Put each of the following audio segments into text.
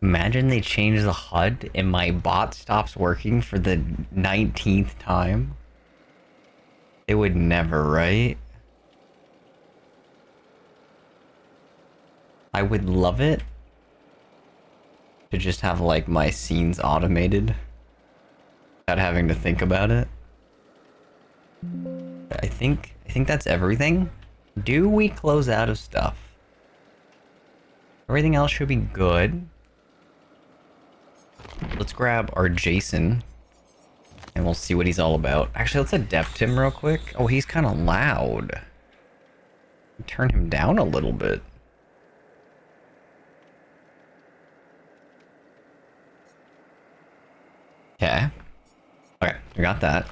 Imagine they change the HUD and my bot stops working for the 19th time. It would never, right? I would love it to just have like my scenes automated without having to think about it. I think that's everything. Do we close out of stuff? Everything else should be good. Let's grab our Jason and we'll see what he's all about. Actually, let's adept him real quick. Oh, he's kind of loud. Turn him down a little bit. Okay. Okay, we got that.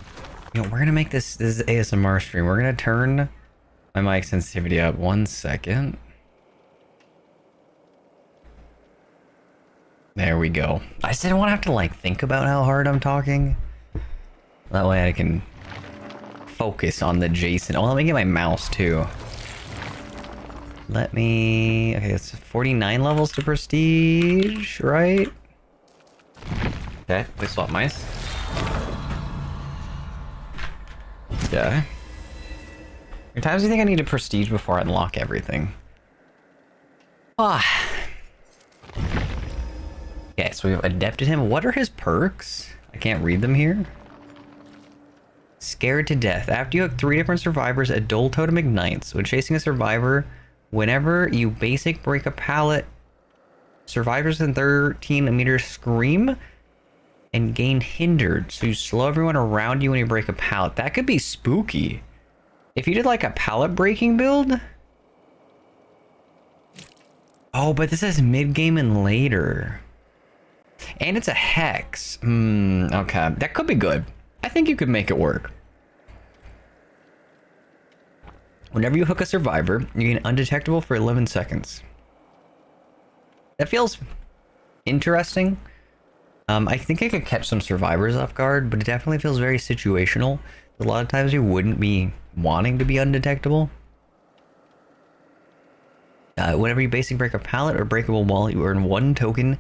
You know, we're gonna make this is ASMR stream. We're gonna turn my mic sensitivity up 1 second. There we go. I just didn't want to have to like think about how hard I'm talking. That way I can focus on the Jason. Oh, let me get my mouse too. Let me... Okay, it's 49 levels to prestige, right? Okay, let's swap mice. Okay. How many times do you think I need to prestige before I unlock everything? Ah. Okay, so we've adapted him. What are his perks? I can't read them here. Scared to death. After you hook 3 different survivors, a dull totem ignites. When chasing a survivor, whenever you basic break a pallet, survivors in 13 meters scream and gain hindered. So you slow everyone around you when you break a pallet. That could be spooky. If you did like a pallet breaking build. Oh, but this is mid-game and later. And it's a hex. Okay. That could be good. I think you could make it work. Whenever you hook a survivor, you get undetectable for 11 seconds. That feels interesting. I think I could catch some survivors off guard, but it definitely feels very situational. A lot of times you wouldn't be wanting to be undetectable. Whenever you basic break a pallet or breakable wall, you earn 1 token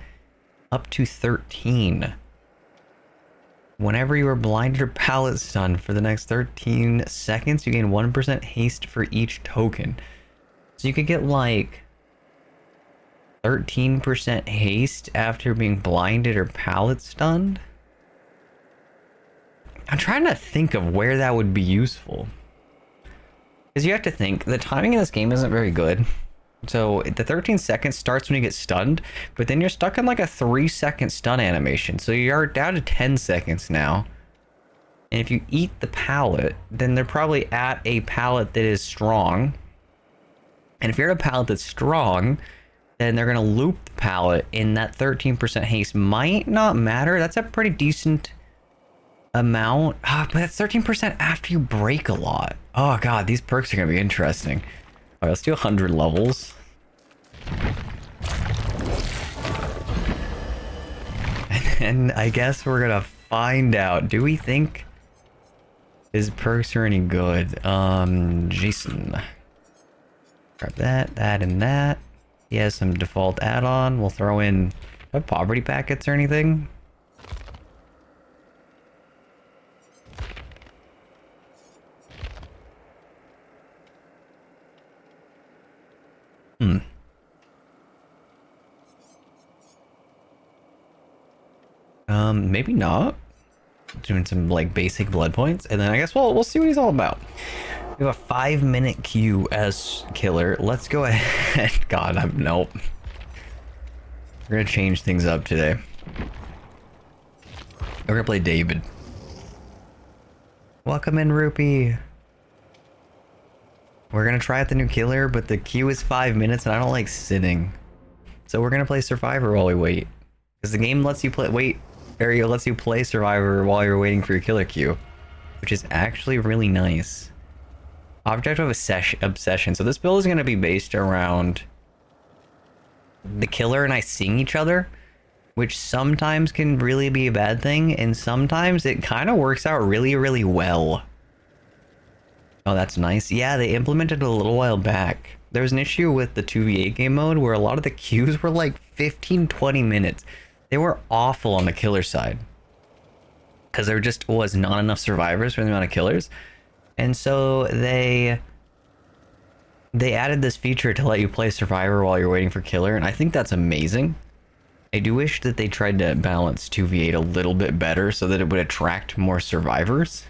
up to 13. Whenever you are blinded or pallet stunned for the next 13 seconds, you gain 1% haste for each token. So you could get like 13% haste after being blinded or pallet stunned. I'm trying to think of where that would be useful. Because you have to think, the timing in this game isn't very good. So the 13 seconds starts when you get stunned, but then you're stuck in like a 3-second stun animation. So you're down to 10 seconds now. And if you eat the pallet, then they're probably at a pallet that is strong. And if you're at a pallet that's strong, then they're going to loop the pallet, and that 13% haste might not matter. That's a pretty decent amount. But that's 13% after you break a lot. Oh god, these perks are going to be interesting. Alright, let's do 100 levels. And then I guess we're gonna find out. Do we think his perks are any good? Jason. Grab that, that, and that. He has some default add-on. We'll throw in poverty packets or anything. Maybe not. Doing some like basic blood points, and then I guess we'll see what he's all about. We have a 5-minute queue as killer. Let's go ahead. God, nope. We're gonna change things up today. We're gonna play David. Welcome in, Rupee. We're gonna try out the new killer, but the queue is 5 minutes, and I don't like sitting. So we're gonna play Survivor while we wait, because the game lets you lets you play Survivor while you're waiting for your killer queue, which is actually really nice. Object of obsession. So this build is going to be based around the killer and I seeing each other, which sometimes can really be a bad thing, and sometimes it kind of works out really, really well. Oh, that's nice. Yeah, they implemented it a little while back. there was an issue with the 2v8 game mode where a lot of the queues were like 15-20 minutes. They were awful on the killer side because there just was not enough survivors for the amount of killers, and so they added this feature to let you play survivor while you're waiting for killer, and I think that's amazing. I do wish that they tried to balance 2v8 a little bit better so that it would attract more survivors,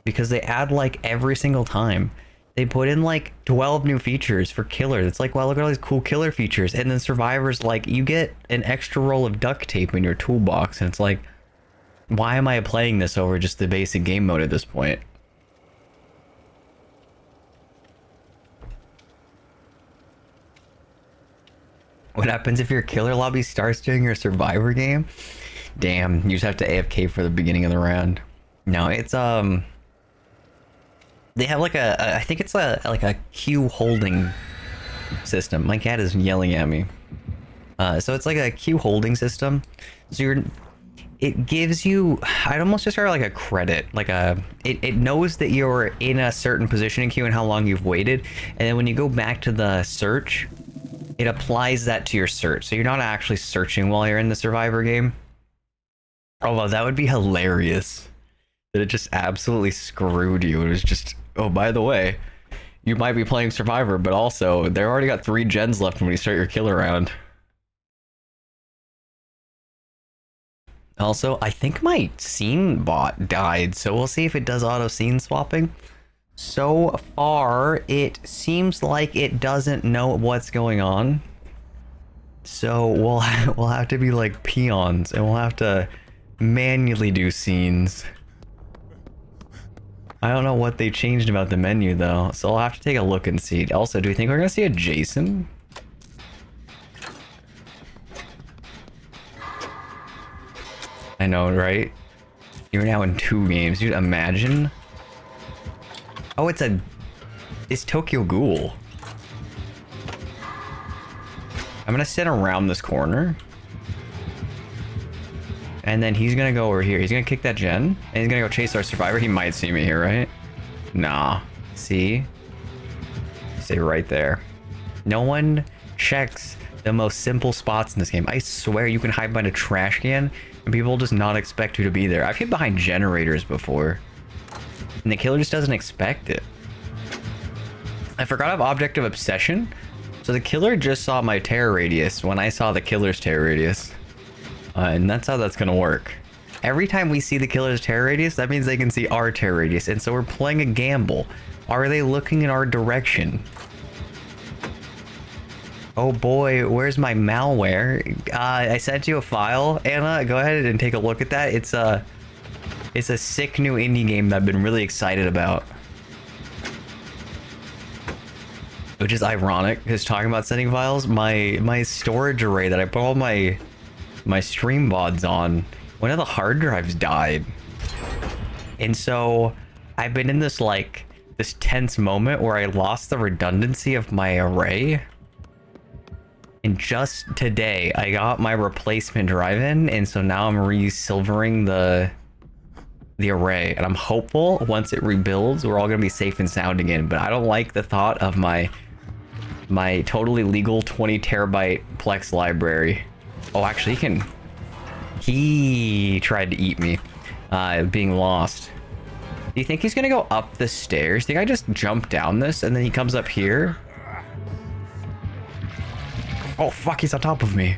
because they add like every single time. They put in like 12 new features for killer. It's like, wow, look at all these cool killer features. And then survivors, like, you get an extra roll of duct tape in your toolbox. And it's like, why am I playing this over just the basic game mode at this point? What happens if your killer lobby starts during your survivor game? Damn, you just have to AFK for the beginning of the round. No, it's they have like I think it's like a queue holding system. My cat is yelling at me. So it's like a queue holding system. So it gives you, I'd almost describe it like a credit, like it knows that you're in a certain position in queue and how long you've waited, and then when you go back to the search, it applies that to your search. So you're not actually searching while you're in the survivor game. Although that would be hilarious. That it just absolutely screwed you. It was just, oh, by the way, you might be playing survivor, but also they already got 3 gens left when you start your kill round. Also, I think my scene bot died, so we'll see if it does auto scene swapping. So far, it seems like it doesn't know what's going on. So we'll have to be like peons, and we'll have to manually do scenes. I don't know what they changed about the menu though, so I'll have to take a look and see. Also, do we think we're gonna see a Jason? I know, right? You're now in 2 games, dude. Imagine. Oh, it's Tokyo Ghoul. I'm gonna sit around this corner. And then he's gonna go over here. He's gonna kick that gen. And he's gonna go chase our survivor. He might see me here, right? Nah. See? Stay right there. No one checks the most simple spots in this game. I swear you can hide behind a trash can and people just not expect you to be there. I've hid behind generators before. And the killer just doesn't expect it. I forgot I have Object of Obsession. So the killer just saw my terror radius when I saw the killer's terror radius. And that's how that's gonna work. Every time we see the killer's terror radius, that means they can see our terror radius. And so we're playing a gamble. Are they looking in our direction? Oh boy, where's my malware? I sent you a file, Anna. Go ahead and take a look at that. It's a sick new indie game that I've been really excited about. Which is ironic, because talking about sending files, my storage array that I put all my stream VODs on, one of the hard drives died. And so I've been in this tense moment where I lost the redundancy of my array. And just today I got my replacement drive in, and so now I'm re-silvering the array, and I'm hopeful once it rebuilds we're all gonna be safe and sound again. But I don't like the thought of my totally legal 20 terabyte Plex library. Oh, actually he tried to eat me, being lost. Do you think he's gonna go up the stairs? Do you think I just jump down this and then he comes up here? Oh fuck, he's on top of me.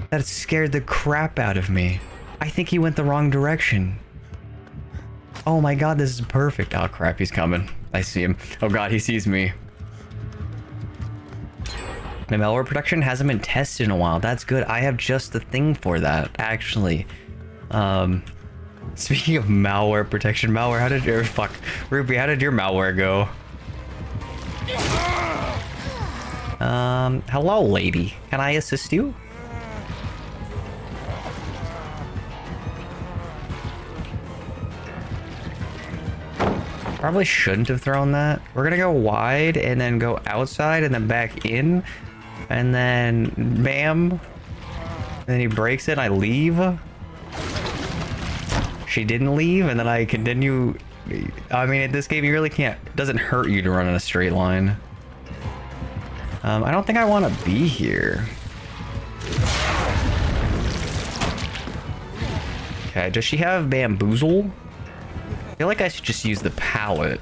That scared the crap out of me. I think he went the wrong direction. Oh my god, this is perfect. Oh crap, he's coming. I see him. Oh god, he sees me. My malware protection hasn't been tested in a while. That's good. I have just the thing for that, actually. Speaking of malware protection, how did your Ruby, how did your malware go? Hello, lady. Can I assist you? Probably shouldn't have thrown that. We're gonna go wide and then go outside and then back in. And then, bam. And then he breaks it and I leave. She didn't leave and then I continue. I mean, in this game, you really can't. It doesn't hurt you to run in a straight line. I don't think I want to be here. Okay, does she have bamboozle? I feel like I should just use the pallet.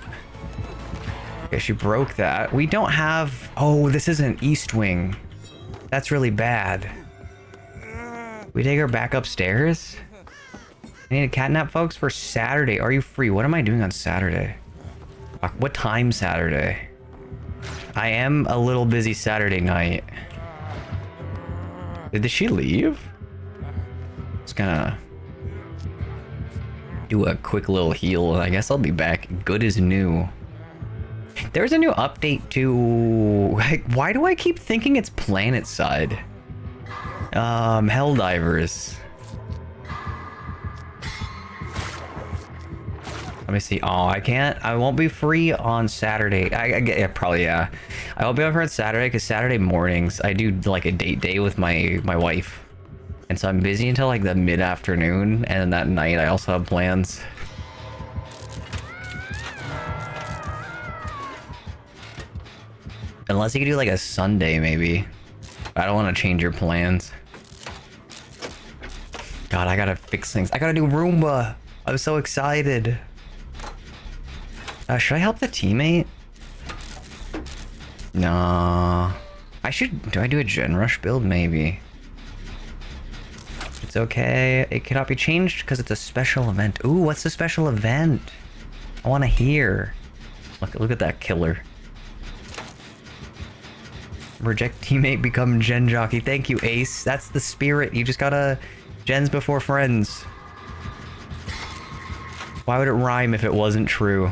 Okay, she broke that. We don't have... Oh, this is an east wing. That's really bad. We take her back upstairs? I need a catnap, folks, for Saturday. Are you free? What am I doing on Saturday? Fuck, what time Saturday? I am a little busy Saturday night. Did she leave? Just gonna do a quick little heal, and I guess I'll be back good as new. There's a new update to... Like, why do I keep thinking it's planet side? Helldivers. Let me see. Oh, I can't. I won't be free on Saturday. Yeah, probably, yeah. I won't be on for Saturday because Saturday mornings I do like a date day with my wife. And so I'm busy until like the mid-afternoon, and then that night I also have plans. Unless you could do like a Sunday, maybe. I don't want to change your plans. God, I gotta fix things. I gotta do Roomba. I'm so excited. Should I help the teammate? No. I should... Do I do a Gen Rush build? Maybe. It's okay. It cannot be changed because it's a special event. Ooh, what's the special event? I want to hear. Look at that killer. Reject teammate, become gen jockey. Thank you, Ace. That's the spirit. You just gotta gens before friends. Why would it rhyme if it wasn't true?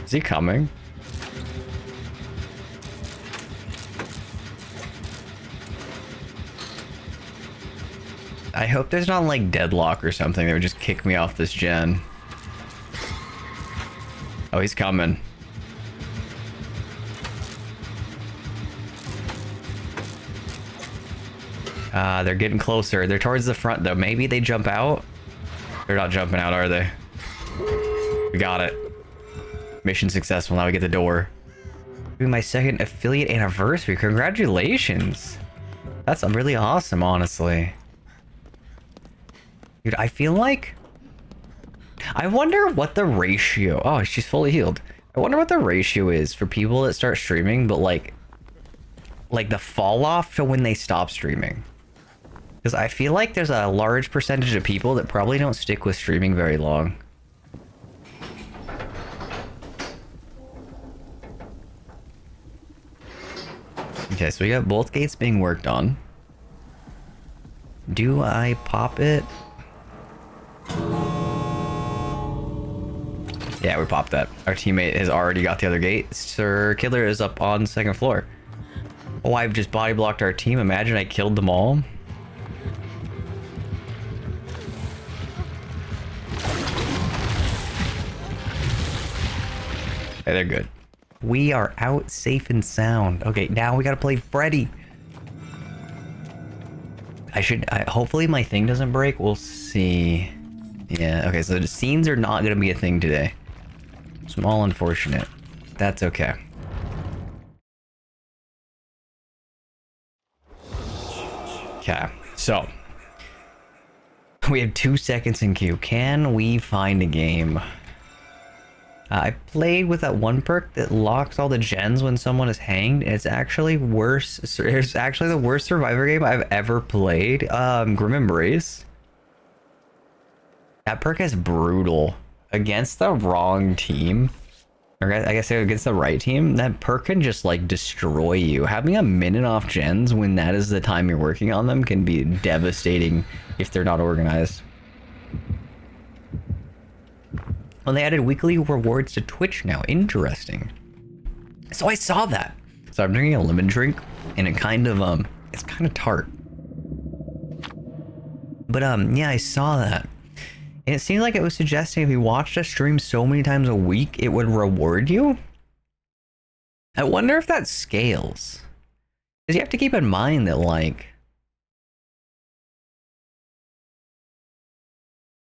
Is he coming? I hope there's not like deadlock or something that would just kick me off this gen. Oh, he's coming. They're getting closer. They're towards the front, though. Maybe they jump out? They're not jumping out, are they? We got it. Mission successful. Now we get the door. Doing my second affiliate anniversary. Congratulations. That's really awesome, honestly. Dude, I feel like... I wonder what the ratio... Oh, she's fully healed. I wonder what the ratio is for people that start streaming, but like the fall off to when they stop streaming. Because I feel like there's a large percentage of people that probably don't stick with streaming very long. Okay, so we got both gates being worked on. Do I pop it? Yeah, we popped that. Our teammate has already got the other gate. Sir Killer is up on the second floor. Oh, I've just body blocked our team. Imagine I killed them all. Hey, they're good. We are out safe and sound. Okay, now we gotta play Freddy. Hopefully my thing doesn't break. We'll see. Yeah, okay, so the scenes are not gonna be a thing today. Small unfortunate. That's okay. Okay, so we have 2 seconds in queue. Can we find a game? I played with that one perk that locks all the gens when someone is hanged. It's actually worse. It's actually the worst survivor game I've ever played. Grim Embrace. That perk is brutal. Against the wrong team, or I guess against the right team, that perk can just like destroy you. Having a minute off gens when that is the time you're working on them can be devastating if they're not organized. Well, they added weekly rewards to Twitch now. Interesting. So I saw that. So I'm drinking a lemon drink, and it's kind of tart. But yeah, I saw that. And it seemed like it was suggesting if you watched a stream so many times a week, it would reward you. I wonder if that scales. Because you have to keep in mind that, like,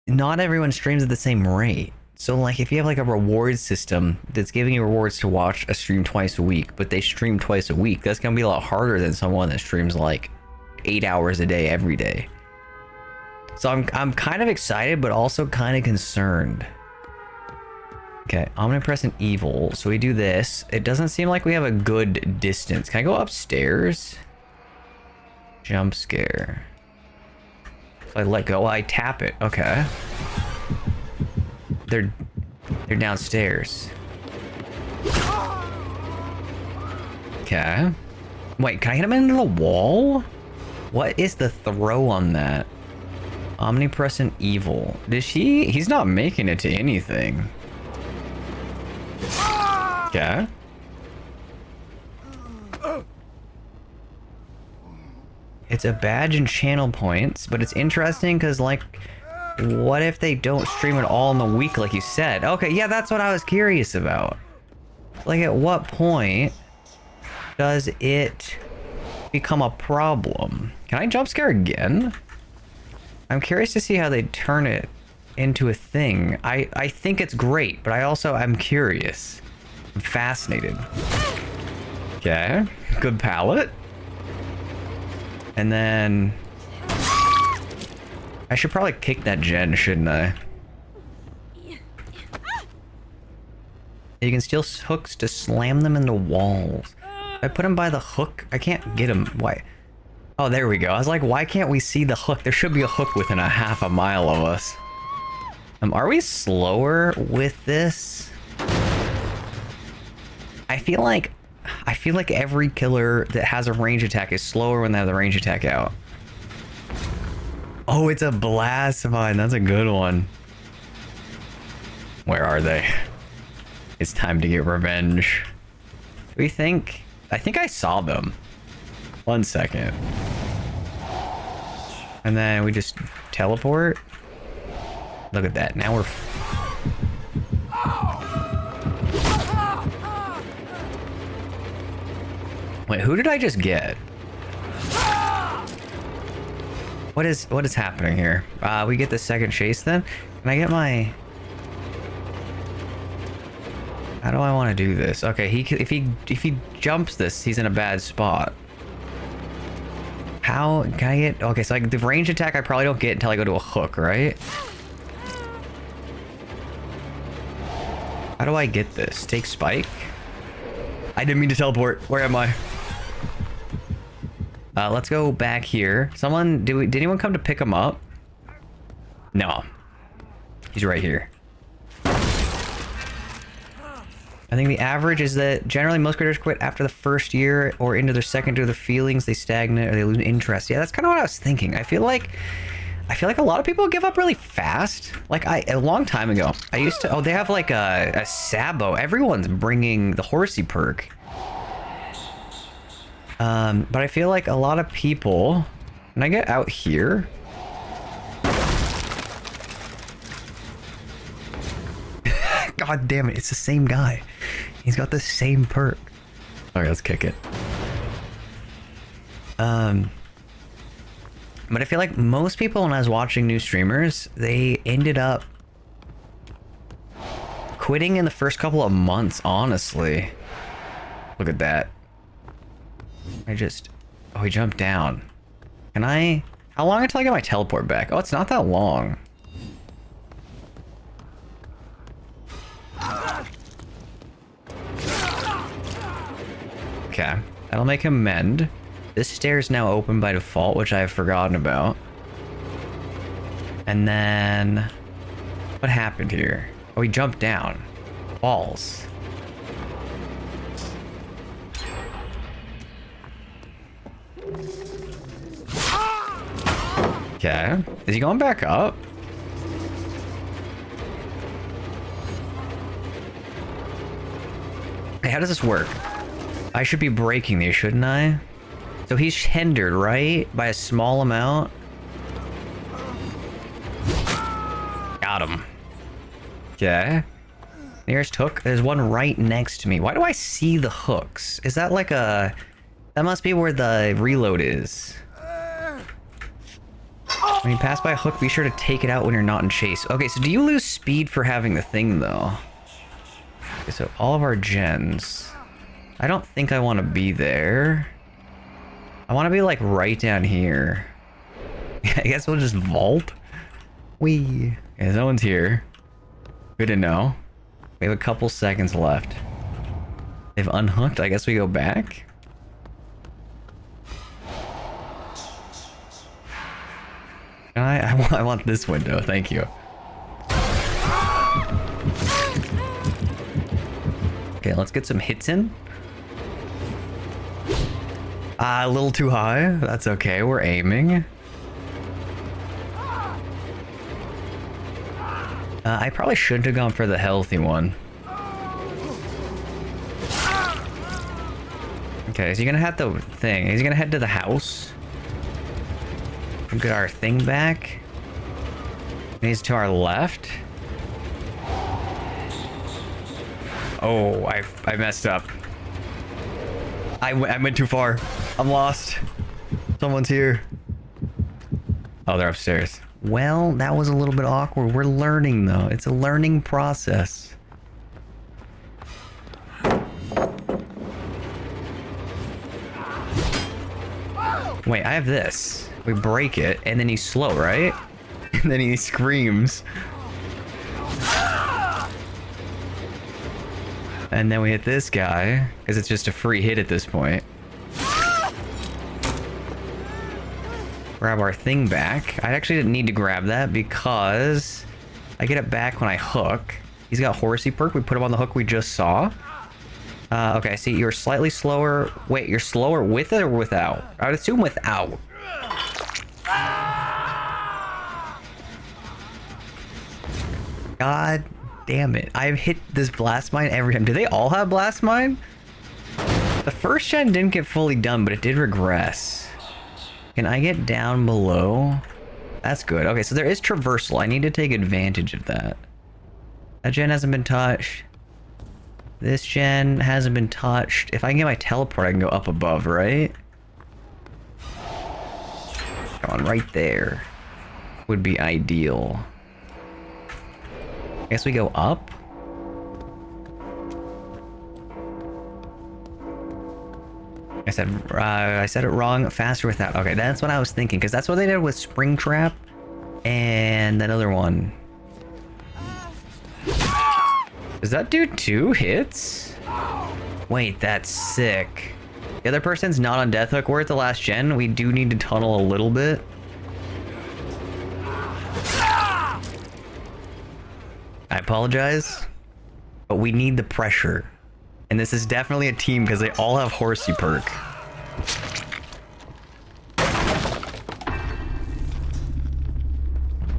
not everyone streams at the same rate. So like if you have like a reward system that's giving you rewards to watch a stream twice a week, but they stream twice a week, that's gonna be a lot harder than someone that streams like 8 hours a day every day. So I'm kind of excited, but also kind of concerned. Okay, omnipresent evil. So we do this. It doesn't seem like we have a good distance. Can I go upstairs? Jump scare. If I let go, I tap it. Okay. They're downstairs. Okay. Wait, can I hit him into the wall? What is the throw on that? Omnipresent evil. He's not making it to anything. Okay. It's a badge and channel points, but it's interesting because, like, what if they don't stream it all in the week like you said? Okay, yeah, that's what I was curious about. Like, at what point does it become a problem? Can I jump scare again? I'm curious to see how they turn it into a thing. I think it's great, but I'm curious. I'm fascinated. Okay, good palette. And then I should probably kick that gen, shouldn't I? You can steal hooks to slam them into walls. If I put him by the hook, I can't get him. Why? Oh, there we go. I was like, why can't we see the hook? There should be a hook within a half a mile of us. Are we slower with this? I feel like every killer that has a range attack is slower when they have the range attack out. Oh, it's a blast mine. That's a good one. Where are they? It's time to get revenge. Do we think? I think I saw them. 1 second. And then we just teleport. Look at that. Now we're... Wait, who did I just get? What is happening here? We get the second chase then? Can I get my... How do I want to do this? Okay, if he jumps this, he's in a bad spot. How can I get... Okay, so like the range attack I probably don't get until I go to a hook, right? How do I get this? Take spike? I didn't mean to teleport. Where am I? Let's go back here. Did anyone come to pick him up? No. He's right here. I think the average is that generally most creators quit after the first year or into their second due to the feelings, they stagnate or they lose interest. Yeah, that's kind of what I was thinking. I feel like a lot of people give up really fast. Like a long time ago, I used to, they have like a Sabo. Everyone's bringing the horsey perk. But I feel like a lot of people, can I get out here? God damn it, it's the same guy. He's got the same perk. Okay, let's kick it. But I feel like most people, when I was watching new streamers, they ended up quitting in the first couple of months, honestly. Look at that. Oh, he jumped down. How long until I get my teleport back? Oh, it's not that long. Okay, that'll make him mend. This stair is now open by default, which I have forgotten about. And then... what happened here? Oh, he jumped down. Balls. Okay. Is he going back up? Hey, how does this work? I should be breaking these, shouldn't I? So he's hindered, right? By a small amount? Got him. Okay. Nearest hook. There's one right next to me. Why do I see the hooks? Is that like a... That must be where the reload is. When you pass by a hook, be sure to take it out when you're not in chase. Okay, so do you lose speed for having the thing, though? Okay, so all of our gens. I don't think I want to be there. I want to be, like, right down here. I guess we'll just vault. Whee. Okay, no one's here. Good to know. We have a couple seconds left. They've unhooked. I guess we go back. I want this window. Thank you. Okay, let's get some hits in. A little too high. That's okay. We're aiming. I probably shouldn't have gone for the healthy one. Okay, is he gonna have the thing? Is he gonna head to the house? We'll get our thing back. He's to our left. Oh, I messed up. I went too far. I'm lost. Someone's here. Oh, they're upstairs. Well, that was a little bit awkward. We're learning, though. It's a learning process. Wait, I have this. We break it, and then he's slow, right? And then he screams. And then we hit this guy, because it's just a free hit at this point. Grab our thing back. I actually didn't need to grab that because I get it back when I hook. He's got horsey perk. We put him on the hook we just saw. Okay, I see you're slightly slower. Wait, you're slower with it or without? I would assume without. God damn it. I've hit this blast mine every time. Do they all have blast mine? The first gen didn't get fully done, but it did regress. Can I get down below? That's good. Okay, so there is traversal. I need to take advantage of that. That gen hasn't been touched. This gen hasn't been touched. If I can get my teleport, I can go up above, right? Come on, right there. Would be ideal. I guess we go up. I said it wrong. Faster without. Okay, that's what I was thinking, because that's what they did with Springtrap and that other one. Does that do 2 hits? Wait, that's sick. The other person's not on Death Hook. We're at the last gen. We do need to tunnel a little bit. I apologize, but we need the pressure. And this is definitely a team because they all have horsey perk.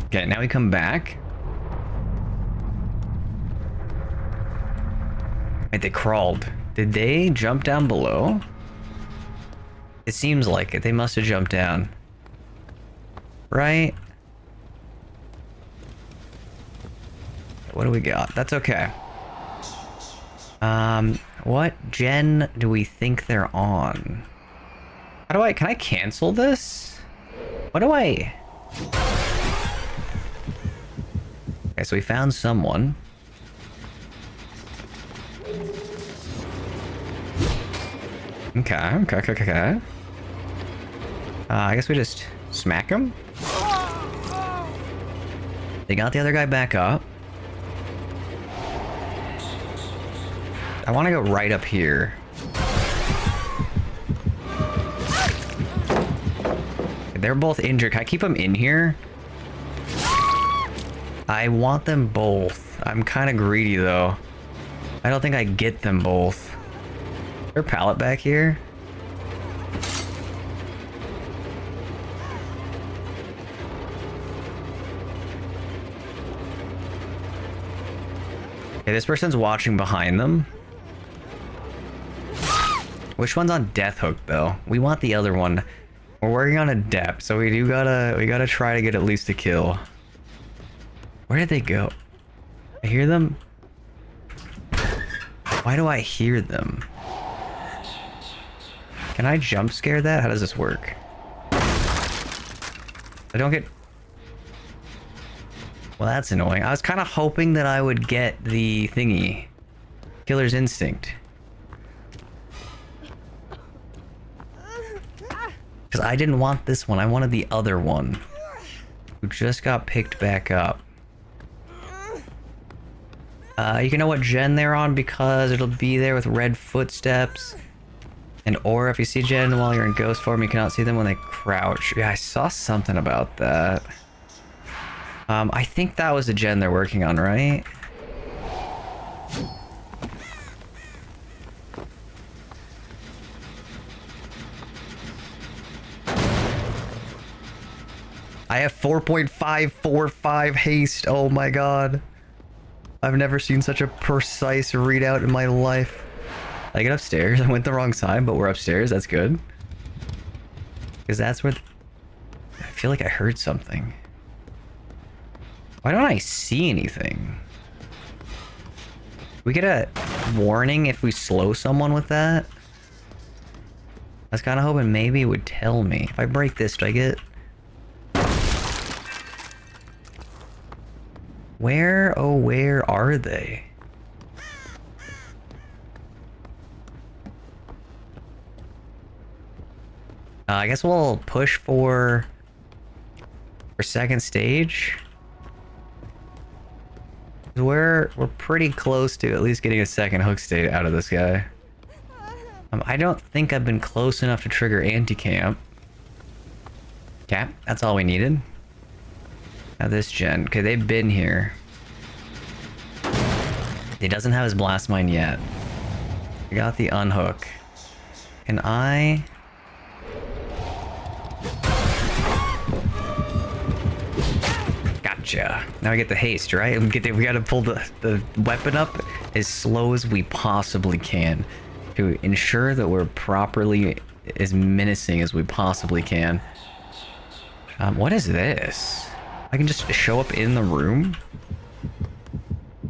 Okay, now we come back. Wait, they crawled. Did they jump down below? It seems like it. They must have jumped down. Right? What do we got? That's okay. What gen do we think they're on? How do can I cancel this? What do I... Okay, so we found someone. Okay. I guess we just smack him. They got the other guy back up. I want to go right up here. They're both injured. Can I keep them in here? I want them both. I'm kind of greedy, though. I don't think I get them both. Is there a pallet back here? Okay, this person's watching behind them. Which one's on Death Hook, though? We want the other one. We're working on a depth, so we gotta try to get at least a kill. Where did they go? I hear them? Why do I hear them? Can I jump scare that? How does this work? I don't get... Well, that's annoying. I was kind of hoping that I would get the thingy. Killer's Instinct. Because I didn't want this one. I wanted the other one. Who just got picked back up. You can know what gen they're on because it'll be there with red footsteps. And or if you see gen while you're in ghost form, you cannot see them when they crouch. Yeah, I saw something about that. I think that was the gen they're working on, right? I have 4.545 haste. Oh my god. I've never seen such a precise readout in my life. I get upstairs. I went the wrong side, but we're upstairs. That's good. Because that's where... I feel like I heard something. Why don't I see anything? We get a warning if we slow someone with that? I was kind of hoping maybe it would tell me. If I break this, do I get... Where, oh where are they? I guess we'll push for second stage. We're pretty close to at least getting a second hook state out of this guy. I don't think I've been close enough to trigger anti-camp. Okay, that's all we needed. Now this gen. Okay, they've been here. He doesn't have his blast mine yet. I got the unhook. Can I... Gotcha. Now I get the haste, right? We gotta pull the weapon up as slow as we possibly can to ensure that we're properly as menacing as we possibly can. What is this? I can just show up in the room?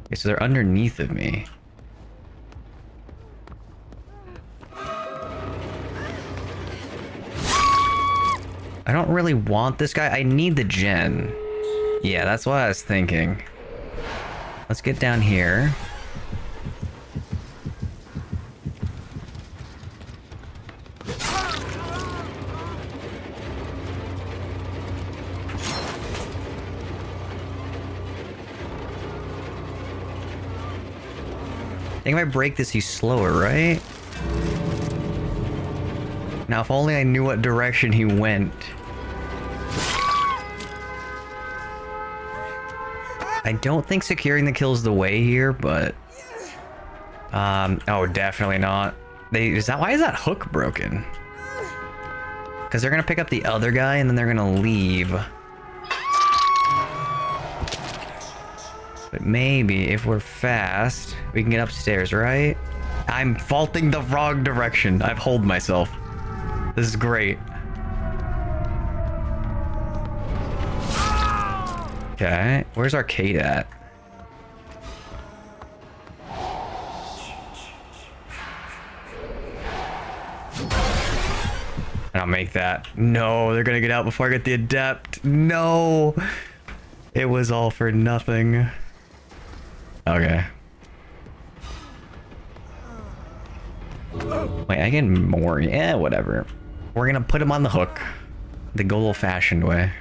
Okay, so they're underneath of me. I don't really want this guy. I need the gen. Yeah, that's what I was thinking. Let's get down here. I think if I break this, he's slower, right? Now, if only I knew what direction he went. I don't think securing the kill's the way here, but... oh, definitely not. Why is that hook broken? Because they're gonna pick up the other guy, and then they're gonna leave. But maybe, if we're fast, we can get upstairs, right? I'm faulting the wrong direction. I've holed myself. This is great. Okay, where's Arcade at? And I'll make that. No, they're gonna get out before I get the Adept. No! It was all for nothing. Okay. Wait, I get more. Yeah, whatever. We're gonna put him on the hook. The good old-fashioned way.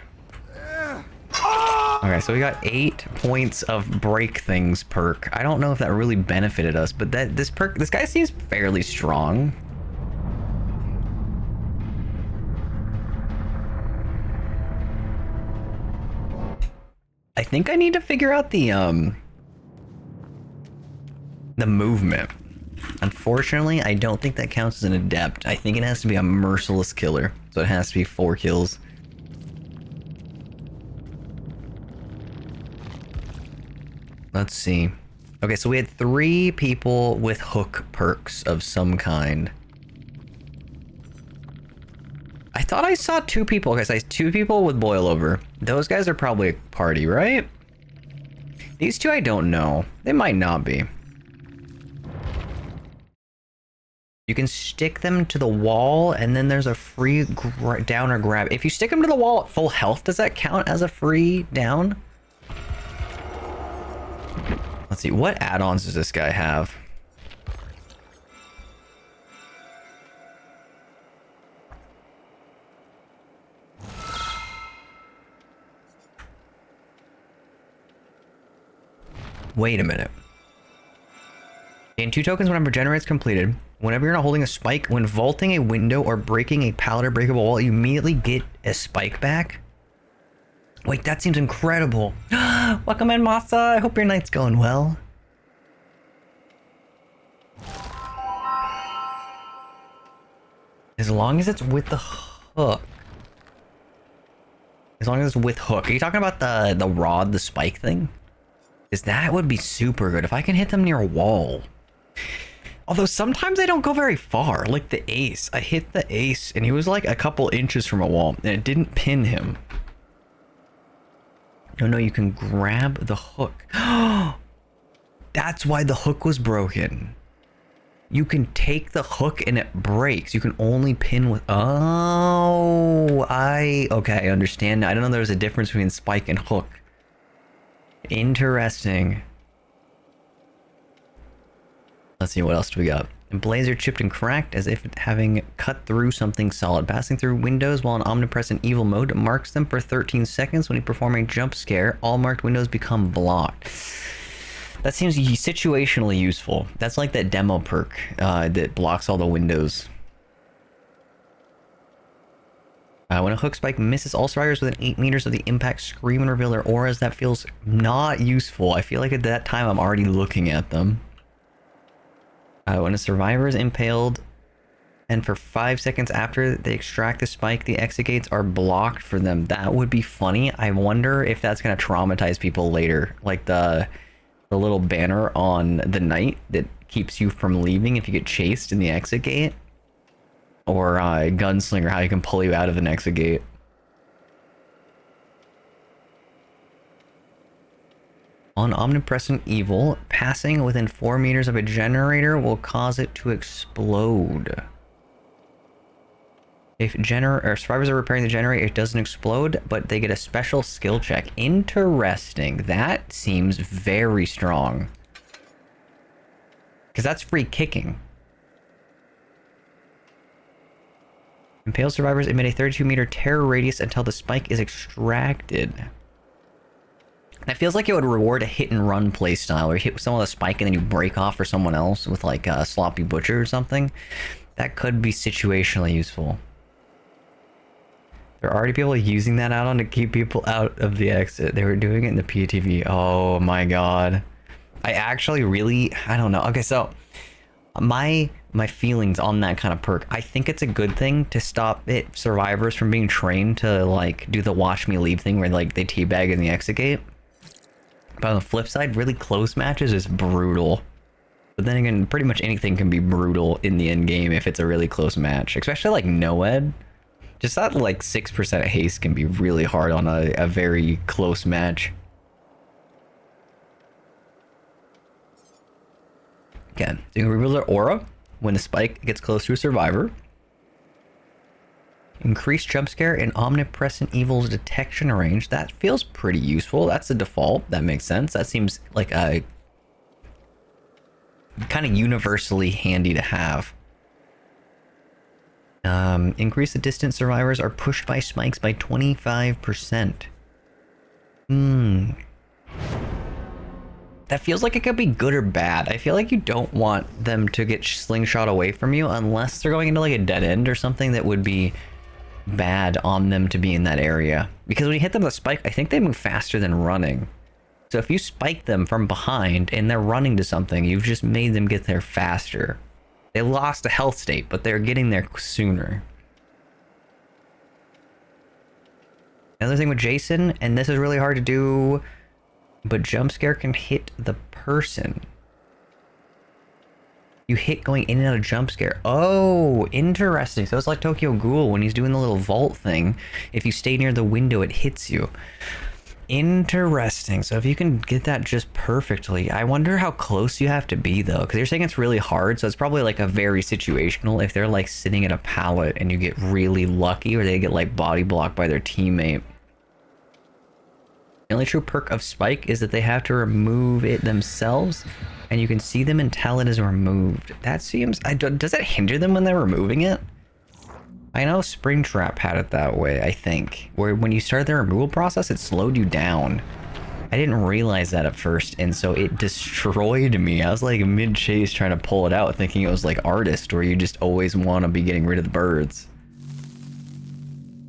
Okay, so we got 8 points of break things perk. I don't know if that really benefited us, but this guy seems fairly strong. I think I need to figure out the movement. Unfortunately, I don't think that counts as an adept. I think it has to be a merciless killer. So it has to be 4 kills. Let's see. Okay, so we had 3 people with hook perks of some kind. I thought I saw 2 people. Okay, so I saw 2 people with boil over. Those guys are probably a party, right? These 2 I don't know. They might not be. You can stick them to the wall, and then there's a free down or grab. If you stick them to the wall at full health, does that count as a free down? Let's see, what add-ons does this guy have? Wait a minute. Gain 2 tokens whenever generate's completed. Whenever you're not holding a spike, when vaulting a window or breaking a pallet or breakable wall, you immediately get a spike back. Wait, that seems incredible. Welcome in, Masa. I hope your night's going well. As long as it's with the hook. As long as it's with hook. Are you talking about the rod, the spike thing? Because that would be super good if I can hit them near a wall. Although sometimes they don't go very far. Like the ace. I hit the ace and he was like a couple inches from a wall and it didn't pin him. Oh no, you can grab the hook. That's why the hook was broken. You can take the hook and it breaks. You can only pin with... Oh, okay, I understand. I don't know there was a difference between spike and hook. Interesting. Let's see, what else do we got? Blazer chipped and cracked as if having cut through something solid. Passing through windows while in omnipresent evil mode marks them for 13 seconds. When you perform a jump scare, all marked windows become blocked. That seems situationally useful. That's like that demo perk that blocks all the windows. When a hook spike misses all survivors within 8 meters of the impact, scream and reveal their auras. That feels not useful. I feel like at that time I'm already looking at them. When a survivor is impaled and for 5 seconds after they extract the spike, the exit gates are blocked for them. That would be funny. I wonder if that's going to traumatize people later. Like the little banner on the night that keeps you from leaving if you get chased in the exit gate. Or Gunslinger, how you can pull you out of an exit gate. On Omnipresent Evil, passing within 4 meters of a generator will cause it to explode. If survivors are repairing the generator, it doesn't explode, but they get a special skill check. Interesting. That seems very strong. Because that's free kicking. Impale survivors emit a 32-meter terror radius until the spike is extracted. That feels like it would reward a hit-and-run playstyle, where you hit someone with a spike and then you break off for someone else with like a sloppy butcher or something. That could be situationally useful. There are already people using that add-on to keep people out of the exit. They were doing it in the PTV. Oh my god. I actually really... I don't know. Okay, so... My feelings on that kind of perk. I think it's a good thing to stop survivors from being trained to like do the watch me leave thing where like they teabag in the exit gate. But on the flip side, really close matches is brutal. But then again, pretty much anything can be brutal in the end game if it's a really close match. Especially like Noed. Just that like 6% haste can be really hard on a very close match. Okay, so you can reveal their aura when the spike gets close to a survivor. Increased jump scare and omnipresent evil's detection range. That feels pretty useful. That's the default. That makes sense. That seems like a kind of universally handy to have. Increase the distance survivors are pushed by spikes by 25%. That feels like it could be good or bad. I feel like you don't want them to get slingshot away from you unless they're going into like a dead end or something that would be bad on them to be in that area. Because when you hit them with a spike, I think they move faster than running. So if you spike them from behind and they're running to something, you've just made them get there faster. They lost a health state, but they're getting there sooner. Another thing with Jason, and this is really hard to do, but jump scare can hit the person. You hit going in and out of jump scare. Oh, interesting. So it's like Tokyo Ghoul when he's doing the little vault thing. If you stay near the window, it hits you. Interesting. So if you can get that just perfectly, I wonder how close you have to be though, because you're saying it's really hard. So it's probably like a very situational. If they're like sitting at a pallet and you get really lucky, or they get like body blocked by their teammate. The only true perk of Spike is that they have to remove it themselves, and you can see them until it is removed. That seems... does that hinder them when they're removing it? I know Springtrap had it that way, I think. Where when you started the removal process, it slowed you down. I didn't realize that at first, and so it destroyed me. I was like mid-chase trying to pull it out, thinking it was like Artist, where you just always want to be getting rid of the birds.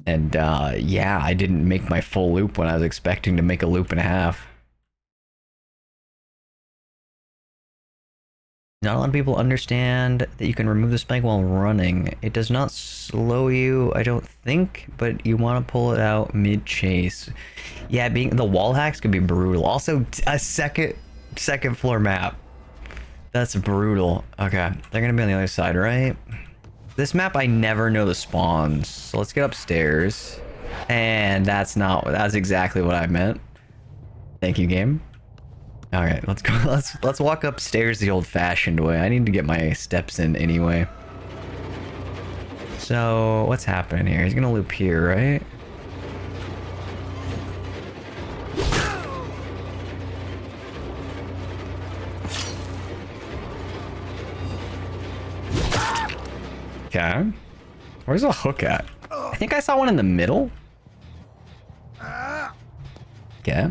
And yeah, I didn't make my full loop when I was expecting to make a loop and a half. Not a lot of people understand that you can remove the spike while running. It does not slow you, I don't think, but you want to pull it out mid-chase. Yeah, the wall hacks could be brutal. Also, a second floor map. That's brutal. Okay, they're gonna be on the other side, right? This map, I never know the spawns. So let's get upstairs. And that's exactly what I meant. Thank you, game. All right, let's go. Let's walk upstairs the old-fashioned way. I need to get my steps in anyway. So what's happening here? He's gonna loop here, right? Okay. Where's the hook at? I think I saw one in the middle. Okay.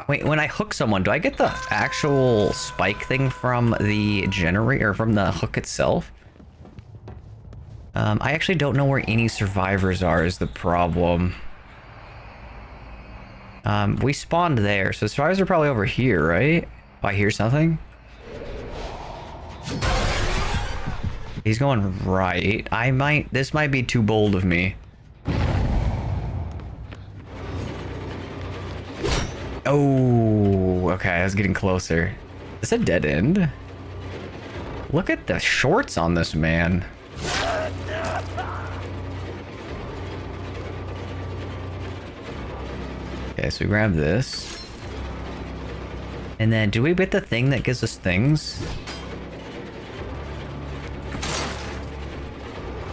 Wait, when I hook someone, do I get the actual spike thing from the generator, or from the hook itself? I actually don't know where any survivors are is the problem. We spawned there, so survivors are probably over here, right? Oh, I hear something. He's going right. This might be too bold of me. Oh, okay, I was getting closer. Is this a dead end? Look at the shorts on this man. Okay, so we grab this. And then, do we get the thing that gives us things?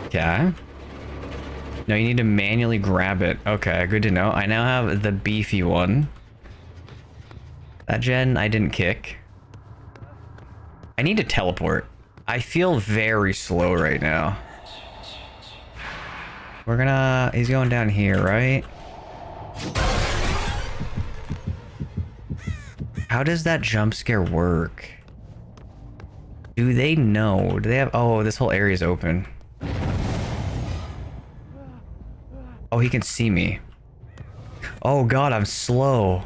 Okay. No, you need to manually grab it. Okay, good to know. I now have the beefy one. That gen I didn't kick. I need to teleport. I feel very slow right now. He's going down here, right? How does that jump scare work? Do they know? Do they have... Oh, this whole area is open. Oh, he can see me. Oh god, I'm slow.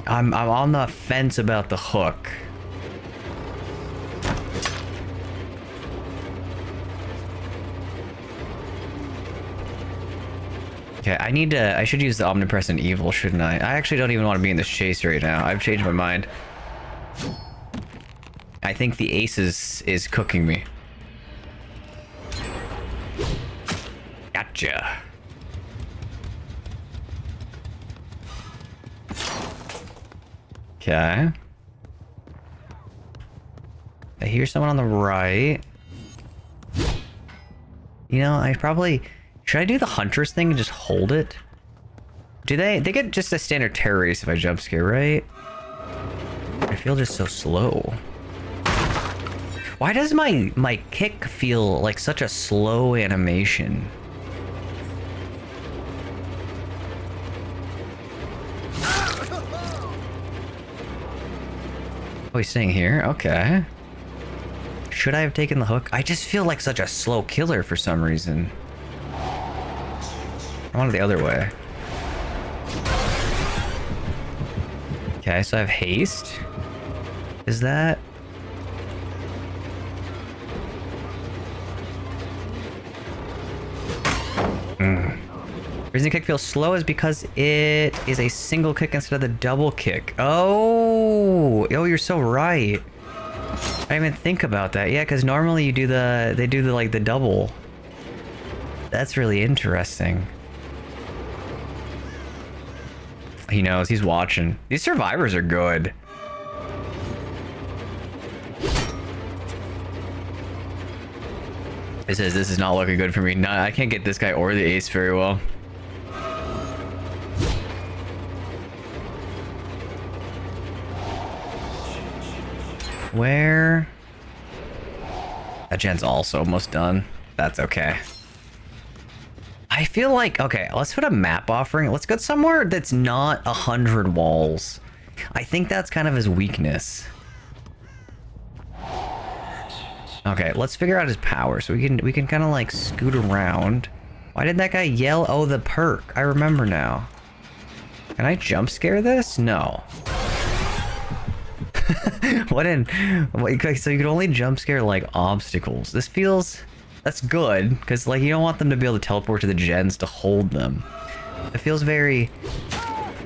I'm on the fence about the hook. Okay, I should use the omnipresent evil, shouldn't I? I actually don't even want to be in this chase right now. I've changed my mind. I think the ace is cooking me. Gotcha. Okay. I hear someone on the right. You know, should I do the Huntress thing and just hold it? Do they get just a standard terror race if I jump scare, right? I feel just so slow. Why does my kick feel like such a slow animation? Oh, he's staying here? Okay. Should I have taken the hook? I just feel like such a slow killer for some reason. I want it the other way. Okay, so I have haste. Is that... The reason kick feels slow is because it is a single kick instead of the double kick. Oh, you're so right. I didn't even think about that. Yeah, because normally they do the double. That's really interesting. He knows, he's watching. These survivors are good. This is not looking good for me. No, I can't get this guy or the ace very well. Where? That gen's also almost done. That's okay. I feel like, okay, let's put a map offering. Let's go somewhere that's not 100 walls. I think that's kind of his weakness. Okay, let's figure out his power so we can kind of like scoot around. Why did that guy yell? Oh, the perk. I remember now. Can I jump scare this? No. So you can only jump scare like obstacles. This feels, that's good because like you don't want them to be able to teleport to the gens to hold them. It feels very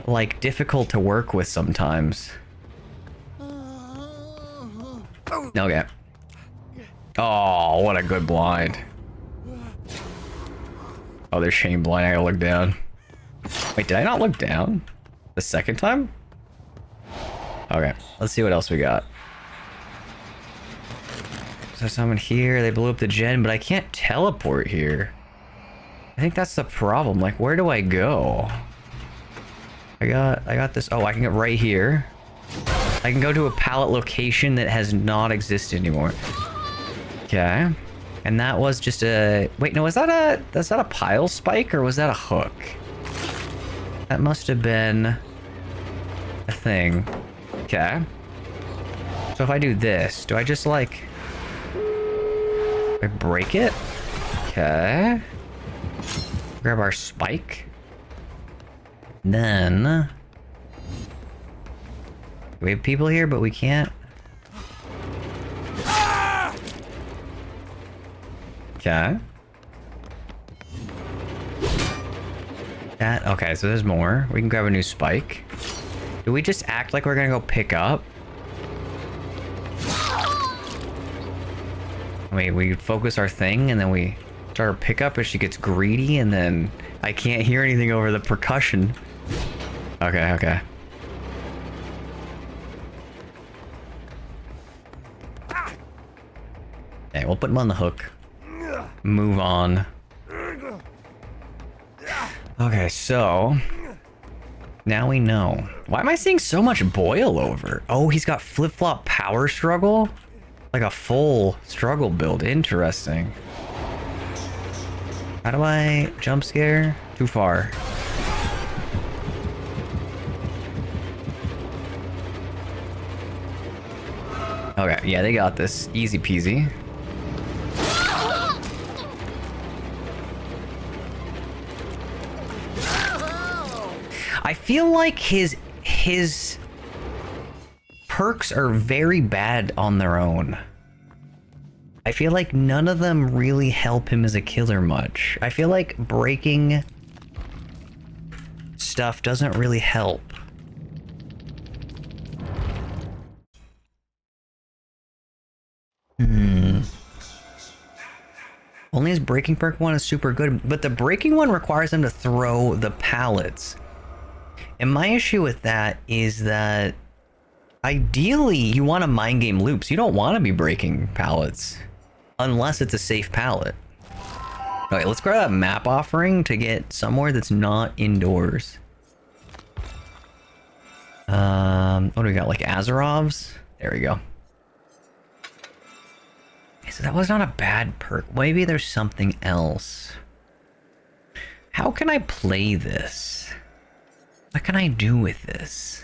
like difficult to work with sometimes. Okay. Oh, what a good blind. Oh, there's Shane blind. I gotta look down. Wait, did I not look down the second time? Okay, let's see what else we got. So someone here, they blew up the gen, but I can't teleport here. I think that's the problem. Like, where do I go? I got this. Oh, I can get right here. I can go to a pallet location that has not existed anymore. Okay. And that was just a, wait, no, that's that a pile spike or was that a hook? That must have been a thing. Okay. So if I do this, do I just like, I break it? Okay. Grab our spike. Then we have people here, but we can't. Okay. That, okay, so there's more. We can grab a new spike. Do we just act like we're gonna go pick up? Wait, we focus our thing and then we start our pickup if she gets greedy and then I can't hear anything over the percussion. Okay, okay. Okay, we'll put him on the hook. Move on. Okay, so now we know. Why am I seeing so much boil over? Oh, he's got flip-flop power struggle? Like a full struggle build. Interesting. How do I jump scare? Too far. Okay, yeah, they got this. Easy peasy. I feel like his perks are very bad on their own. I feel like none of them really help him as a killer much. I feel like breaking stuff doesn't really help. Only his breaking perk one is super good, but the breaking one requires him to throw the pallets. And my issue with that is that ideally you want to mind game loops. You don't want to be breaking pallets unless it's a safe pallet. Okay, let's grab that map offering to get somewhere that's not indoors. What do we got? Like Azerovs? There we go. So that was not a bad perk. Maybe there's something else. How can I play this? What can I do with this?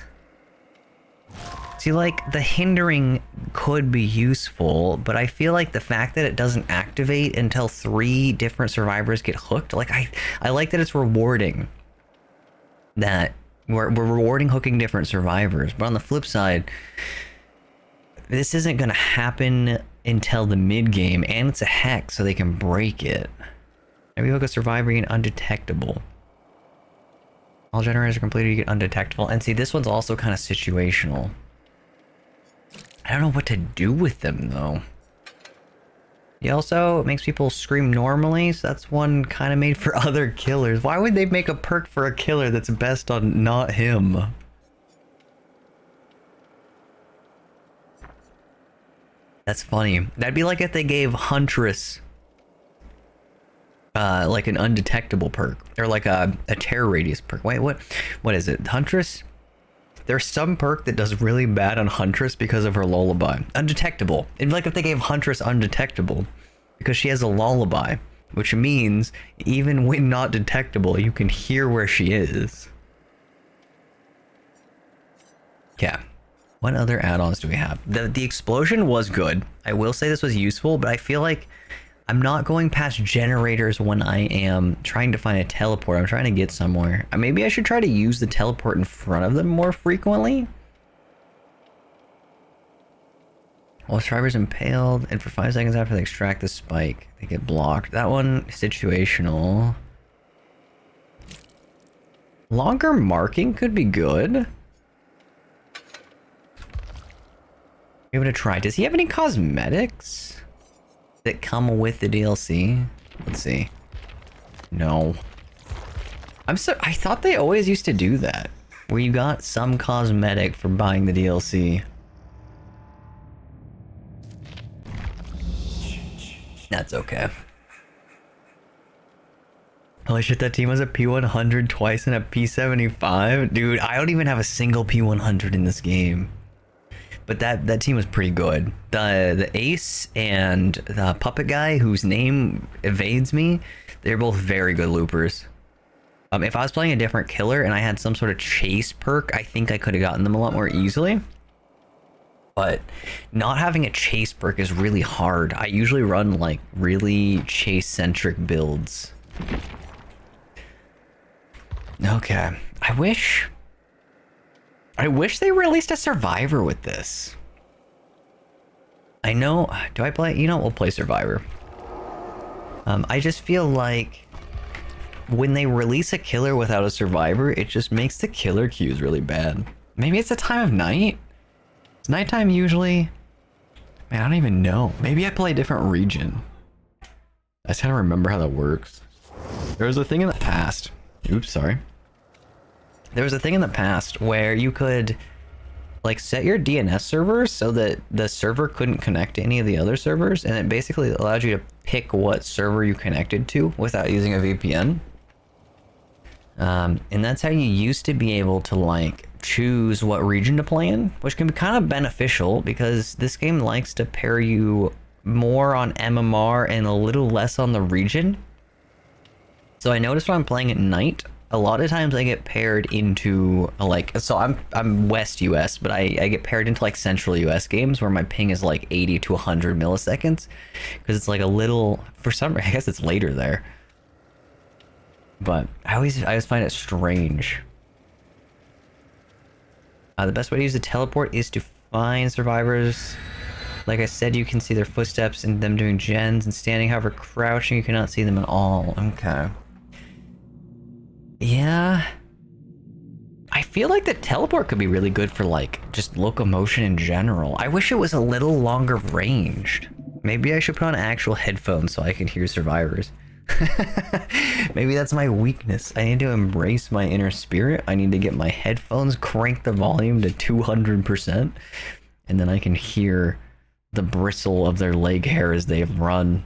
See, like, the hindering could be useful, but I feel like the fact that it doesn't activate until 3 different survivors get hooked, like, I like that it's rewarding. That we're rewarding hooking different survivors, but on the flip side, this isn't going to happen until the mid-game, and it's a hex, so they can break it. Maybe hook a survivor, you get undetectable. All generators are completed, you get undetectable. And see, this one's also kind of situational. I don't know what to do with them, though. He also makes people scream normally, so that's one kind of made for other killers. Why would they make a perk for a killer that's best on not him? That's funny. That'd be like if they gave Huntress like an undetectable perk or like a terror radius perk. Wait, what is it? Huntress? There's some perk that does really bad on Huntress because of her lullaby. Undetectable. It's like if they gave Huntress undetectable because she has a lullaby, which means even when not detectable, you can hear where she is. Yeah. What other add-ons do we have? The explosion was good. I will say this was useful, but I feel like I'm not going past generators when I am trying to find a teleport. I'm trying to get somewhere. Maybe I should try to use the teleport in front of them more frequently. While survivors impaled, and for 5 seconds after they extract the spike, they get blocked. That one, situational. Longer marking could be good. Give it a try. Does he have any cosmetics that come with the DLC? Let's see. No. I thought they always used to do that, where you got some cosmetic for buying the DLC. That's okay. Holy shit, that team was a P100 twice and a P75? Dude, I don't even have a single P100 in this game. But that team was pretty good. The Ace and the Puppet guy, whose name evades me, they're both very good loopers. If I was playing a different killer and I had some sort of chase perk, I think I could have gotten them a lot more easily. But not having a chase perk is really hard. I usually run like really chase-centric builds. Okay. I wish they released a survivor with this. I know. Do I play? You know, we'll play survivor. I just feel like when they release a killer without a survivor, it just makes the killer queues really bad. Maybe it's the time of night. It's nighttime usually. Man, I don't even know. Maybe I play a different region. I just kind of remember how that works. There was a thing in the past. Oops, sorry. There was a thing in the past where you could like set your DNS servers so that the server couldn't connect to any of the other servers, and it basically allowed you to pick what server you connected to without using a VPN. And that's how you used to be able to like choose what region to play in, which can be kind of beneficial because this game likes to pair you more on MMR and a little less on the region. So I noticed when I'm playing at night, a lot of times I get paired into like, so I'm West US, but I get paired into like Central US games where my ping is like 80 to 100 milliseconds because it's like a little, for some, I guess it's later there. But I always find it strange. The best way to use the teleport is to find survivors. Like I said, you can see their footsteps and them doing gens and standing. However, crouching, you cannot see them at all. Okay. Yeah. I feel like the teleport could be really good for like just locomotion in general. I wish it was a little longer ranged. Maybe I should put on actual headphones so I can hear survivors. Maybe that's my weakness. I need to embrace my inner spirit. I need to get my headphones, crank the volume to 200%, and then I can hear the bristle of their leg hair as they run.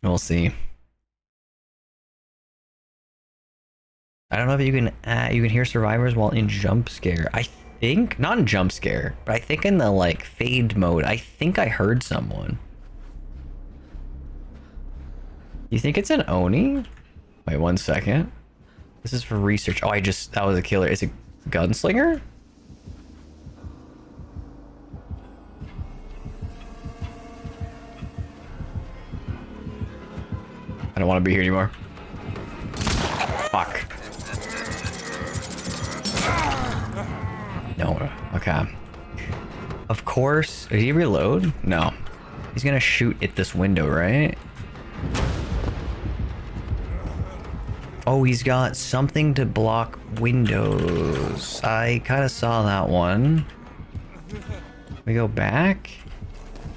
We'll see. I don't know if you can hear survivors while in jump scare. I think not in jump scare, but I think in the like fade mode. I think I heard someone. You think it's an Oni? Wait 1 second. This is for research. Oh, that was a killer. Is it gunslinger? I don't want to be here anymore. Fuck. No. Okay. Of course. Did he reload? No. He's gonna shoot at this window, right? Oh, he's got something to block windows. I kind of saw that one. We go back?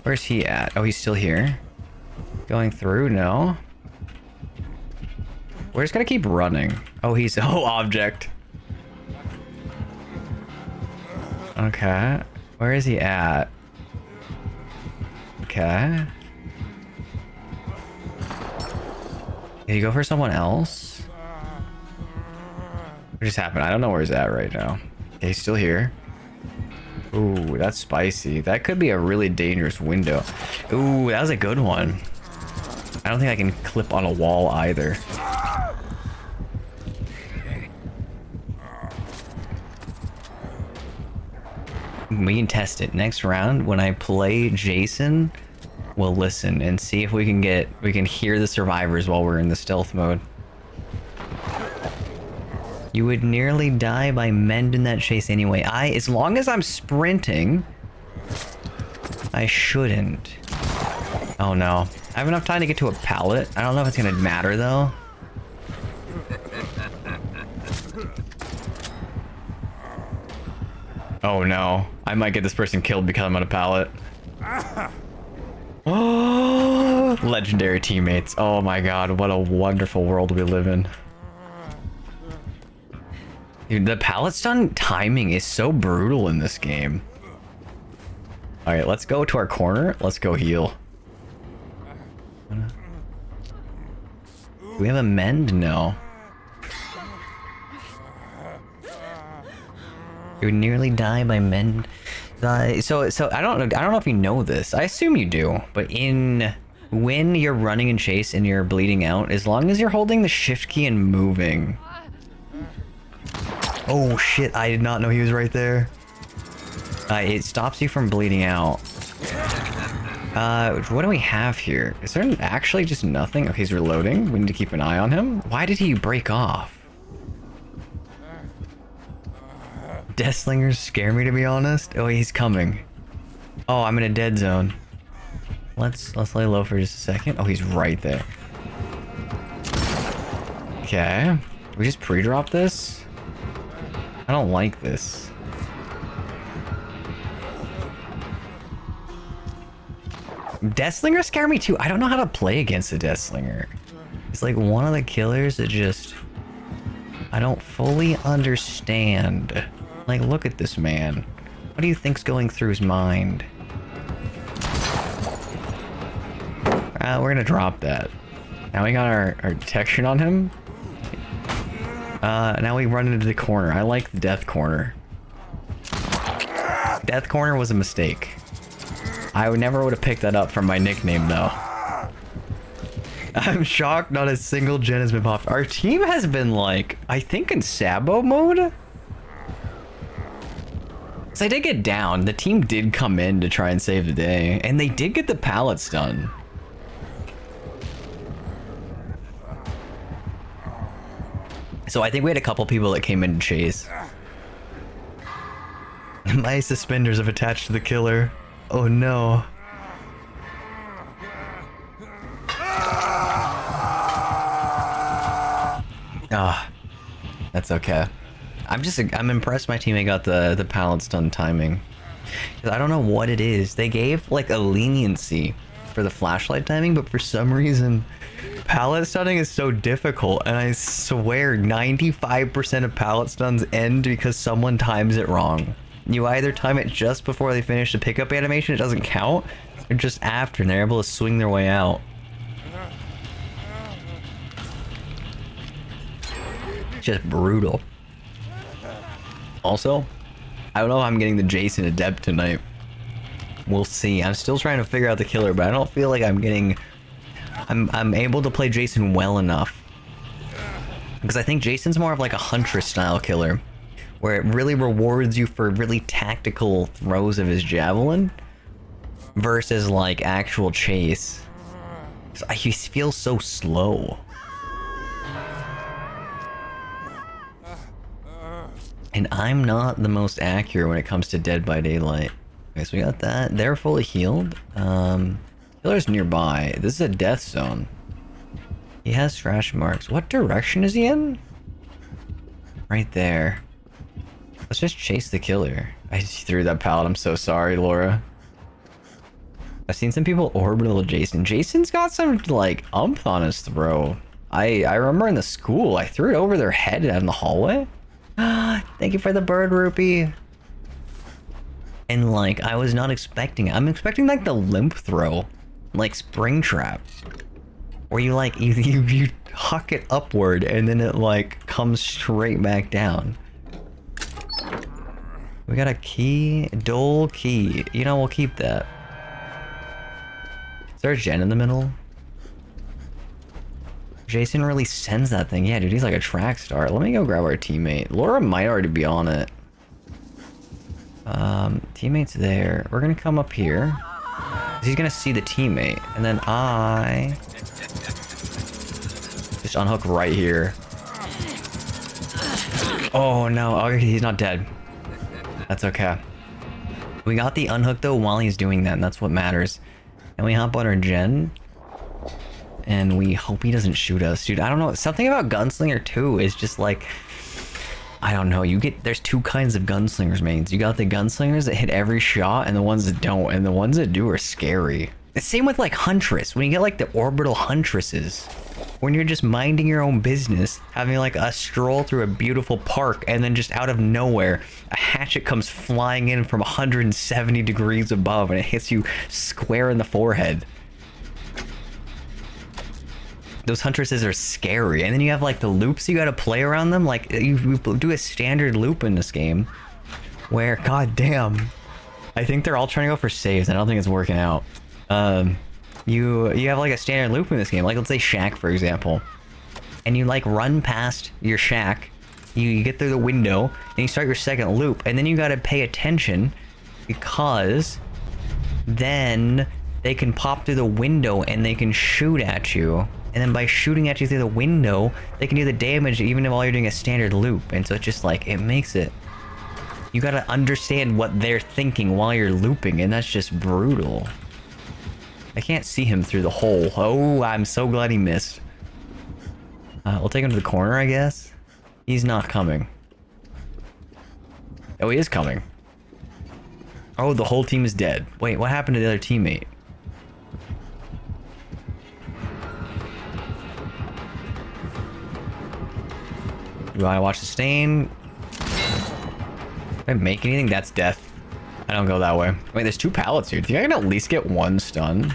Where's he at? Oh, he's still here. Going through? No. We're just gonna keep running. Oh, he's... Oh, object. Okay. Where is he at? Okay. Did he go for someone else? What just happened? I don't know where he's at right now. Okay, he's still here. Ooh, that's spicy. That could be a really dangerous window. Ooh, that was a good one. I don't think I can clip on a wall either. We can test it. Next round, when I play Jason, we'll listen and see if we can hear the survivors while we're in the stealth mode. You would nearly die by mending that chase anyway. As long as I'm sprinting, I shouldn't. Oh no. I have enough time to get to a pallet. I don't know if it's gonna matter though. Oh no. I might get this person killed because I'm on a pallet. Oh, legendary teammates. Oh my god, what a wonderful world we live in. Dude, the pallet stun timing is so brutal in this game. Alright, let's go to our corner. Let's go heal. Do we have a mend? No. You would nearly die by mend. So I don't know if you know this. I assume you do, but when you're running in chase and you're bleeding out, as long as you're holding the shift key and moving. Oh shit, I did not know he was right there. It stops you from bleeding out. What do we have here? Is there actually just nothing? Okay, he's reloading. We need to keep an eye on him. Why did he break off? Deathslingers scare me, to be honest. Oh, he's coming. Oh, I'm in a dead zone. Let's lay low for just a second. Oh, he's right there. Okay. We just pre-drop this? I don't like this. Deathslingers scare me too. I don't know how to play against a Deathslinger. It's like one of the killers that just... I don't fully understand. Like, look at this man. What do you think's going through his mind? We're gonna drop that. Now we got our detection on him. Now we run into the corner. I like the death corner. Death corner was a mistake. I never would have picked that up from my nickname though. I'm shocked not a single gen has been popped. Our team has been like, I think in Sabo mode? So I did get down. The team did come in to try and save the day. And they did get the pallets done. So I think we had a couple people that came in to chase. My suspenders have attached to the killer. Oh no. Ah, that's okay. I'm impressed my teammate got the pallets done timing. 'Cause I don't know what it is. They gave like a leniency for the flashlight timing, but for some reason pallet stunning is so difficult, and I swear 95% of pallet stuns end because someone times it wrong. You either time it just before they finish the pickup animation, it doesn't count, or just after, and they're able to swing their way out. Just brutal. Also, I don't know if I'm getting the Jason adept tonight. We'll see. I'm still trying to figure out the killer, but I don't feel like I'm getting... I'm able to play Jason well enough. Because I think Jason's more of like a Huntress style killer, where it really rewards you for really tactical throws of his javelin versus like actual chase. He feels so slow. And I'm not the most accurate when it comes to Dead by Daylight. Okay, so we got that. They're fully healed. Killer's nearby. This is a death zone. He has scratch marks. What direction is he in? Right there. Let's just chase the killer. I just threw that pallet. I'm so sorry, Laura. I've seen some people orbital Jason. Jason's got some, like, umph on his throw. I remember in the school, I threw it over their head out in the hallway. Thank you for the bird rupee. And, like, I was not expecting it. I'm expecting, like, the limp throw. Like Springtrap. where you like you huck it upward and then it like comes straight back down. We got a key, dull key. You know, we'll keep that. Is there a gen in the middle? Jason really sends that thing. Yeah, dude, he's like a track star. Let me go grab our teammate. Laura might already be on it. Teammate's there. We're gonna come up here. He's gonna see the teammate, and then I just unhook right here. Oh no, okay, he's not dead. That's okay. We got the unhook though while he's doing that, and that's what matters. And we hop on our gen. And we hope he doesn't shoot us. Dude, I don't know. Something about Gunslinger 2 is just like... I don't know. There's two kinds of gunslingers, mains. You got the gunslingers that hit every shot and the ones that don't. And the ones that do are scary. The same with like Huntress. When you get like the orbital Huntresses. When you're just minding your own business. Having like a stroll through a beautiful park. And then just out of nowhere, a hatchet comes flying in from 170 degrees above. And it hits you square in the forehead. Those Huntresses are scary. And then you have like the loops you gotta play around them. Like you do a standard loop in this game where, god damn, I think they're all trying to go for saves. I don't think it's working out. You have like a standard loop in this game. Like let's say Shack, for example. And you like run past your Shack. You get through the window and you start your second loop. And then you gotta pay attention because then they can pop through the window and they can shoot at you. And then by shooting at you through the window, they can do the damage even while you're doing a standard loop. And so it's just like, it makes it... You gotta understand what they're thinking while you're looping, and that's just brutal. I can't see him through the hole. Oh, I'm so glad he missed. We'll take him to the corner, I guess. He's not coming. Oh, he is coming. Oh, the whole team is dead. Wait, what happened to the other teammate? Do I watch the stain? If I make anything, that's death. I don't go that way. Wait, there's two pallets here. Do you think I can at least get one stun?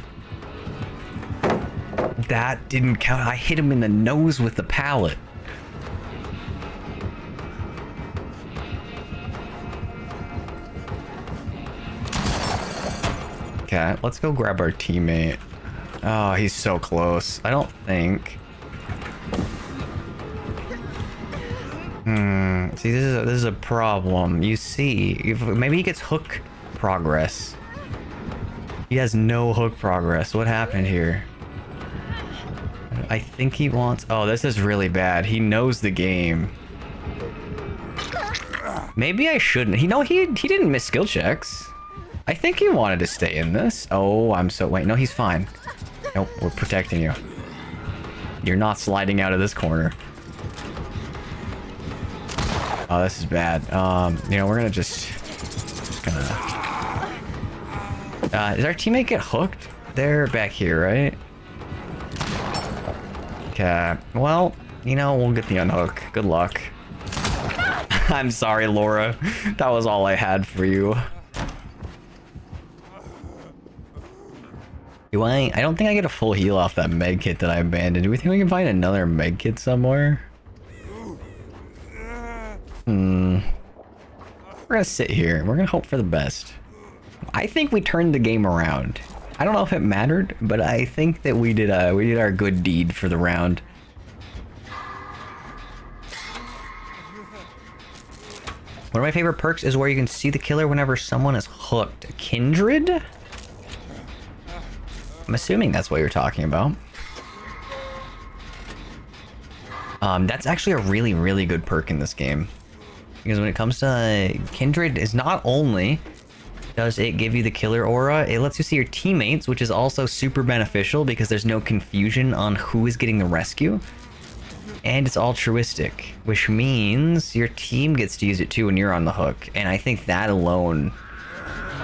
That didn't count. I hit him in the nose with the pallet. Okay, let's go grab our teammate. Oh, he's so close. I don't think... See, this is a problem. You see, maybe he gets hook progress. He has no hook progress. What happened here? I think he wants... Oh, this is really bad. He knows the game. Maybe I shouldn't. He didn't miss skill checks. I think he wanted to stay in this. Oh, I'm so... Wait, no, he's fine. Nope, we're protecting you. You're not sliding out of this corner. Oh, this is bad. You know, we're gonna just gonna... Does our teammate get hooked? They're back here, right? Okay. Well, you know, we'll get the unhook. Good luck. I'm sorry, Laura. That was all I had for you. I don't think I get a full heal off that med kit that I abandoned. Do we think we can find another med kit somewhere? We're gonna sit here. We're gonna hope for the best. I think we turned the game around. I don't know if it mattered, but I think that we did our good deed for the round. One of my favorite perks is where you can see the killer whenever someone is hooked. Kindred? I'm assuming that's what you're talking about. That's actually a really, really good perk in this game. Because when it comes to Kindred, is not only does it give you the killer aura, it lets you see your teammates, which is also super beneficial because there's no confusion on who is getting the rescue. And it's altruistic, which means your team gets to use it too when you're on the hook. And I think that alone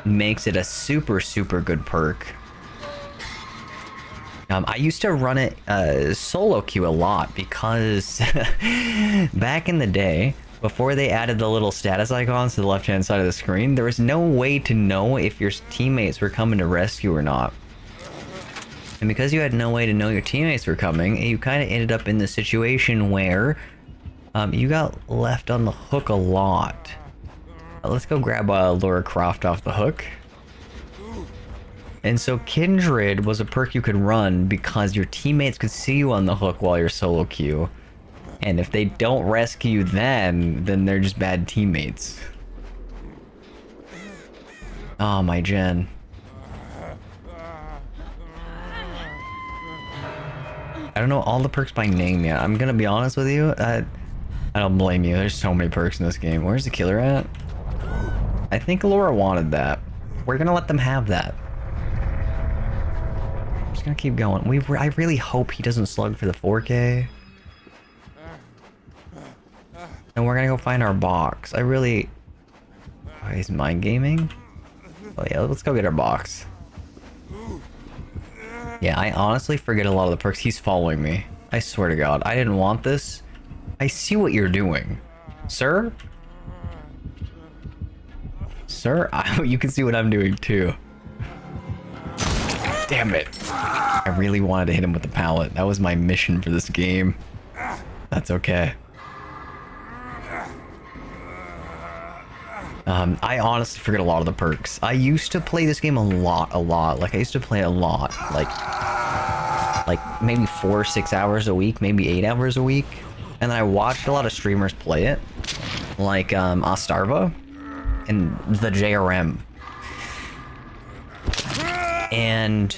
makes it a super, super good perk. I used to run it solo queue a lot because back in the day, before they added the little status icons to the left-hand side of the screen, there was no way to know if your teammates were coming to rescue or not. And because you had no way to know your teammates were coming, you kind of ended up in the situation where you got left on the hook a lot. Let's go grab Laura Croft off the hook. And so Kindred was a perk you could run because your teammates could see you on the hook while you're solo queue. And if they don't rescue you then they're just bad teammates. Oh, my gen. I don't know all the perks by name yet. I'm gonna be honest with you. I don't blame you. There's so many perks in this game. Where's the killer at? I think Laura wanted that. We're gonna let them have that. I'm just gonna keep going. I really hope he doesn't slug for the 4K. And we're gonna go find our box. I really... Oh, he's mind gaming? Oh yeah, let's go get our box. Yeah, I honestly forget a lot of the perks. He's following me. I swear to God, I didn't want this. I see what you're doing. Sir? Sir? You can see what I'm doing too. Damn it. I really wanted to hit him with the pallet. That was my mission for this game. That's okay. I honestly forget a lot of the perks. I used to play this game a lot. Like, I used to play a lot. Like maybe 4 or 6 hours a week, maybe 8 hours a week. And then I watched a lot of streamers play it. Like, Astarva and the JRM. And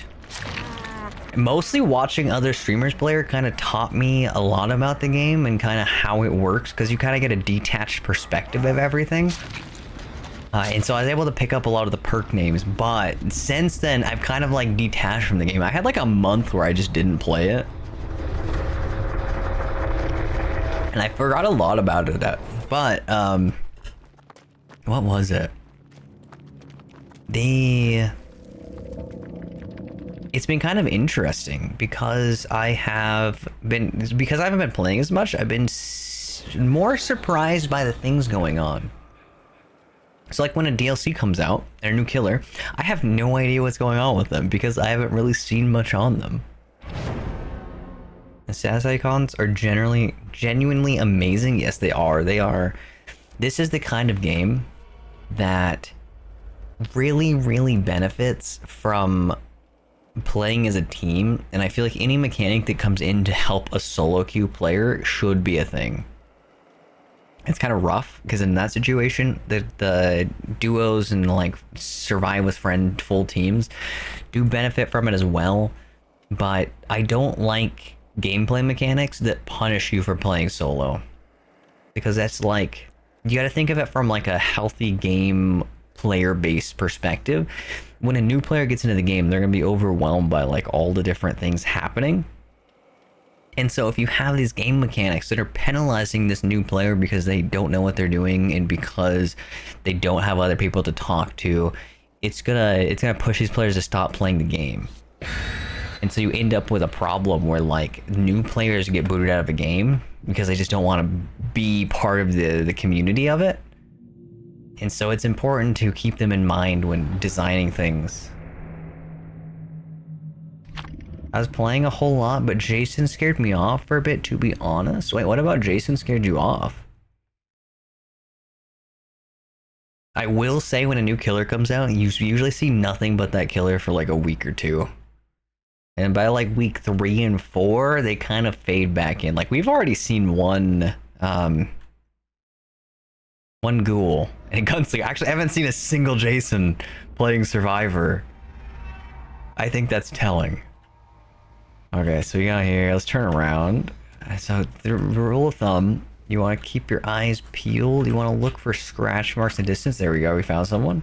mostly watching other streamers play kind of taught me a lot about the game and kind of how it works, because you kind of get a detached perspective of everything. And so I was able to pick up a lot of the perk names, but since then I've kind of like detached from the game. I had like a month where I just didn't play it. And I forgot a lot about it, but what was it? It's been kind of interesting because I haven't been playing as much. I've been more surprised by the things going on. So like when a DLC comes out, and a new killer, I have no idea what's going on with them because I haven't really seen much on them. The status icons are genuinely amazing. Yes, they are. They are. This is the kind of game that really benefits from playing as a team, and I feel like any mechanic that comes in to help a solo queue player should be a thing. It's kind of rough because in that situation, the duos and like survive with friend full teams do benefit from it as well. But I don't like gameplay mechanics that punish you for playing solo, because that's like, you got to think of it from like a healthy game player-based perspective. When a new player gets into the game, they're gonna be overwhelmed by like all the different things happening. And so if you have these game mechanics that are penalizing this new player because they don't know what they're doing and because they don't have other people to talk to, it's gonna push these players to stop playing the game. And so you end up with a problem where like new players get booted out of a game because they just don't want to be part of the community of it. And so it's important to keep them in mind when designing things. I was playing a whole lot, but Jason scared me off for a bit, to be honest. Wait, what about Jason scared you off? I will say when a new killer comes out, you usually see nothing but that killer for like a week or two. And by like week 3 and 4, they kind of fade back in. Like we've already seen one ghoul and gunslinger. Actually, I haven't seen a single Jason playing Survivor. I think that's telling. Okay, so we got here. Let's turn around. So the rule of thumb, you want to keep your eyes peeled. You want to look for scratch marks in the distance. There we go. We found someone.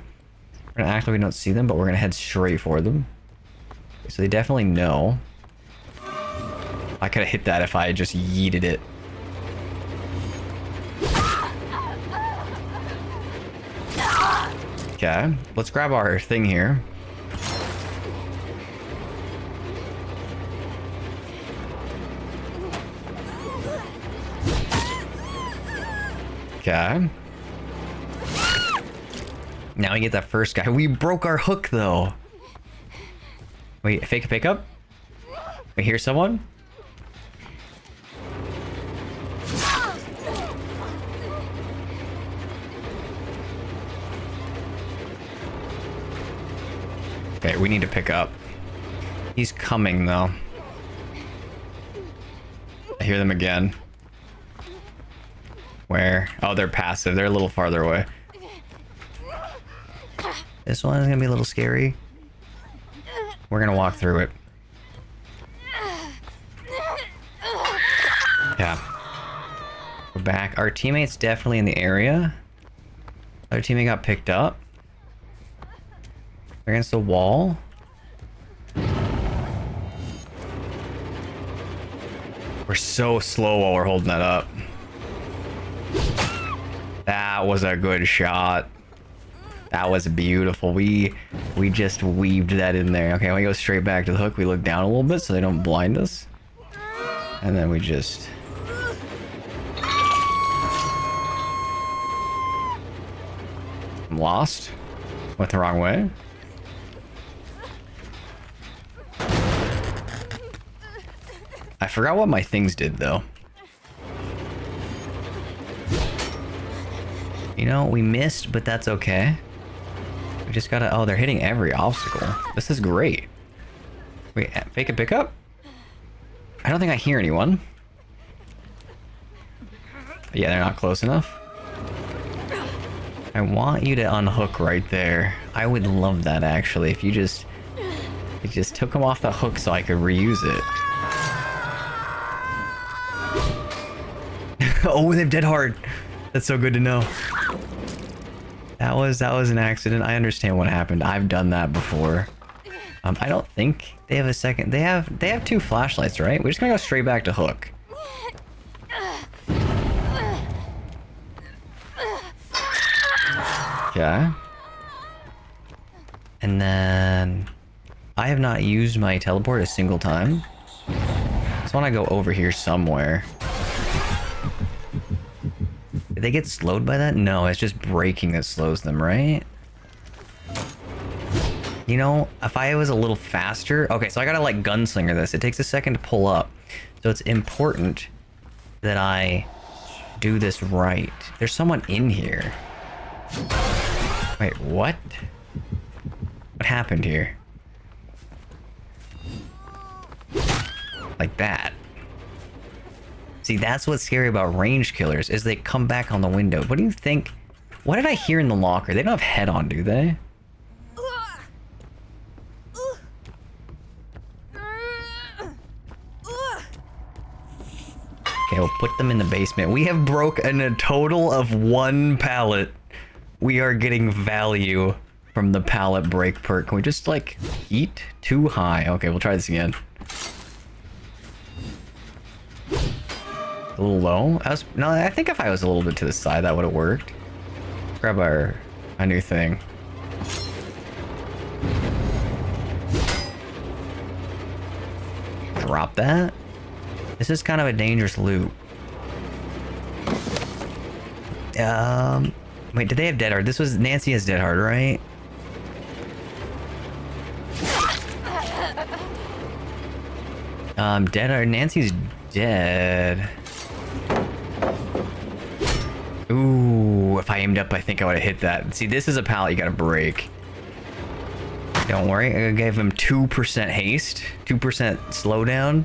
We're gonna act like we don't see them, but we're gonna head straight for them. So they definitely know. I could have hit that if I had just yeeted it. Okay, let's grab our thing here. Okay. Now we get that first guy. We broke our hook though. Wait, fake a pickup? I hear someone. Okay, we need to pick up. He's coming though. I hear them again. Where? Oh, they're passive. They're a little farther away. This one is gonna be a little scary. We're gonna walk through it. Yeah. We're back. Our teammate's definitely in the area. Our teammate got picked up. They're against the wall. We're so slow while we're holding that up. That was a good shot. That was beautiful. We just weaved that in there. Okay, we go straight back to the hook. We look down a little bit so they don't blind us. And then we just... I'm lost. Went the wrong way. I forgot what my things did though. You know, we missed, but that's okay. We just gotta... Oh, they're hitting every obstacle. This is great. Wait, fake a pickup? I don't think I hear anyone. Yeah, they're not close enough. I want you to unhook right there. I would love that actually. If you just took them off the hook so I could reuse it. Oh, they've dead hard. That's so good to know. That was an accident. I understand what happened. I've done that before. I don't think they have a second. They have two flashlights, right? We're just gonna go straight back to hook. Okay. And then I have not used my teleport a single time. So when I go over here somewhere. Did they get slowed by that? No, it's just braking that slows them, right? You know, if I was a little faster... Okay, so I gotta like gunslinger this. It takes a second to pull up. So it's important that I do this right. There's someone in here. Wait, what? What happened here? Like that. See, that's what's scary about range killers, is they come back on the window. What do you think? What did I hear in the locker? They don't have head on, do they? Okay, we'll put them in the basement. We have broken a total of 1 pallet. We are getting value from the pallet break perk. Can we just, like, eat too high? Okay, we'll try this again. A little low? No, I think if I was a little bit to the side, that would have worked. Grab our new thing. Drop that. This is kind of a dangerous loop. Wait, did they have dead hard? This was Nancy has dead hard, right? Dead hard. Nancy's dead. Ooh, if I aimed up, I think I would have hit that. See, this is a pallet you gotta break. Don't worry, I gave him 2% haste, 2% slowdown.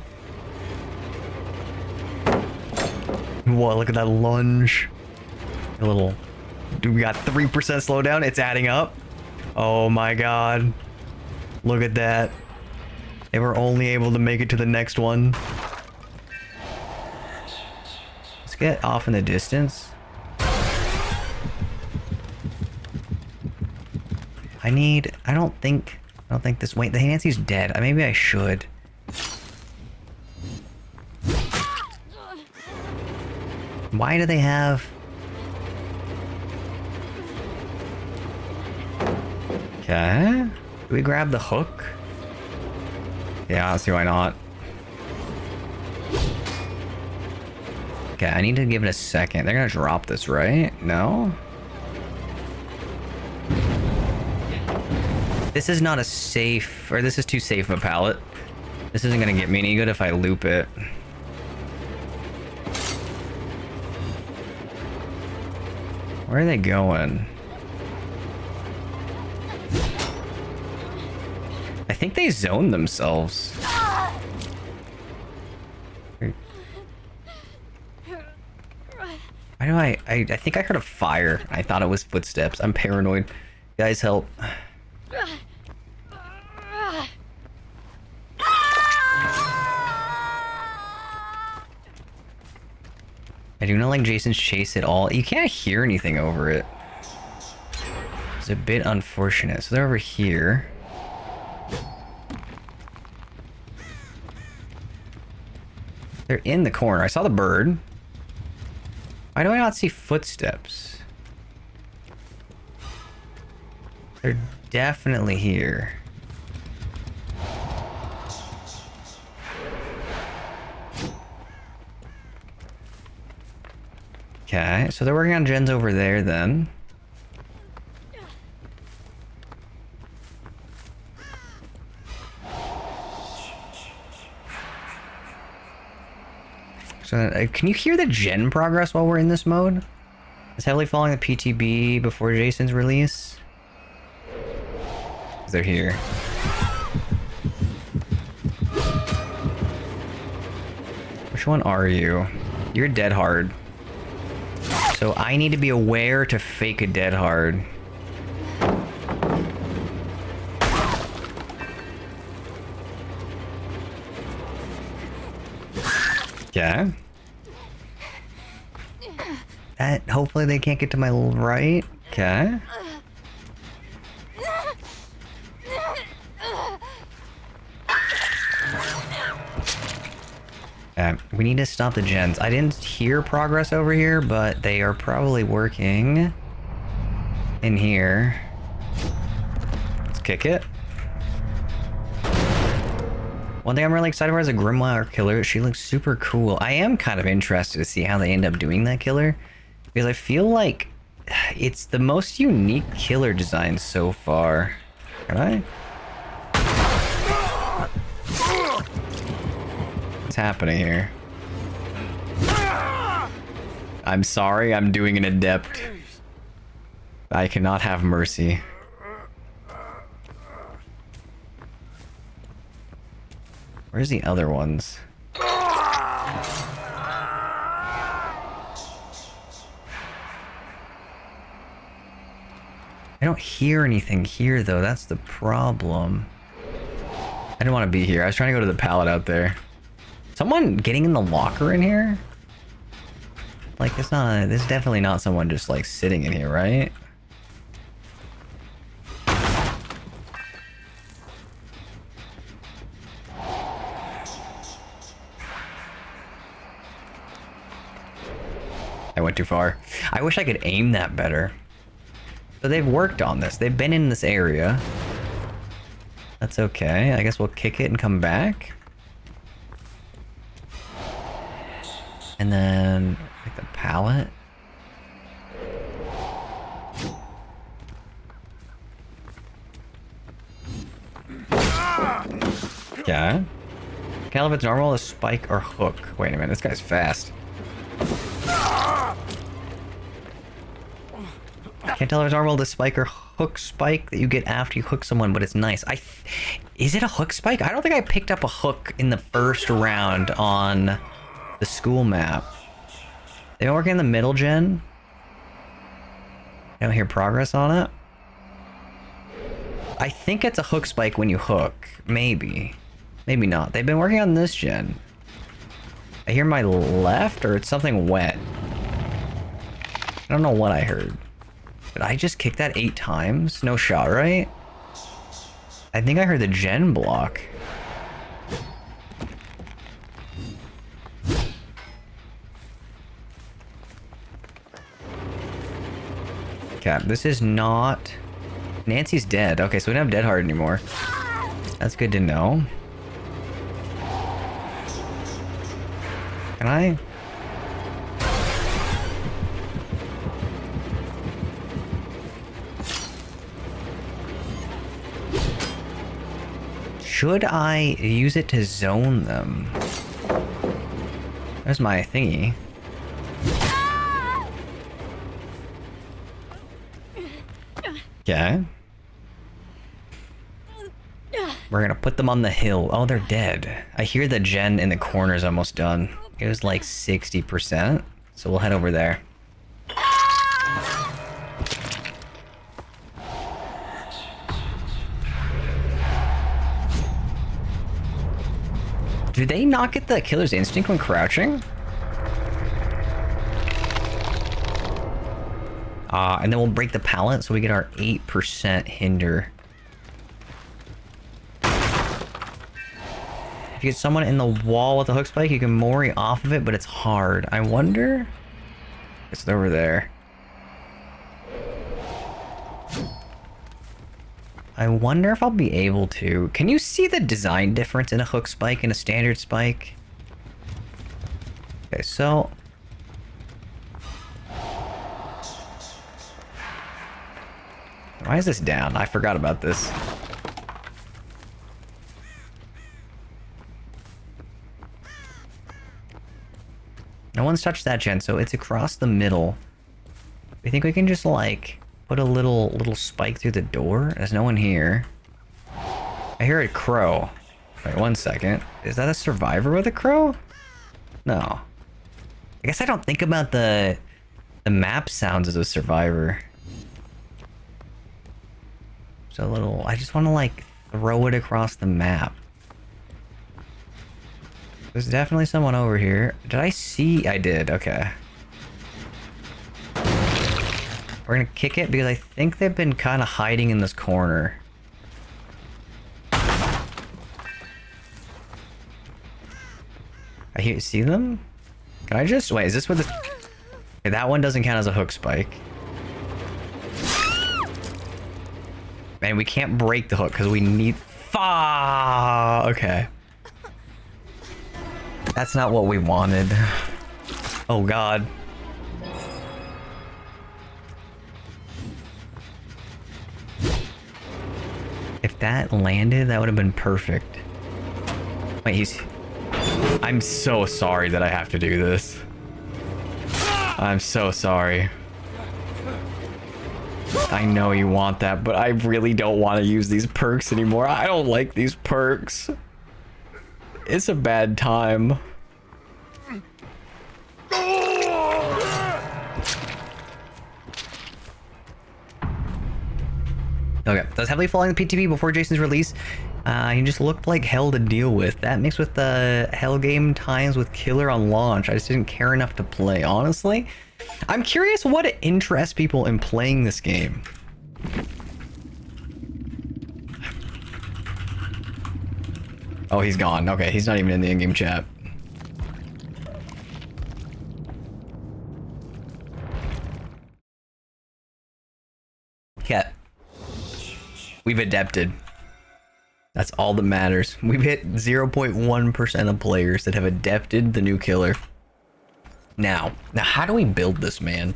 Whoa, look at that lunge. A little... Dude, we got 3% slowdown. It's adding up. Oh my god. Look at that. They were only able to make it to the next one. Let's get off in the distance. I don't think this... Wait, the Nancy's dead. Maybe I should. Why do they have... Okay. Do we grab the hook? Yeah, I'll see why not. Okay, I need to give it a second. They're gonna drop this, right? No? This is not a safe... Or this is too safe of a pallet. This isn't gonna get me any good if I loop it. Where are they going? I think they zoned themselves. Why do I think I heard a fire. I thought it was footsteps. I'm paranoid. Guys, help. I do not like Jason's chase at all. You can't hear anything over it. It's a bit unfortunate. So they're over here. They're in the corner. I saw the bird. Why do I not see footsteps? They're definitely here. Okay, so they're working on gens over there then. So, can you hear the gen progress while we're in this mode? It's heavily following the PTB before Jason's release. They're here. Which one are you? You're dead hard. So I need to be aware to fake a dead hard. Yeah. That, hopefully they can't get to my right. Okay. We need to stop the gens. I didn't hear progress over here, but they are probably working in here. Let's kick it. One thing I'm really excited for is a Grimoire killer. She looks super cool. I am kind of interested to see how they end up doing that killer, because I feel like it's the most unique killer design so far. Can I? What's happening here? I'm sorry, I'm doing an adept. I cannot have mercy. Where's the other ones? I don't hear anything here though, that's the problem. I didn't want to be here. I was trying to go to the pallet out there. Someone getting in the locker in here? Like, it's not, this is definitely not someone just like sitting in here, right? I went too far. I wish I could aim that better. So they've worked on this. They've been in this area. That's okay. I guess we'll kick it and come back. And then pick the pallet. Yeah. Can't tell if it's normal, a spike, or hook. Wait a minute, this guy's fast. Can't tell if it's normal, the spike or hook spike that you get after you hook someone, but it's nice. Is it a hook spike? I don't think I picked up a hook in the first round on the school map. They don't work in the middle gen. I don't hear progress on it. I think it's a hook spike when you hook. Maybe. Maybe not. They've been working on this gen. I hear my left, or it's something wet. I don't know what I heard. But I just kicked that 8 times? No shot, right? I think I heard the gen block. Okay, this is not... Nancy's dead. Okay, so we don't have Dead Hard anymore. That's good to know. Can I? should I use it to zone them? There's my thingy. Okay. We're gonna put them on the hill. Oh, they're dead. I hear the gen in the corner is almost done. It was like 60%. So we'll head over there. Do they not get the killer's instinct when crouching? And then we'll break the pallet so we get our 8% hinder. If you get someone in the wall with a hook spike, you can mori off of it, but it's hard. I wonder... It's over there. I wonder if I'll be able to... Can you see the design difference in a hook spike and a standard spike? Okay, so... Why is this down? I forgot about this. No one's touched that gen, so it's across the middle. I think we can just, like, put a little spike through the door. There's no one here. I hear a crow. Wait, 1 second. Is that a survivor with a crow? No. I guess I don't think about the map sounds as a survivor. So a little... I just want to, like, throw it across the map. There's definitely someone over here. Did I see? I did. Okay. We're gonna kick it because I think they've been kind of hiding in this corner. I see them? Can I just... Wait, is this what the... Okay, that one doesn't count as a hook spike. Man, we can't break the hook because we need... Okay. That's not what we wanted. Oh god. If that landed, that would have been perfect. Wait, he's... I'm so sorry that I have to do this. I'm so sorry. I know you want that, but I really don't want to use these perks anymore. I don't like these perks. It's a bad time. Okay, that's heavily following the PTB before Jason's release. He just looked like hell to deal with. That mixed with the hell game times with killer on launch. I just didn't care enough to play, honestly. I'm curious what interests people in playing this game. Oh, he's gone. Okay, he's not even in the in-game chat. Cat. We've adapted. That's all that matters. We've hit 0.1% of players that have adapted the new killer. Now how do we build this man?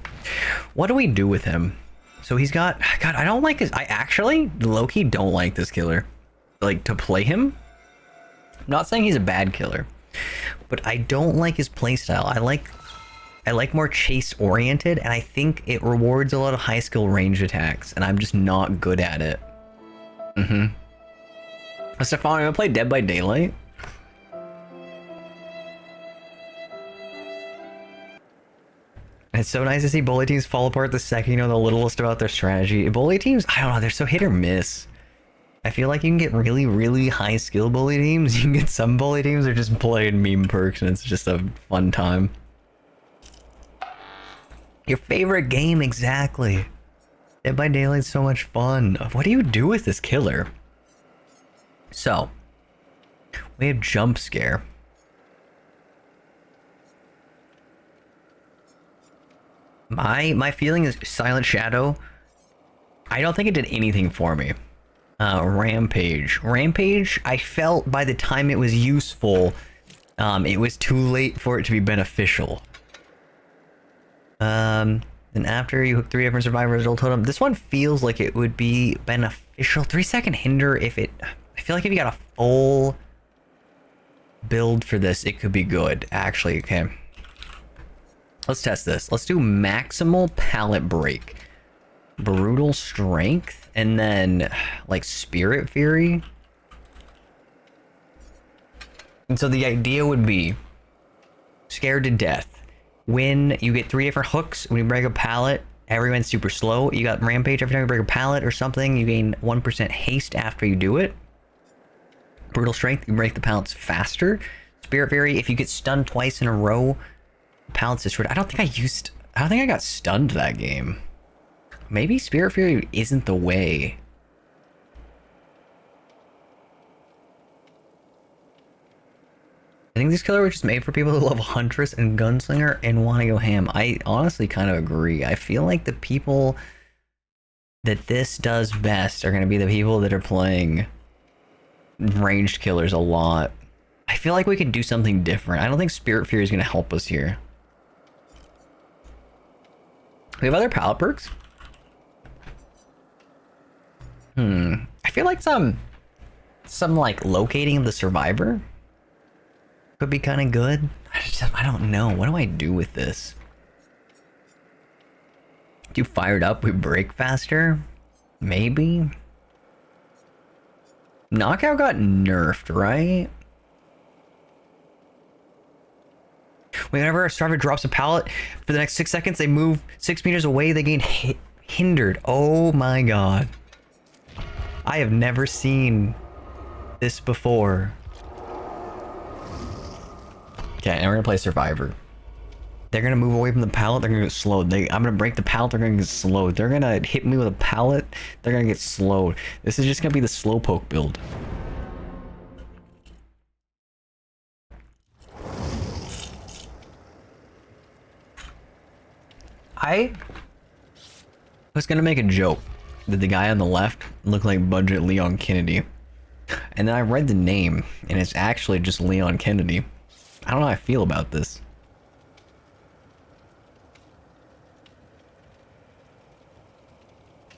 What do we do with him? So he's got... God, I don't like his... I actually, low-key, don't like this killer. Like, to play him? I'm not saying he's a bad killer, but I don't like his playstyle. I like more chase-oriented, and I think it rewards a lot of high-skill range attacks, and I'm just not good at it. Stefan, you wanna play Dead by Daylight? It's so nice to see bully teams fall apart the second you know the littlest about their strategy. Bully teams, I don't know, they're so hit or miss. I feel like you can get really, really high skill bully teams. You can get some bully teams that are just playing meme perks and it's just a fun time. Your favorite game, exactly. Dead by Daylight's so much fun. What do you do with this killer? So, we have Jump Scare. My feeling is Silent Shadow. I don't think it did anything for me. Rampage. Rampage, I felt by the time it was useful, it was too late for it to be beneficial. Then after you hook 3 different survivors, it'll totem. This one feels like it would be beneficial. 3-second hinder if it... I feel like if you got a full build for this, it could be good. Actually, okay. Let's test this. Let's do maximal pallet break, brutal strength, and then like spirit fury. And so the idea would be scared to death. When you get 3 different hooks, when you break a pallet, everyone's super slow. You got rampage every time you break a pallet or something. You gain 1% haste after you do it. Brutal strength, you break the pallets faster. Spirit fury, if you get stunned twice in a row, pallets destroyed. I don't think I got stunned that game. Maybe Spirit Fury isn't the way. I think this killer was just made for people who love Huntress and Gunslinger and want to go ham. I honestly kind of agree. I feel like the people that this does best are going to be the people that are playing ranged killers a lot. I feel like we could do something different. I don't think Spirit Fury is going to help us here. We have other pallet perks. I feel like some like locating the survivor could be kind of good. I don't know. What do I do with this? Do fired up, we break faster? Maybe. Knockout got nerfed, right? Whenever a survivor drops a pallet for the next 6 seconds, they move 6 meters away, they gain hindered. Oh my god. I have never seen this before. Okay, and we're gonna play Survivor. They're gonna move away from the pallet, they're gonna get slowed. I'm gonna break the pallet, they're gonna get slowed. They're gonna hit me with a pallet, they're gonna get slowed. This is just gonna be the slowpoke build. I was gonna make a joke that the guy on the left looked like Budget Leon Kennedy. And then I read the name, and it's actually just Leon Kennedy. I don't know how I feel about this.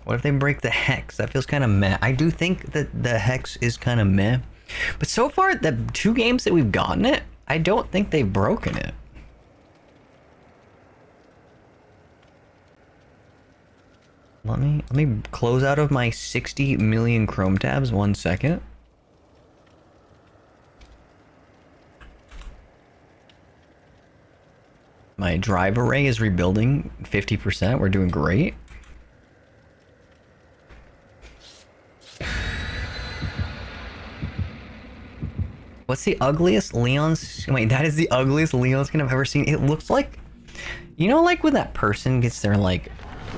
What if they break the hex? That feels kind of meh. I do think that the hex is kind of meh. But so far, the 2 games that we've gotten it, I don't think they've broken it. Let me close out of my 60 million Chrome tabs 1 second. My drive array is rebuilding 50%. We're doing great. What's the ugliest Leon's? Wait, that is the ugliest Leon skin I've ever seen. It looks like, you know, like when that person gets their like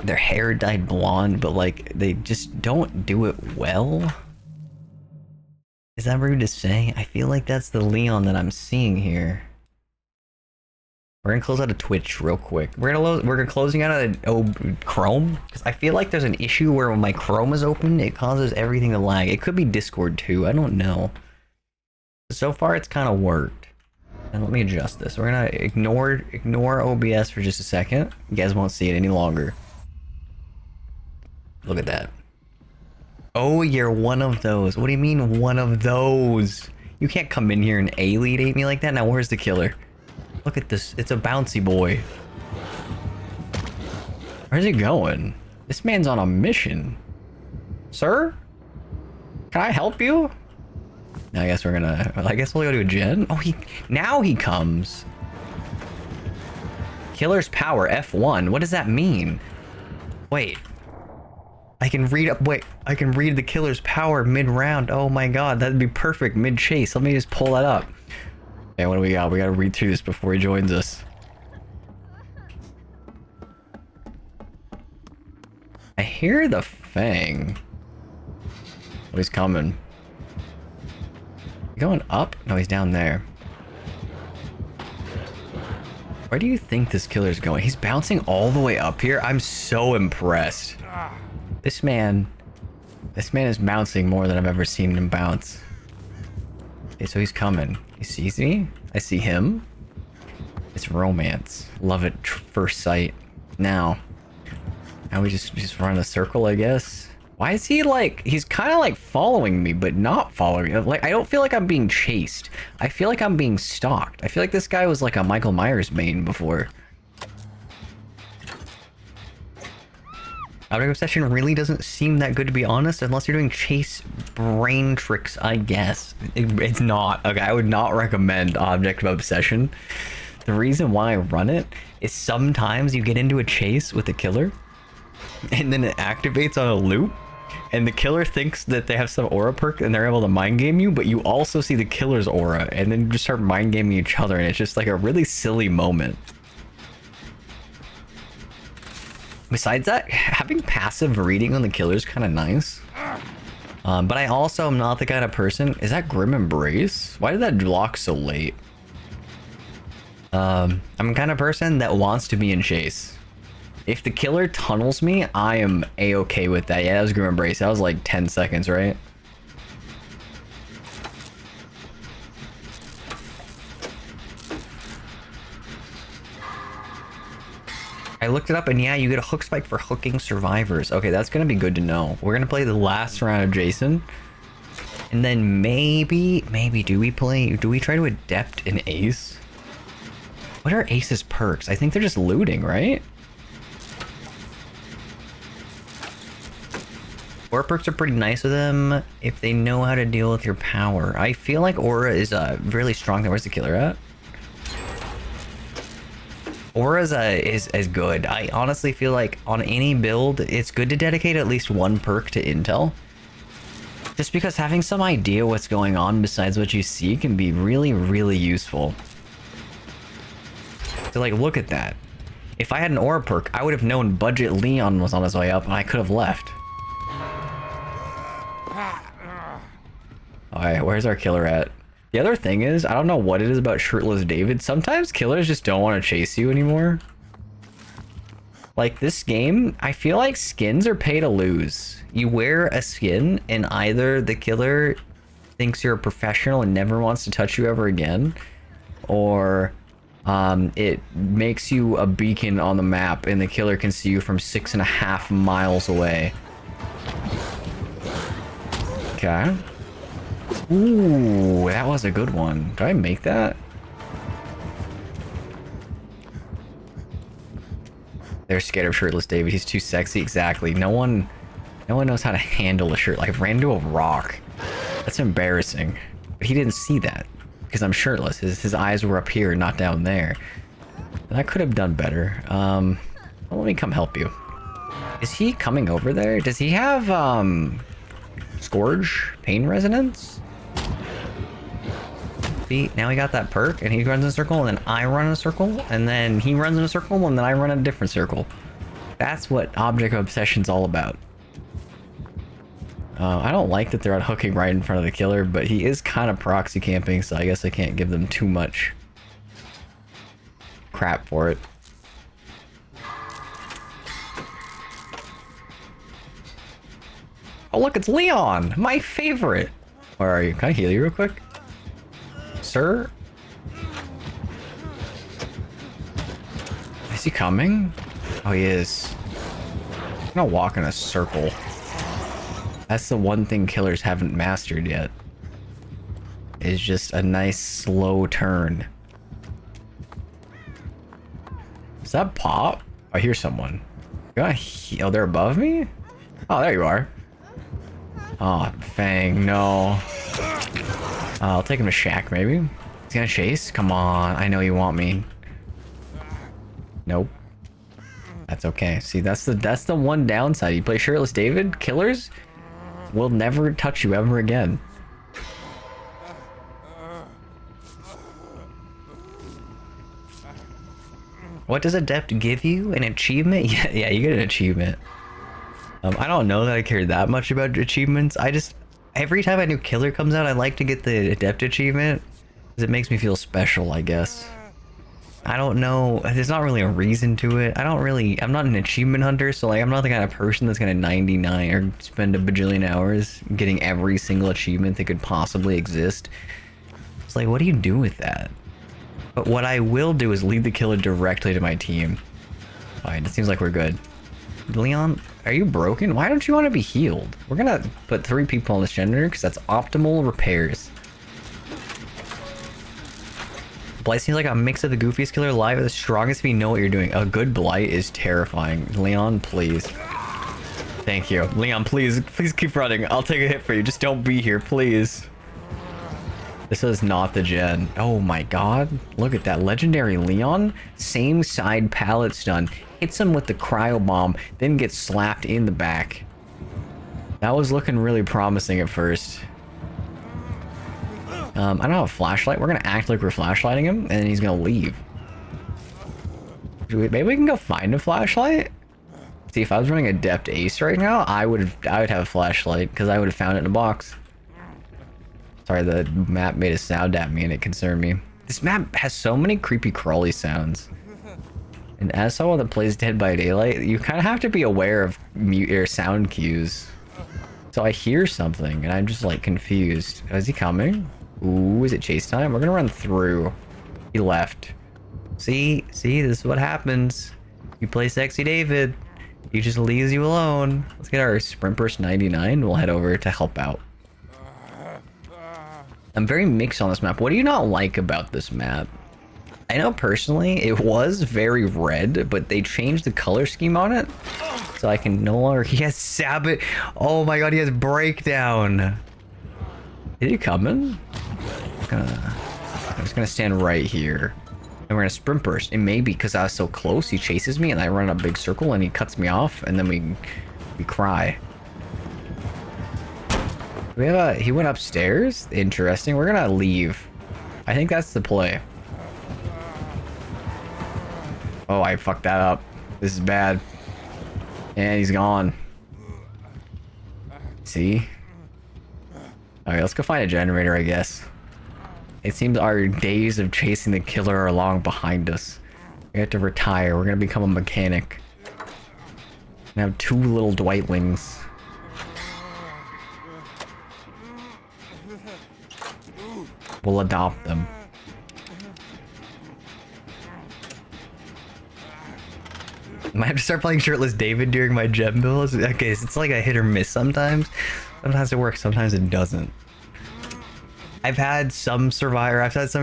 their hair dyed blonde, but like they just don't do it well. Is that rude to say? I feel like that's the Leon that I'm seeing here. We're gonna close out of Twitch real quick. We're closing out of Chrome because I feel like there's an issue where when my Chrome is open, it causes everything to lag. It could be Discord too. I don't know. So far, it's kind of worked. And let me adjust this. We're gonna ignore OBS for just a second. You guys won't see it any longer. Look at that. Oh, you're one of those. What do you mean one of those? You can't come in here and A-lead me like that. Now where's the killer? Look at this. It's a bouncy boy. Where's he going? This man's on a mission. Sir? Can I help you? No, I guess we'll go to a gen. Oh, now he comes. Killer's power, F1. What does that mean? Wait. I can read the killer's power mid-round. Oh my god, that'd be perfect mid-chase. Let me just pull that up. Okay, what do we got? We gotta read through this before he joins us. I hear the Fang. Oh, he's coming. Going up? No, he's down there. Where do you think this killer's going? He's bouncing all the way up here. I'm so impressed. This man is bouncing more than I've ever seen him bounce. Okay, so he's coming. He sees me. I see him. It's romance. Love at first sight. Now we just run a circle, I guess. Why is he like, he's kind of like following me, but not following me. Like, I don't feel like I'm being chased. I feel like I'm being stalked. I feel like this guy was like a Michael Myers main before. Object Obsession really doesn't seem that good, to be honest, unless you're doing chase brain tricks, I guess. It's not. Okay, I would not recommend Object of Obsession. The reason why I run it is sometimes you get into a chase with a killer, and then it activates on a loop, and the killer thinks that they have some aura perk and they're able to mind game you, but you also see the killer's aura, and then you just start mind gaming each other, and it's just like a really silly moment. Besides that, having passive reading on the killer is kind of nice. But I also am not the kind of person... Is that Grim Embrace? Why did that block so late? I'm the kind of person that wants to be in chase. If the killer tunnels me, I am a-okay with that. Yeah, that was Grim Embrace. That was like 10 seconds, right? I looked it up, and yeah, you get a hook spike for hooking survivors. Okay, that's gonna be good to know. We're gonna play the last round of Jason, and then maybe do we try to adept an ace? What are Ace's perks? I think they're just looting, right? Aura perks are pretty nice with them if they know how to deal with your power. I feel like Aura is really strong. Where's the killer at? Aura's is good. I honestly feel like on any build, it's good to dedicate at least one perk to intel. Just because having some idea what's going on besides what you see can be really, really useful. So like, look at that. If I had an aura perk, I would have known Budget Leon was on his way up and I could have left. Alright, where's our killer at? The other thing is, I don't know what it is about Shirtless David. Sometimes killers just don't want to chase you anymore. Like this game, I feel like skins are pay to lose. You wear a skin and either the killer thinks you're a professional and never wants to touch you ever again, or it makes you a beacon on the map and the killer can see you from 6.5 miles away. Okay. Ooh, that was a good one. Did I make that? They're scared of Shirtless David. He's too sexy. Exactly. No one knows how to handle a shirt. Like, I ran into a rock. That's embarrassing. But he didn't see that because I'm shirtless. His eyes were up here, not down there. And I could have done better. Well, let me come help you. Is he coming over there? Does he have Scourge? Pain Resonance? See, now he got that perk, and he runs in a circle, and then I run in a circle, and then he runs in a circle, and then I run in a different circle. That's what Object of Obsession's all about. I don't like that they're unhooking right in front of the killer, but he is kind of proxy camping, so I guess I can't give them too much crap for it. Oh look, it's Leon! My favorite! Where are you? Can I heal you real quick? Sir? Is he coming? Oh, he is. I'm gonna walk in a circle. That's the one thing killers haven't mastered yet. Is just a nice slow turn. Is that Pop? I hear someone. Oh, they're above me? Oh, there you are. Oh, Fang, no. I'll take him to Shack, maybe. He's gonna chase? Come on, I know you want me. Nope. That's okay. See, that's the one downside. You play Shirtless David, killers will never touch you ever again. What does Adept give you? An achievement? Yeah, you get an achievement. I don't know that I care that much about achievements. Every time a new killer comes out, I like to get the Adept achievement, because it makes me feel special, I guess. I don't know, there's not really a reason to it. I'm not an achievement hunter, so like I'm not the kind of person that's gonna 99 or spend a bajillion hours getting every single achievement that could possibly exist. It's like, what do you do with that? But what I will do is lead the killer directly to my team. Alright, it seems like we're good. Leon, are you broken? Why don't you want to be healed? We're gonna put 3 people on this generator because that's optimal repairs. Blight seems like a mix of the goofiest killer alive with the strongest if you know what you're doing. A good Blight is terrifying. Leon, please. Thank you. Leon, please keep running. I'll take a hit for you. Just don't be here, please. This is not the gen. Oh my god. Look at that. Legendary Leon. Same side pallet stun. Hits him with the cryo bomb, then gets slapped in the back. That was looking really promising at first. I don't have a flashlight. We're gonna act like we're flashlighting him, and then he's gonna leave. Maybe we can go find a flashlight? See, if I was running Adept Ace right now, I would have a flashlight, because I would have found it in a box. Sorry, the map made a sound at me and it concerned me. This map has so many creepy crawly sounds. And as someone that plays Dead by Daylight, you kind of have to be aware of mute or sound cues. So I hear something and I'm just like confused. Oh, is he coming? Ooh, is it chase time? We're gonna run through. He left. See, this is what happens. You play Sexy David. He just leaves you alone. Let's get our Sprint Burst 99. We'll head over to help out. I'm very mixed on this map. What do you not like about this map? I know personally it was very red, but they changed the color scheme on it. So I can no longer... He has Sabbath. Oh my god, he has Breakdown. Is he coming? I'm just gonna stand right here. And we're gonna Sprint Burst. And maybe because I was so close, he chases me and I run a big circle and he cuts me off and then we cry. We have a... He went upstairs? Interesting. We're gonna leave. I think that's the play. Oh, I fucked that up. This is bad. And he's gone. See? Alright, let's go find a generator, I guess. It seems our days of chasing the killer are long behind us. We have to retire. We're gonna become a mechanic. We have 2 little Dwightlings. We'll adopt them. I might have to start playing Shirtless David during my gem builds. Okay, so it's like a hit or miss sometimes. Sometimes it works, sometimes it doesn't. I've had some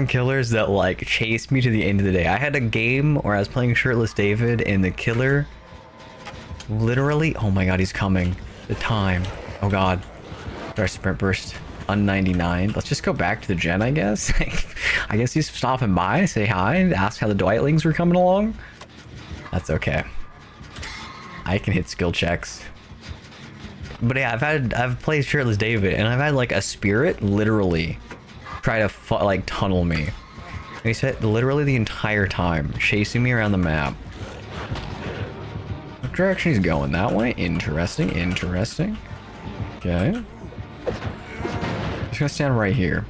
killers that like chased me to the end of the day. I had a game where I was playing Shirtless David and the killer literally... Oh my god, he's coming. The time. Oh god. Our Sprint Burst. On 99. Let's just go back to the gen, I guess. I guess he's stopping by, say hi, and ask how the Dwightlings were coming along. That's okay. I can hit skill checks. But yeah, I've played Shirtless David, and I've had like a spirit literally try to like tunnel me. And he said literally the entire time, chasing me around the map. What direction he's going? That way? Interesting, interesting. Okay. Just gonna stand right here.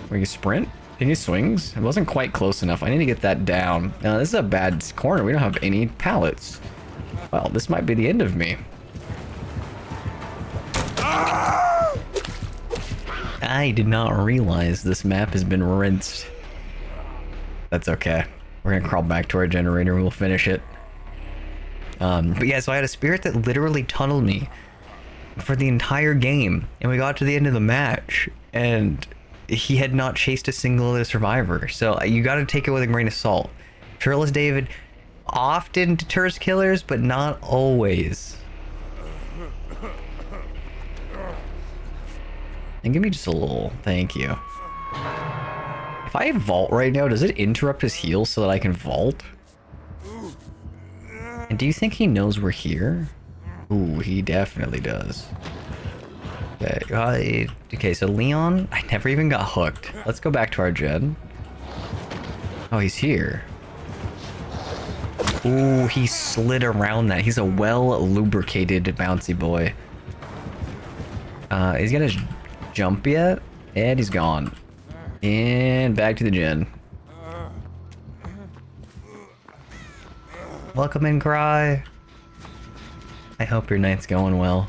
We can sprint. Can he swings? It wasn't quite close enough. I need to get that down. Now this is a bad corner. We don't have any pallets. Well, this might be the end of me. I did not realize this map has been rinsed. That's okay. We're gonna crawl back to our generator and we'll finish it. But yeah, so I had a spirit that literally tunneled me for the entire game, and we got to the end of the match and he had not chased a single other survivor. So you got to take it with a grain of salt. Shirtless David often deters killers, but not always. And give me just a little thank you. If I vault right now, does it interrupt his heal so that I can vault? And do you think he knows we're here? Ooh, he definitely does. Okay, okay, so Leon, I never even got hooked. Let's go back to our gen. Oh, he's here. Ooh, he slid around that. He's a well-lubricated bouncy boy. He's gonna jump yet? And he's gone. And back to the gen. Welcome in, Cry. I hope your night's going well.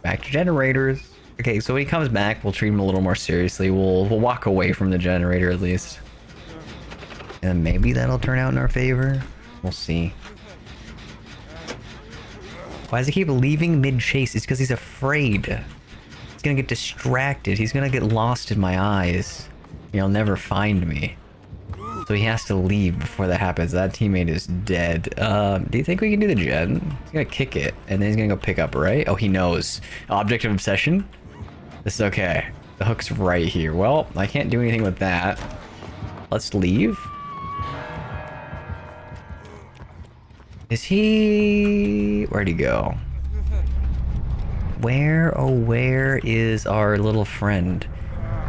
Back to generators. Okay, so when he comes back, we'll treat him a little more seriously. We'll walk away from the generator at least. And maybe that'll turn out in our favor. We'll see. Why does he keep leaving mid-chase? It's because he's afraid. He's gonna get distracted. He's gonna get lost in my eyes. He'll never find me. So he has to leave before that happens. That teammate is dead. Do you think we can do the gen? He's gonna kick it, and then he's gonna go pick up, right? Oh, he knows. Object of obsession? This is okay. The hook's right here. Well, I can't do anything with that. Let's leave. Is he... Where'd he go? Where, oh where is our little friend?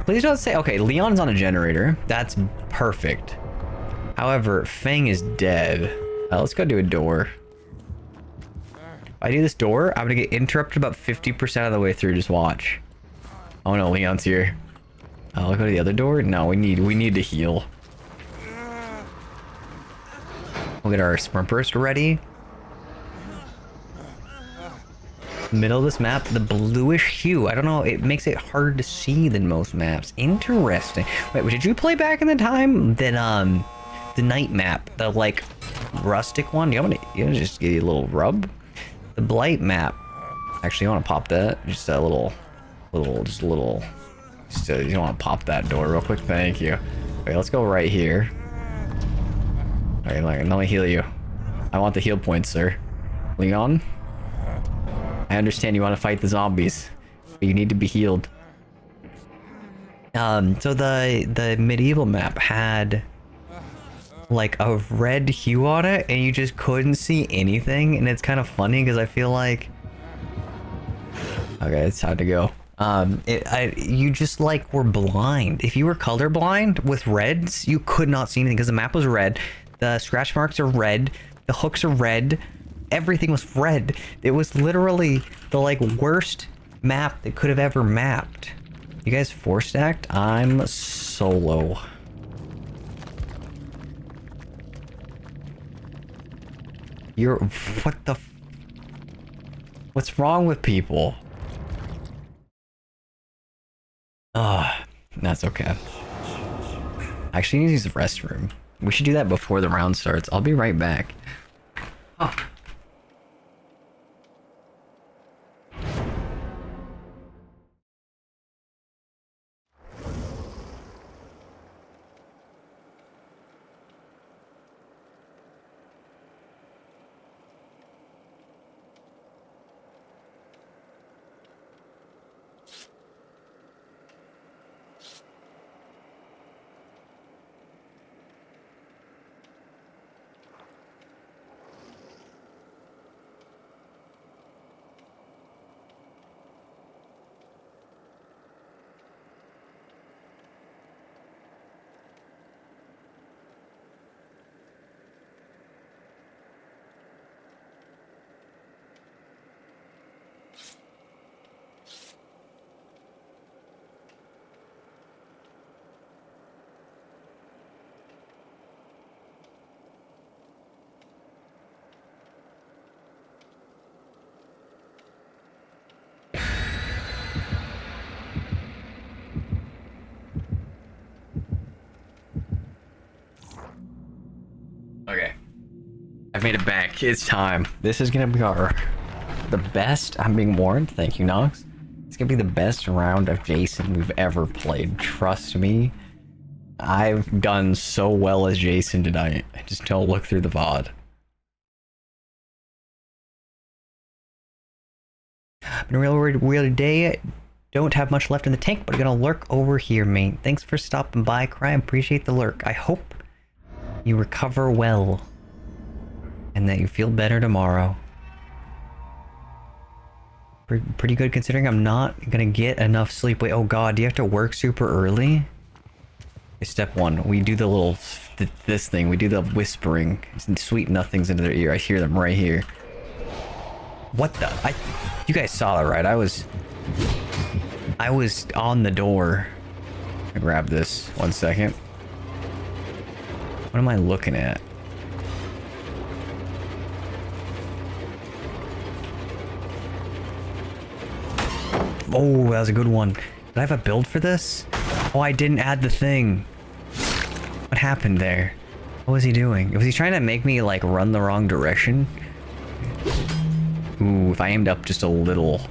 Please don't say... Okay, Leon's on a generator. That's perfect. However, Fang is dead. Let's go do a door. If I do this door, I'm gonna get interrupted about 50% of the way through. Just watch. Oh no, Leon's here. I'll go to the other door. No, we need to heal. We'll get our sprint burst ready. Middle of this map, the bluish hue. I don't know, it makes it harder to see than most maps. Interesting. Wait, did you play back in the time that the night map, the like rustic one? You want to just give you a little rub? The blight map. Actually, you want to pop that? Just a little. You want to pop that door real quick? Thank you. Okay, let's go right here. Okay, let me heal you. I want the heal points, sir. Leon? I understand you want to fight the zombies, but you need to be healed. So the medieval map had like a red hue on it, and you just couldn't see anything, and it's kind of funny because I feel like... Okay, it's time to go. You just like were blind. If you were colorblind with reds, you could not see anything because the map was red. The scratch marks are red. The hooks are red. Everything was red. It was literally the like worst map that could have ever mapped. You guys 4-stacked? I'm solo. You're... What the... What's wrong with people? That's okay. I actually need to use the restroom. We should do that before the round starts. I'll be right back. Oh. Okay. I've made it back. It's time. This is gonna be the best, I'm being warned. Thank you, Nox. It's gonna be the best round of Jason we've ever played. Trust me. I've done so well as Jason tonight. I just don't look through the VOD. Been a real weird day. Don't have much left in the tank, but I'm gonna lurk over here, mate. Thanks for stopping by, Cry. Appreciate the lurk. I hope you recover well, and that you feel better tomorrow. Pretty good considering I'm not gonna get enough sleep. Wait, oh god, do you have to work super early? Okay, step one, we do the little, this thing, we do the whispering, sweet nothings into their ear. I hear them right here. What the? You guys saw that, right? I was on the door. I grab this, 1 second. What am I looking at? Oh, that was a good one. Did I have a build for this? Oh, I didn't add the thing. What happened there? What was he doing? Was he trying to make me like run the wrong direction? Ooh, if I aimed up just a little,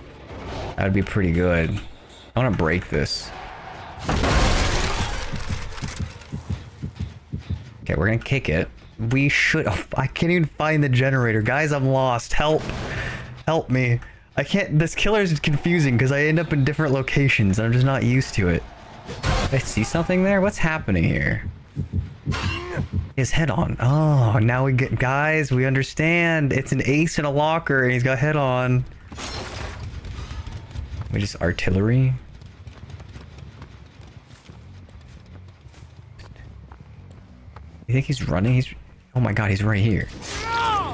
that would be pretty good. I want to break this. Okay, we're gonna kick it. We should... Oh, I can't even find the generator. Guys, I'm lost. Help. Help me. I can't... This killer is confusing because I end up in different locations. I'm just not used to it. Did I see something there? What's happening here? His head on. Oh, now we get... Guys, we understand. It's an ace in a locker and he's got head on. We just artillery. You think he's running? He's... Oh my god, he's right here.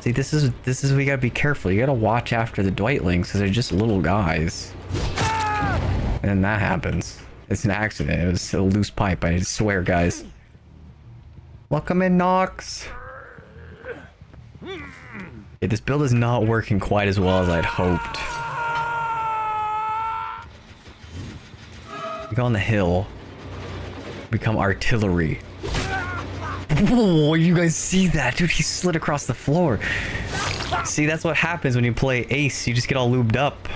See, this is we gotta be careful. You gotta watch after the Dwightlings because they're just little guys. And then that happens. It's an accident. It was a loose pipe, I swear, guys. Welcome in, Nox. Okay, this build is not working quite as well as I'd hoped. We go on the hill. Become artillery. Whoa, you guys see that? Dude, he slid across the floor. See, that's what happens when you play Ace. You just get all lubed up.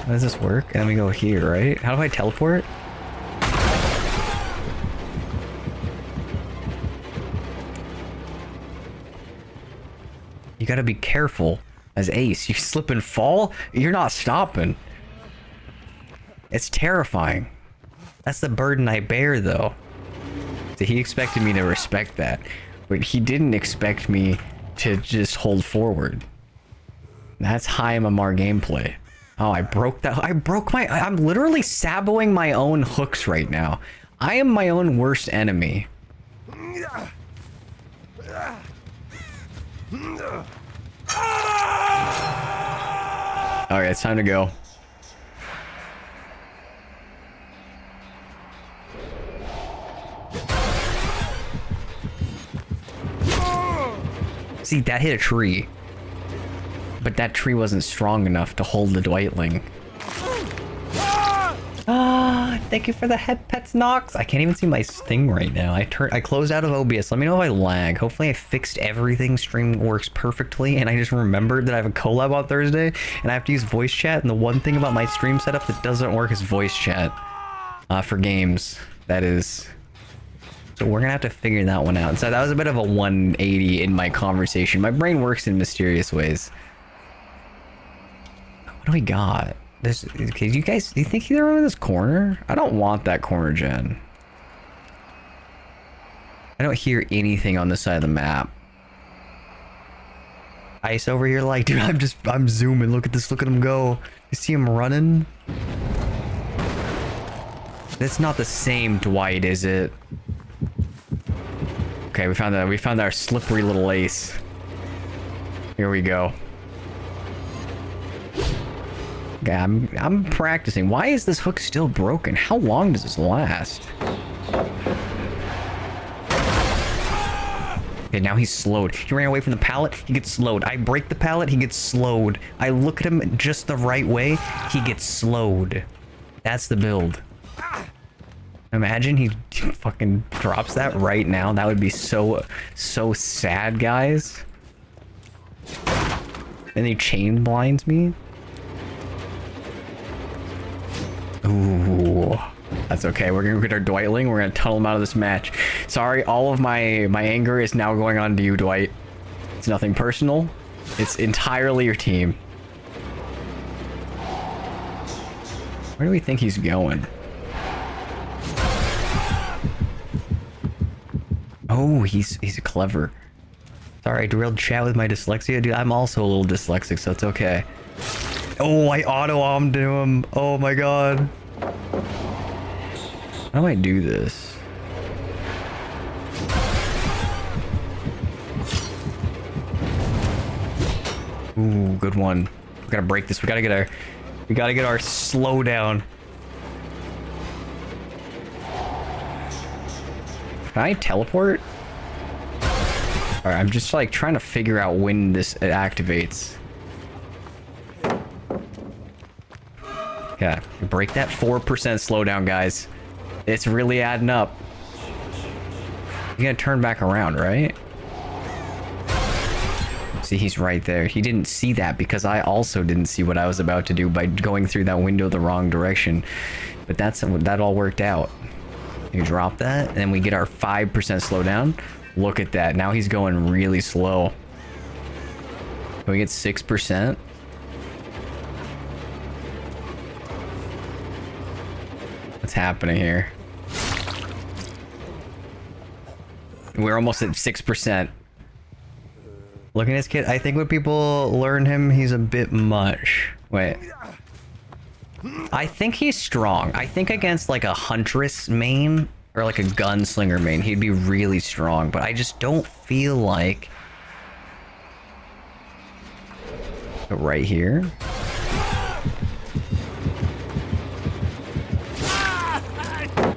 How does this work? And then we go here, right? How do I teleport? You gotta be careful as Ace. You slip and fall, you're not stopping. It's terrifying. That's the burden I bear, though. So he expected me to respect that, but he didn't expect me to just hold forward. That's high MMR gameplay. Oh, I broke that. I'm literally saboing my own hooks right now. I am my own worst enemy. Alright, it's time to go. See, that hit a tree. But that tree wasn't strong enough to hold the Dwightling. Ah, thank you for the head pets, Nox. I can't even see my thing right now. I closed out of OBS. Let me know if I lag. Hopefully I fixed everything. Stream works perfectly. And I just remembered that I have a collab on Thursday. And I have to use voice chat. And the one thing about my stream setup that doesn't work is voice chat. For games, that is. So we're gonna have to figure that one out. So that was a bit of a 180 in my conversation. My brain works in mysterious ways. What do we got? This, okay, you guys, do you think they're in this corner? I don't want that corner gen. I don't hear anything on this side of the map. Ice over here, like, dude, I'm zooming. Look at this, look at him go. You see him running? That's not the same Dwight, is it? Okay, we found our slippery little ace. Here we go. Okay, I'm practicing. Why is this hook still broken? How long does this last? Okay, now he's slowed. He ran away from the pallet, he gets slowed. I break the pallet, he gets slowed. I look at him just the right way, he gets slowed. That's the build. Imagine he fucking drops that right now. That would be so sad, guys. And he chain blinds me. Ooh, that's okay. We're gonna get our Dwightling. We're gonna tunnel him out of this match. Sorry, all of my anger is now going on to you, Dwight. It's nothing personal. It's entirely your team. Where do we think he's going? Oh, he's clever. Sorry, I derailed chat with my dyslexia. Dude, I'm also a little dyslexic, so it's okay. Oh, I auto-ommed him. Oh my god. How do I do this? Ooh, good one. We gotta break this. We gotta get our slowdown. Can I teleport? Alright, I'm just like trying to figure out when this activates. Yeah, break that 4% slowdown, guys. It's really adding up. You're gonna turn back around, right? See, See, he's right there. He didn't see that because I also didn't see what I was about to do by going through that window the wrong direction. But that all worked out. You drop that, and then we get our 5% slowdown. Look at that. Now he's going really slow. We get 6%. What's happening here? We're almost at 6%. Look at this kid. I think when people learn him, he's a bit much. Wait. I think he's strong. I think against like a huntress main or like a gunslinger main, he'd be really strong. But I just don't feel like... Right here.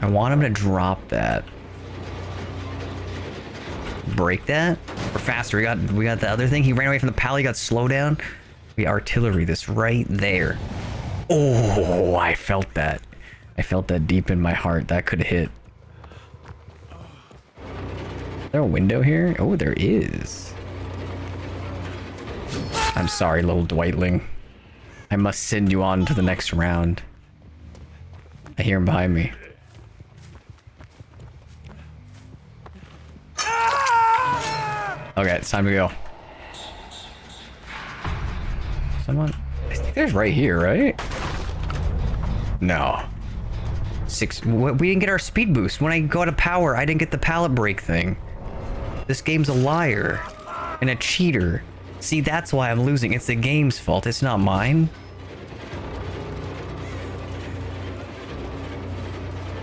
I want him to drop that. Break that. We're faster. We got the other thing. He ran away from the pal. He got slowed down. We artillery this right there. Oh, I felt that. I felt that deep in my heart. That could hit. Is there a window here? Oh, there is. I'm sorry, little Dwightling. I must send you on to the next round. I hear him behind me. Okay, it's time to go. Someone... I think there's right here, right? No. We didn't get our speed boost. When I go to power, I didn't get the pallet break thing. This game's a liar. And a cheater. See, that's why I'm losing. It's the game's fault. It's not mine.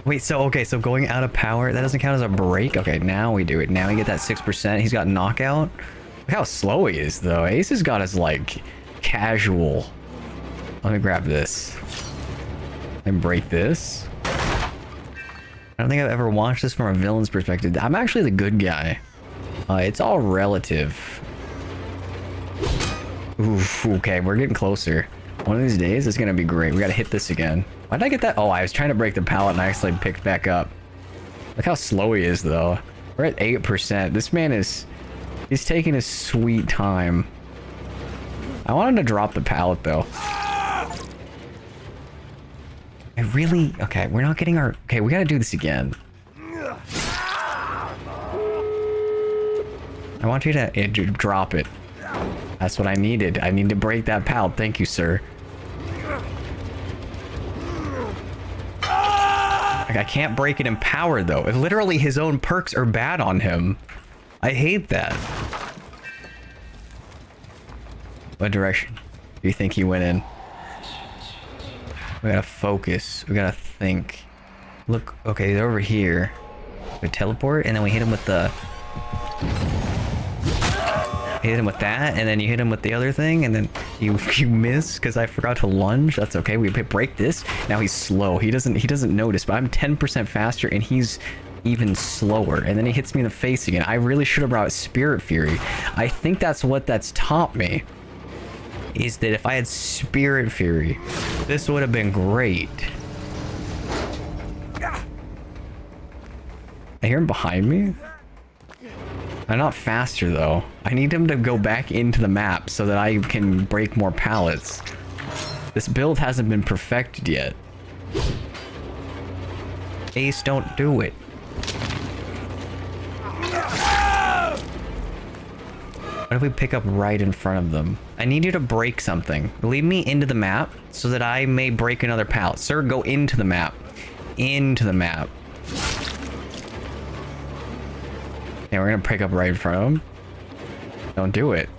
Wait, so going out of power, that doesn't count as a break? Okay, now we do it. Now we get that 6%. He's got knockout. Look how slow he is, though. Ace has got us, like, casual. Let me grab this. And break this. I don't think I've ever watched this from a villain's perspective. I'm actually the good guy. It's all relative. Oof, okay, we're getting closer. One of these days, it's gonna be great. We gotta hit this again. Why did I get that? Oh, I was trying to break the pallet and I actually picked back up. Look how slow he is, though. We're at 8%. This man is... He's taking his sweet time. I want him to drop the pallet, though. I really... Okay, we're not getting our... Okay, we gotta do this again. I want you to drop it. That's what I needed. I need to break that pallet. Thank you, sir. Like, I can't break it in power, though. Literally, his own perks are bad on him. I hate that. What direction do you think he went in? We gotta focus. We gotta think. Look, okay, they're over here. We teleport, and then we hit him with the... Hit him with that, and then you hit him with the other thing, and then you miss because I forgot to lunge. That's okay. We break this. Now he's slow. He doesn't notice, but I'm 10% faster, and he's even slower. And then he hits me in the face again. I really should have brought Spirit Fury. I think that's what that's taught me. Is that if I had Spirit Fury, this would have been great. I hear him behind me. I'm not faster, though. I need him to go back into the map so that I can break more pallets. This build hasn't been perfected yet. Ace, don't do it. What if we pick up right in front of them? I need you to break something. Lead me into the map so that I may break another pallet. Sir, go into the map. Into the map. Yeah, we're gonna pick up right in front of him. Don't do it.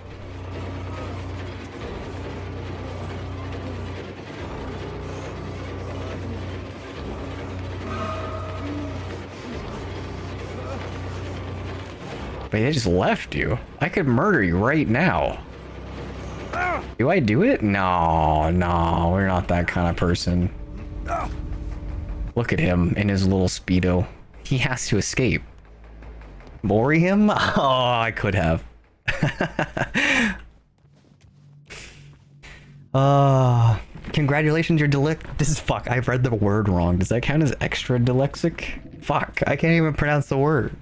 But they just left you. I could murder you right now. Do I do it? No, no, we're not that kind of person. Look at him in his little Speedo. He has to escape. Worry him? Oh, I could have. Congratulations, you're This is fuck. I've read the word wrong. Does that count as extra dyslexic? Fuck, I can't even pronounce the word.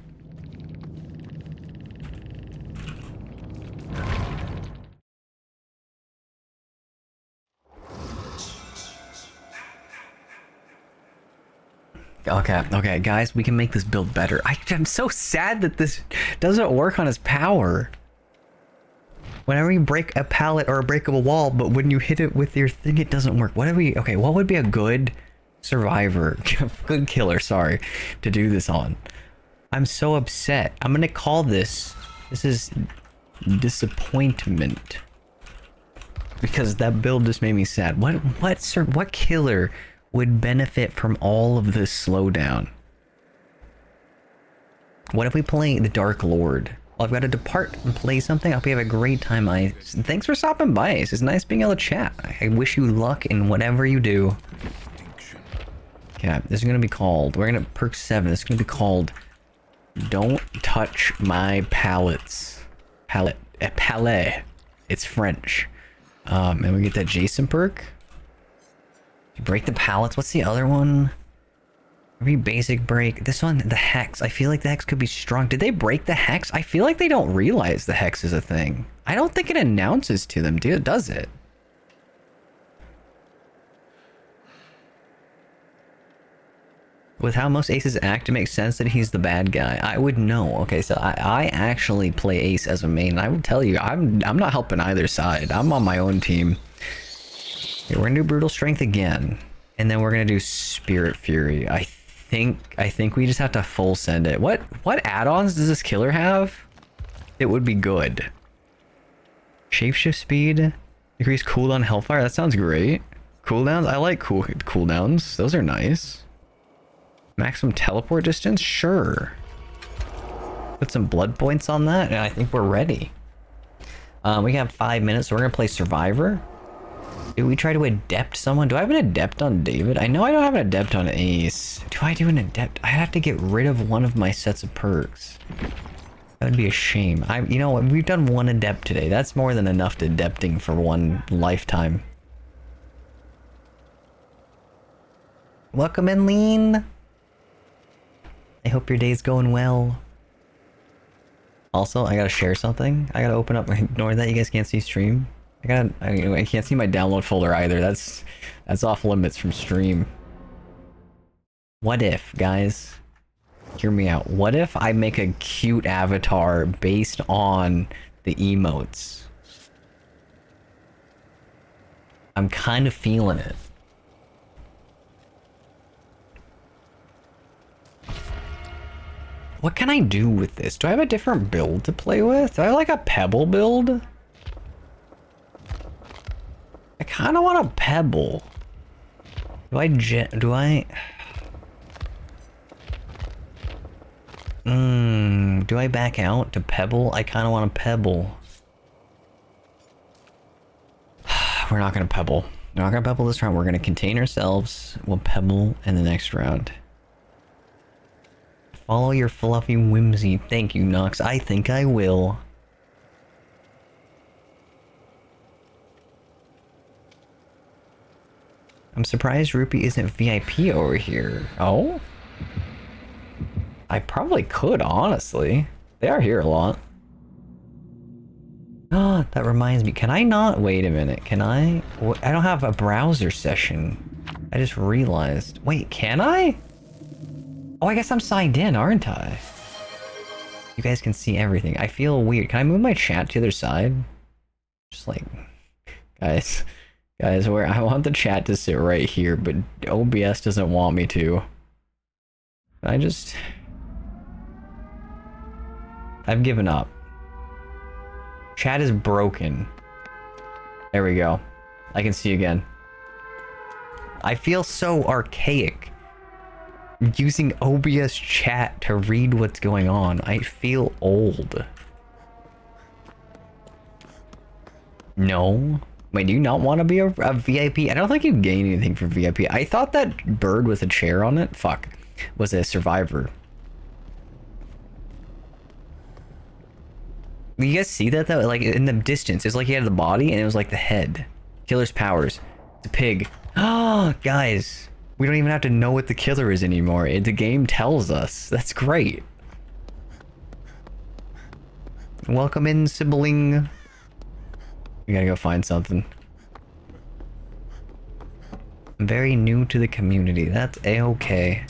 Okay, guys, we can make this build better. I'm so sad that this doesn't work on his power. Whenever you break a pallet or a breakable wall, but when you hit it with your thing, it doesn't work. Okay, what would be a good survivor, good killer, sorry, to do this on? I'm so upset. I'm gonna call this is disappointment. Because that build just made me sad. What killer would benefit from all of this slowdown? What if we play the Dark Lord? Well, I've got to depart and play something. I hope you have a great time, Ice. Thanks for stopping by, Ice. It's nice being able to chat. I wish you luck in whatever you do. Okay, this is going to be called... We're going to... Perk 7. This is going to be called... Don't touch my pallets. Palais. It's French. And we get that Jason perk. You break the pallets. What's the other one? Every basic break. This one, the hex. I feel like the hex could be strong. Did they break the hex? I feel like they don't realize the hex is a thing. I don't think it announces to them, dude. Does it? With how most aces act, it makes sense that he's the bad guy. I would know. Okay, so I actually play ace as a main. I will tell you, I'm not helping either side. I'm on my own team. Okay, we're gonna do brutal strength again, and then we're gonna do spirit fury. I think we just have to full send it. What add-ons does this killer have? It would be good. Shapeshift speed, increase cooldown hellfire. That sounds great. Cooldowns. I like cooldowns. Those are nice. Maximum teleport distance? Sure. Put some blood points on that, and I think we're ready. We have 5 minutes, so we're gonna play Survivor. Do we try to adept someone? Do I have an adept on David? I know I don't have an adept on Ace. Do I do an adept? I have to get rid of one of my sets of perks. That would be a shame. You know what? We've done one adept today. That's more than enough to adepting for one lifetime. Welcome in, Lean. I hope your day's going well. Also, I gotta share something. I gotta open up. Ignore that. You guys can't see stream. I can't see my download folder either. That's off limits from stream. What if, guys? Hear me out. What if I make a cute avatar based on the emotes? I'm kind of feeling it. What can I do with this? Do I have a different build to play with? Do I have like a pebble build? I kind of want a pebble. Do I back out to pebble? I kind of want a pebble. We're not gonna pebble. We're not gonna pebble this round. We're gonna contain ourselves. We'll pebble in the next round. Follow your fluffy whimsy. Thank you, Nox. I think I will. I'm surprised Rupee isn't VIP over here. Oh? I probably could, honestly. They are here a lot. Oh, that reminds me. Can I not? Wait a minute. Can I? I don't have a browser session. I just realized. Wait, can I? Oh, I guess I'm signed in, aren't I? You guys can see everything. I feel weird. Can I move my chat to the other side? Just like... Guys, where I want the chat to sit right here, but OBS doesn't want me to. I just... I've given up. Chat is broken. There we go. I can see again. I feel so archaic. Using OBS chat to read what's going on. I feel old. No. Wait, do you not want to be a VIP? I don't think you gain anything for VIP. I thought that bird with a chair on it, was a survivor. You guys see that though? Like in the distance, it's like he had the body and it was like the head. Killer's powers. It's a pig. Oh, guys. We don't even have to know what the killer is anymore. The game tells us. That's great. Welcome in, sibling. We gotta go find something. I'm very new to the community. That's a-okay.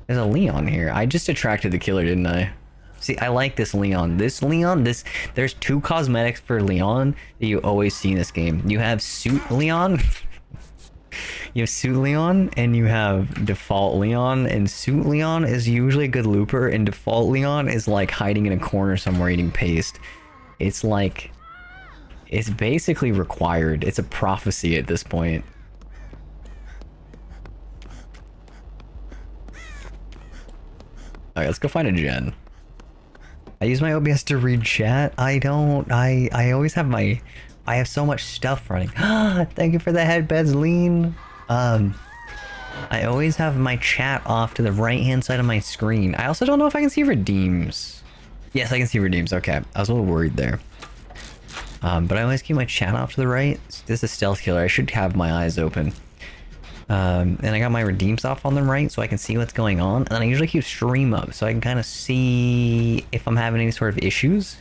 There's a Leon here. I just attracted the killer, didn't I? See, I like this Leon. There's two cosmetics for Leon that you always see in this game. You have Suit Leon. You have Suit Leon, and you have Default Leon. And Suit Leon is usually a good looper, and Default Leon is like hiding in a corner somewhere eating paste. It's like... It's basically required. It's a prophecy at this point. Alright, let's go find a gen. I use my OBS to read chat. I don't. I always have my... I have so much stuff running. Thank you for the headbeds, Lean. I always have my chat off to the right-hand side of my screen. I also don't know if I can see redeems. Yes, I can see redeems. Okay, I was a little worried there. But I always keep my chat off to the right. This is a stealth killer. I should have my eyes open. And I got my redeems off on the right so I can see what's going on. And then I usually keep stream up so I can kind of see if I'm having any sort of issues.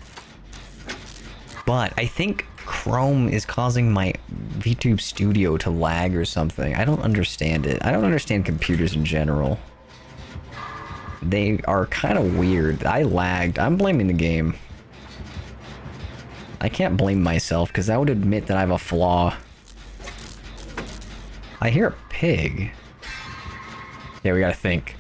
But I think Chrome is causing my VTube Studio to lag or something. I don't understand it. I don't understand computers in general. They are kind of weird. I lagged. I'm blaming the game. I can't blame myself because that would admit that I have a flaw. I hear a pig. Yeah, we gotta think.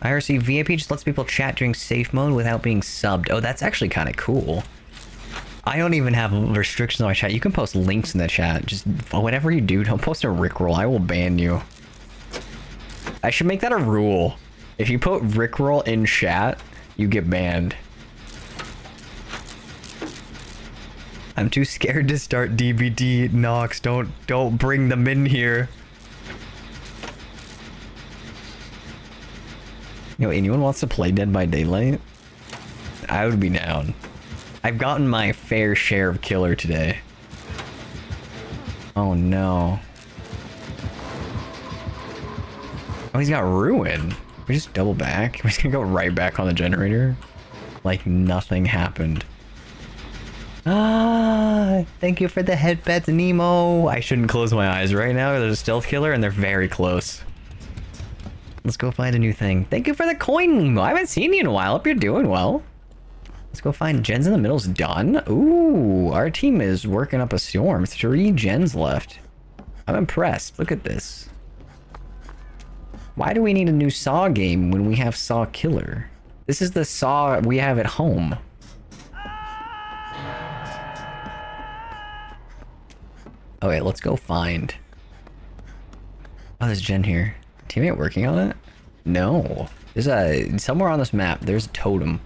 IRC VIP just lets people chat during safe mode without being subbed. Oh, that's actually kind of cool. I don't even have restrictions on my chat. You can post links in the chat. Just whatever you do, don't post a Rickroll. I will ban you. I should make that a rule. If you put Rickroll in chat, you get banned. I'm too scared to start DBD. Nox, don't bring them in here. Yo, anyone wants to play Dead by Daylight? I would be down. I've gotten my fair share of killer today. Oh no. Oh, he's got ruin. We just double back. We're just gonna go right back on the generator. Like nothing happened. Ah, thank you for the headbeds, Nemo. I shouldn't close my eyes right now. There's a stealth killer and they're very close. Let's go find a new thing. Thank you for the coin, Nemo. I haven't seen you in a while. Hope you're doing well. Let's go find gens in the middle's done. Ooh, our team is working up a storm. 3 gens left. I'm impressed. Look at this. Why do we need a new Saw game when we have Saw Killer? This is the Saw we have at home. Okay, let's go find... Oh, there's Jen here. Teammate working on it? No. There's a... Somewhere on this map, there's a totem.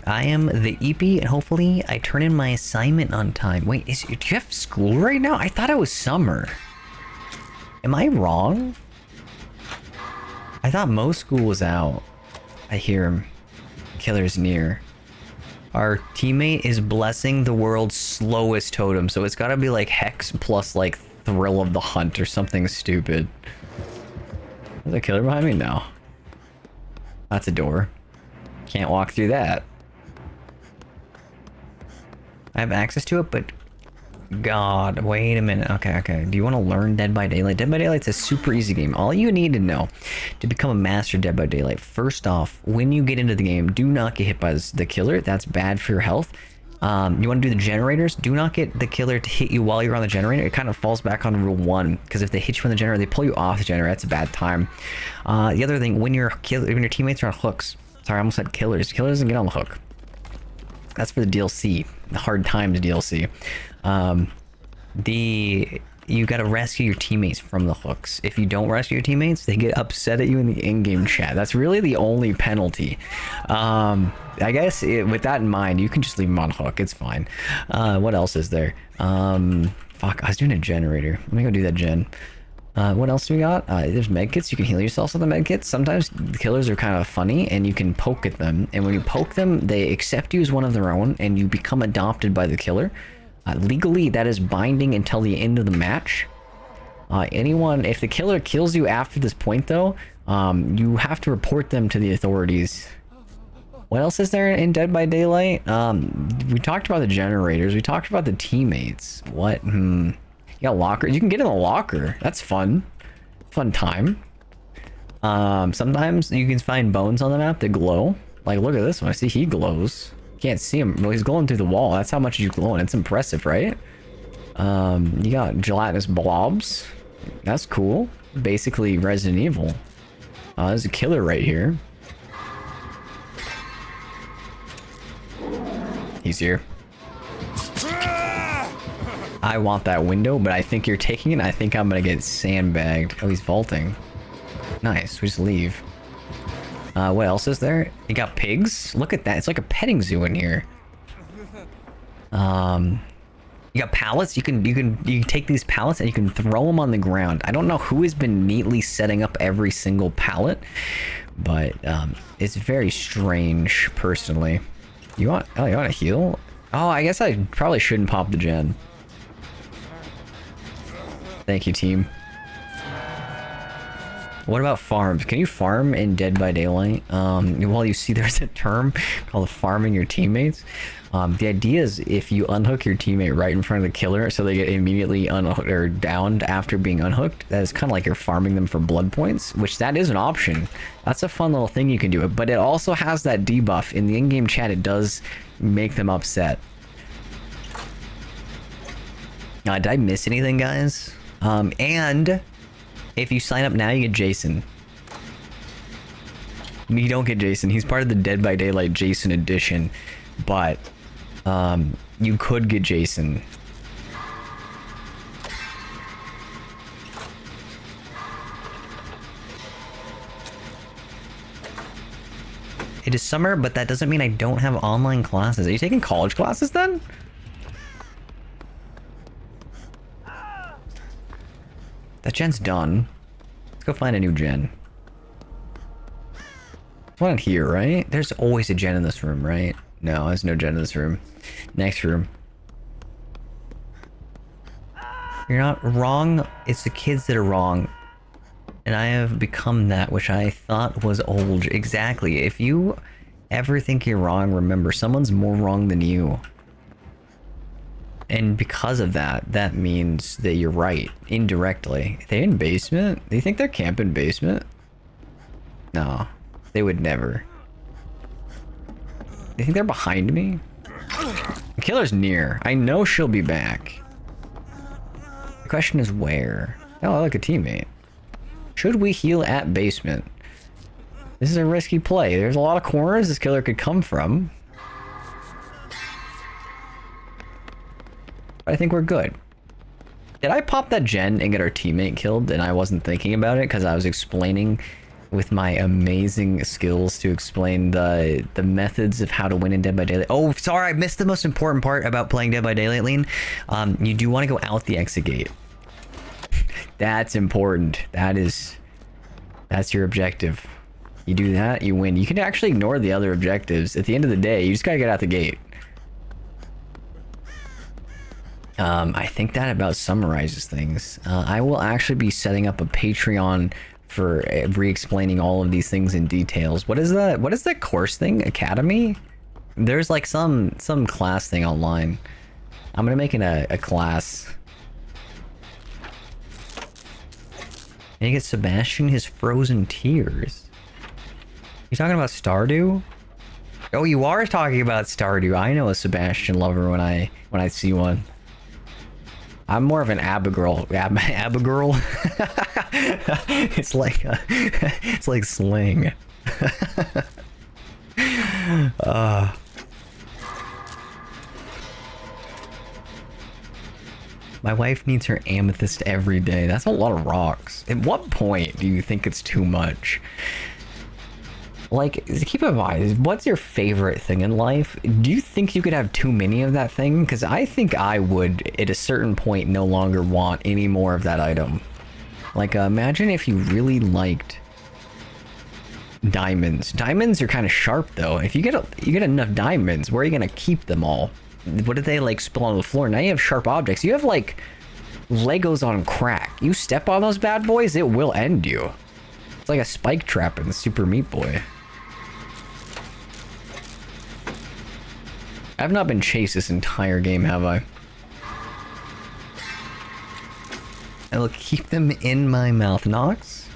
I am the EP, and hopefully I turn in my assignment on time. Wait, do you have school right now? I thought it was summer. Am I wrong? I thought most school was out. I hear him. Killer's near. Our teammate is blessing the world's slowest totem, so it's gotta be like Hex plus like Thrill of the Hunt or something stupid. There's a killer behind me? No. That's a door. Can't walk through that. I have access to it, but... God, wait a minute. Okay. Do you want to learn Dead by Daylight? Dead by Daylight's a super easy game. All you need to know to become a master Dead by Daylight, first off, when you get into the game, do not get hit by the killer. That's bad for your health. You want to do the generators? Do not get the killer to hit you while you're on the generator. It kind of falls back on rule 1, because if they hit you on the generator, they pull you off the generator. That's a bad time. The other thing, when your teammates are on hooks, sorry, I almost said killers. Killer doesn't get on the hook. That's for the DLC, the hard times DLC. You gotta rescue your teammates from the hooks. If you don't rescue your teammates, they get upset at you in the in-game chat. That's really the only penalty. I guess with that in mind, you can just leave them on hook. It's fine. What else is there? Fuck, I was doing a generator. Let me go do that gen. What else do we got? There's medkits. You can heal yourself with the medkits. Sometimes the killers are kind of funny and you can poke at them. And when you poke them, they accept you as one of their own and you become adopted by the killer. Legally, that is binding until the end of the match. If the killer kills you after this point though, you have to report them to the authorities. What else is there in Dead by Daylight? We talked about the generators. We talked about the teammates. What? You got locker. You can get in the locker. That's fun. Fun time. Sometimes you can find bones on the map that glow. Like, look at this one. I see he glows. Can't see him. Well, he's glowing through the wall. That's how much he's glowing. It's impressive, right? You got gelatinous blobs. That's cool. Basically Resident Evil. There's a killer right here. He's here. I want that window, but I think you're taking it. I think I'm gonna get sandbagged. Oh, he's vaulting. Nice. We just leave. What else is there? You got pigs. Look at that. It's like a petting zoo in here. You got pallets. You can take these pallets and you can throw them on the ground. I don't know who has been neatly setting up every single pallet, but it's very strange. Personally, you want to heal? Oh, I guess I probably shouldn't pop the gen. Thank you, team. What about farms? Can you farm in Dead by Daylight? Well, you see there's a term called farming your teammates. The idea is if you unhook your teammate right in front of the killer so they get immediately unhooked or downed after being unhooked, that is kind of like you're farming them for blood points, which that is an option. That's a fun little thing you can do. But it also has that debuff. In the in-game chat, it does make them upset. Did I miss anything, guys? And if you sign up now, you get Jason. You don't get Jason. He's part of the Dead by Daylight Jason edition, but you could get Jason. It is summer, but that doesn't mean I don't have online classes. Are you taking college classes then? That gen's done. Let's go find a new gen. There's one here, right? There's always a gen in this room, right? No, there's no gen in this room. Next room. You're not wrong. It's the kids that are wrong. And I have become that, which I thought was old. Exactly. If you ever think you're wrong, remember, someone's more wrong than you. And because of that, that means that you're right, indirectly. Are they in basement? Do you think they're camping basement? No, they would never. Do you think they're behind me? The killer's near. I know she'll be back. The question is where? Oh, look, a teammate. Should we heal at basement? This is a risky play. There's a lot of corners this killer could come from. I think we're good. Did I pop that gen and get our teammate killed and I wasn't thinking about it because I was explaining with my amazing skills to explain the methods of how to win in Dead by Daylight? Oh, sorry, I missed the most important part about playing Dead by Daylight, Lean. You do want to go out the exit gate. That's important. That's your objective. You do that, you win. You can actually ignore the other objectives. At the end of the day, you just gotta get out the gate. I think that about summarizes things. I will actually be setting up a Patreon for re-explaining all of these things in details. What is that course thing? Academy? There's like some class thing online. I'm gonna make it a class. And you get Sebastian his frozen tears. You talking about Stardew? Oh, you are talking about Stardew. I know a Sebastian lover when I see one. I'm more of an Abigail. Abigail. It's like slang. My wife needs her amethyst every day. That's a lot of rocks. At what point do you think it's too much? Like, keep in mind, what's your favorite thing in life? Do you think you could have too many of that thing? Because I think I would, at a certain point, no longer want any more of that item. Like, imagine if you really liked diamonds. Diamonds are kind of sharp, though. If you get enough diamonds, where are you gonna keep them all? What did they, like, spill on the floor? Now you have sharp objects. You have, like, Legos on crack. You step on those bad boys, it will end you. It's like a spike trap in the Super Meat Boy. I've not been chased this entire game, have I? I will keep them in my mouth. Nox?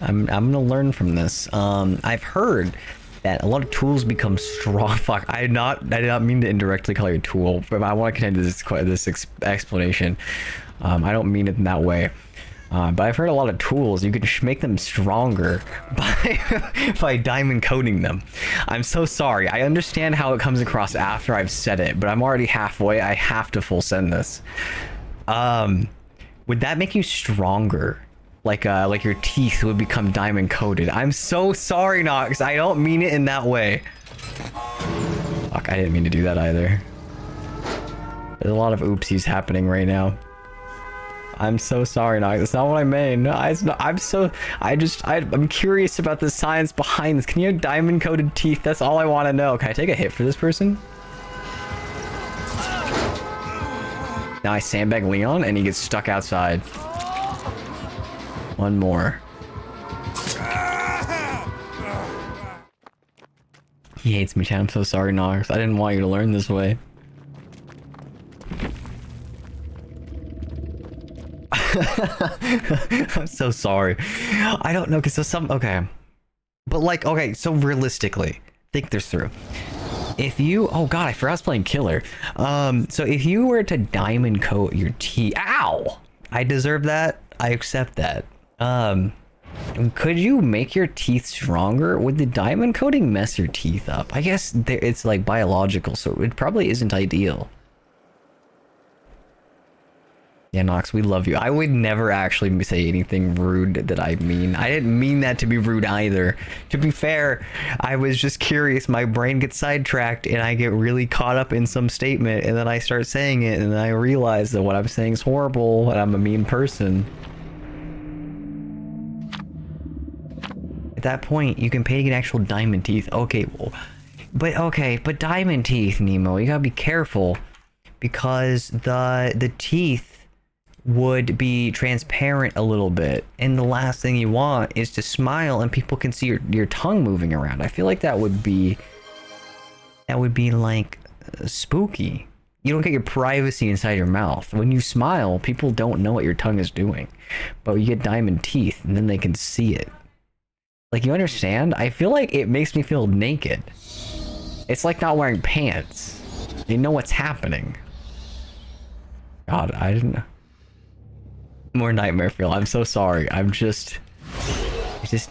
I'm gonna learn from this. I've heard that a lot of tools become strong. Fuck, I did not mean to indirectly call you a tool, but I want to continue this explanation. I don't mean it in that way. But I've heard a lot of tools, you can make them stronger by diamond coating them. I'm so sorry. I understand how it comes across after I've said it, but I'm already halfway. I have to full send this. Would that make you stronger? Like your teeth would become diamond coated. I'm so sorry, Nox. I don't mean it in that way. Fuck, I didn't mean to do that either. There's a lot of oopsies happening right now. I'm so sorry, Nox. That's not what I mean. No, it's not. I'm curious about the science behind this. Can you have diamond coated teeth? That's all I want to know. Can I take a hit for this person? Now I sandbag Leon and he gets stuck outside. One more. He hates me, chat. I'm so sorry, Nox. I didn't want you to learn this way. I'm so sorry. I don't know, because there's okay. But like, okay, so realistically, think this through. If you, oh god, I forgot I was playing killer. So if you were to diamond coat your teeth, ow! I deserve that. I accept that. Could you make your teeth stronger? Would the diamond coating mess your teeth up? I guess it's like biological, so it probably isn't ideal. Yeah, Nox, we love you. I would never actually say anything rude that I mean. I didn't mean that to be rude either. To be fair, I was just curious. My brain gets sidetracked and I get really caught up in some statement and then I start saying it and then I realize that what I'm saying is horrible and I'm a mean person. At that point, you can pay to get actual diamond teeth. Okay, well, but diamond teeth, Nemo, you gotta be careful because the teeth would be transparent a little bit, and the last thing you want is to smile and people can see your tongue moving around. I feel like that would be like spooky. You don't get your privacy inside your mouth. When you smile, people don't know what your tongue is doing, but you get diamond teeth and then they can see it. Like, you understand? I feel like it makes me feel naked. It's like not wearing pants. You know what's happening. God, I didn't know. More nightmare feel. I'm so sorry. I just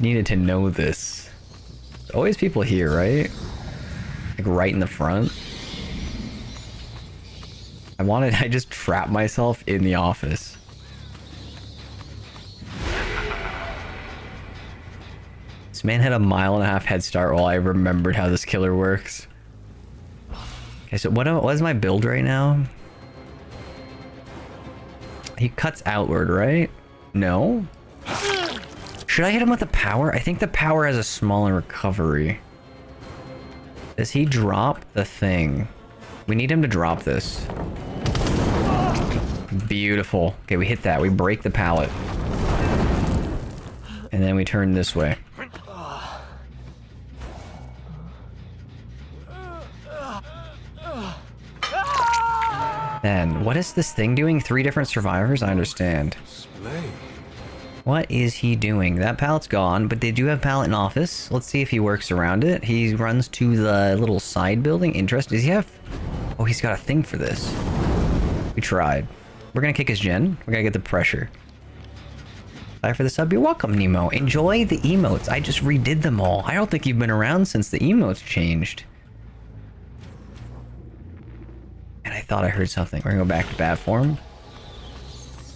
needed to know this. There's always people here, right? Like right in the front. I just trapped myself in the office. This man had a 1.5 mile head start while I remembered how this killer works. Okay, so what is my build right now? He cuts outward, right? No? Should I hit him with the power? I think the power has a smaller recovery. Does he drop the thing? We need him to drop this. Beautiful. Okay, we hit that. We break the pallet. And then we turn this way. Then, what is this thing doing? 3 different survivors? I understand. What is he doing? That pallet's gone, but they do have pallet in office. Let's see if he works around it. He runs to the little side building. Interesting. Does he have... Oh, he's got a thing for this. We tried. We're gonna kick his gen. We're gonna get the pressure. Bye for the sub. You're welcome, Nemo. Enjoy the emotes. I just redid them all. I don't think you've been around since the emotes changed. And I thought I heard something. We're gonna go back to bad form.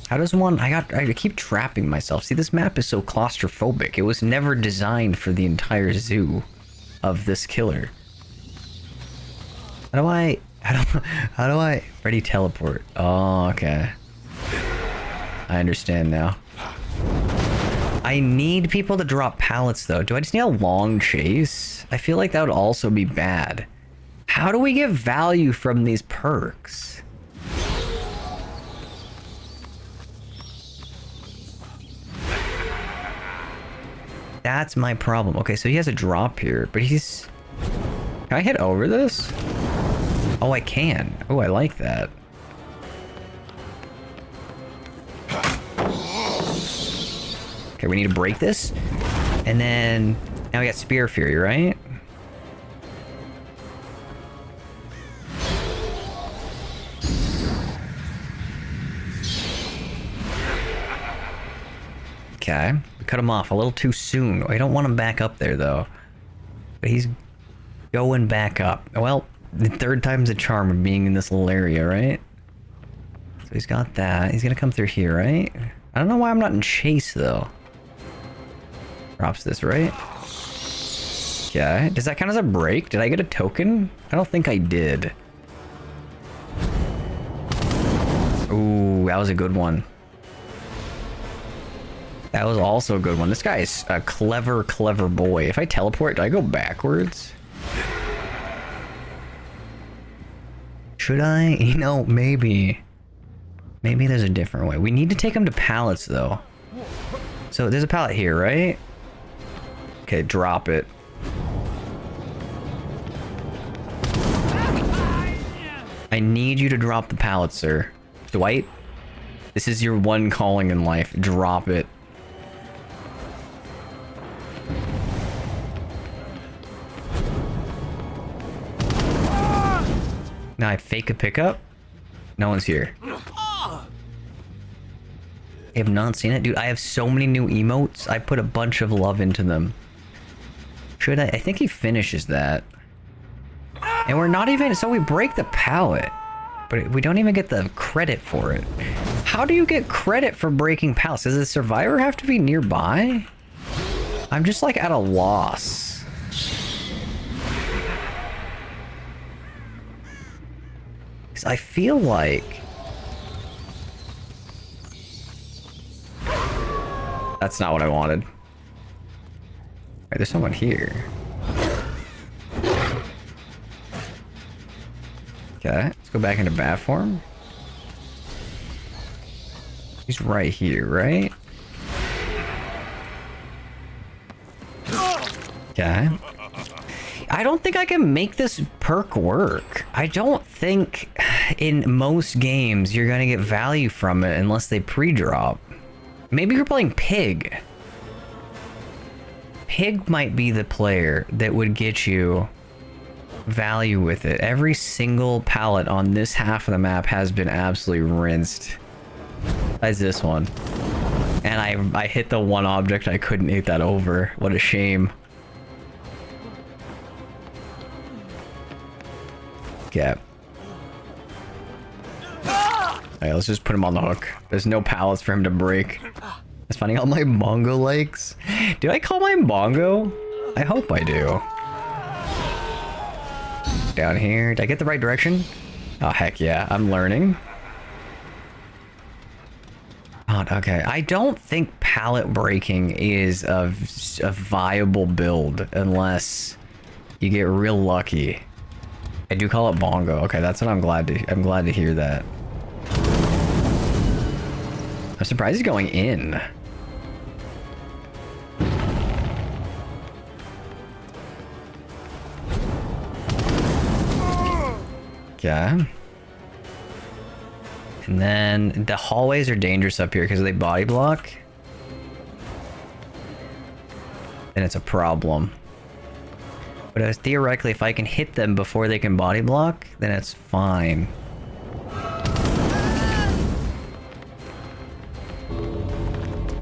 How does one... I keep trapping myself. See, this map is so claustrophobic. It was never designed for the entire zoo of this killer. How do I... Ready teleport. Oh, okay. I understand now. I need people to drop pallets, though. Do I just need a long chase? I feel like that would also be bad. How do we get value from these perks? That's my problem. Okay, so he has a drop here, but he's... Can I hit over this? Oh, I can. Oh, I like that. Okay, we need to break this. And then now we got Spear Fury, right? Okay, we cut him off a little too soon. I don't want him back up there though. But he's going back up. Well, the third time's a charm of being in this little area, right? So he's got that. He's gonna come through here, right? I don't know why I'm not in chase though. Drops this, right? Okay. Does that count as a break? Did I get a token? I don't think I did. Ooh, that was a good one. That was also a good one. This guy is a clever, clever boy. If I teleport, do I go backwards? Should I? You know, maybe. Maybe there's a different way. We need to take him to pallets, though. So there's a pallet here, right? Okay, drop it. I need you to drop the pallet, sir. Dwight, this is your one calling in life. Drop it. Now I fake a pickup. No one's here. I have not seen it. Dude, I have so many new emotes. I put a bunch of love into them. Should I? I think he finishes that. And we're not even... So we break the pallet. But we don't even get the credit for it. How do you get credit for breaking pallets? Does the survivor have to be nearby? I'm just like at a loss. Because I feel like... That's not what I wanted. Right, there's someone here. Okay, let's go back into bat form. He's right here, right? Okay. I don't think I can make this perk work. I don't think in most games you're gonna get value from it unless they pre-drop. Maybe you're playing Pig. Pig might be the player that would get you value with it. Every single pallet on this half of the map has been absolutely rinsed. Besides this one. And I hit the one object I couldn't hit that over. What a shame. Okay. Alright, let's just put him on the hook. There's no pallets for him to break. It's finding out my bongo likes. Do I call mine bongo? I hope I do. Down here. Did I get the right direction? Oh, heck yeah. I'm learning. Oh, okay. I don't think pallet breaking is a viable build unless you get real lucky. I do call it bongo. Okay, that's what I'm glad to hear that. I'm surprised he's going in. Okay. And then the hallways are dangerous up here because they body block. And it's a problem. But theoretically, if I can hit them before they can body block, then it's fine.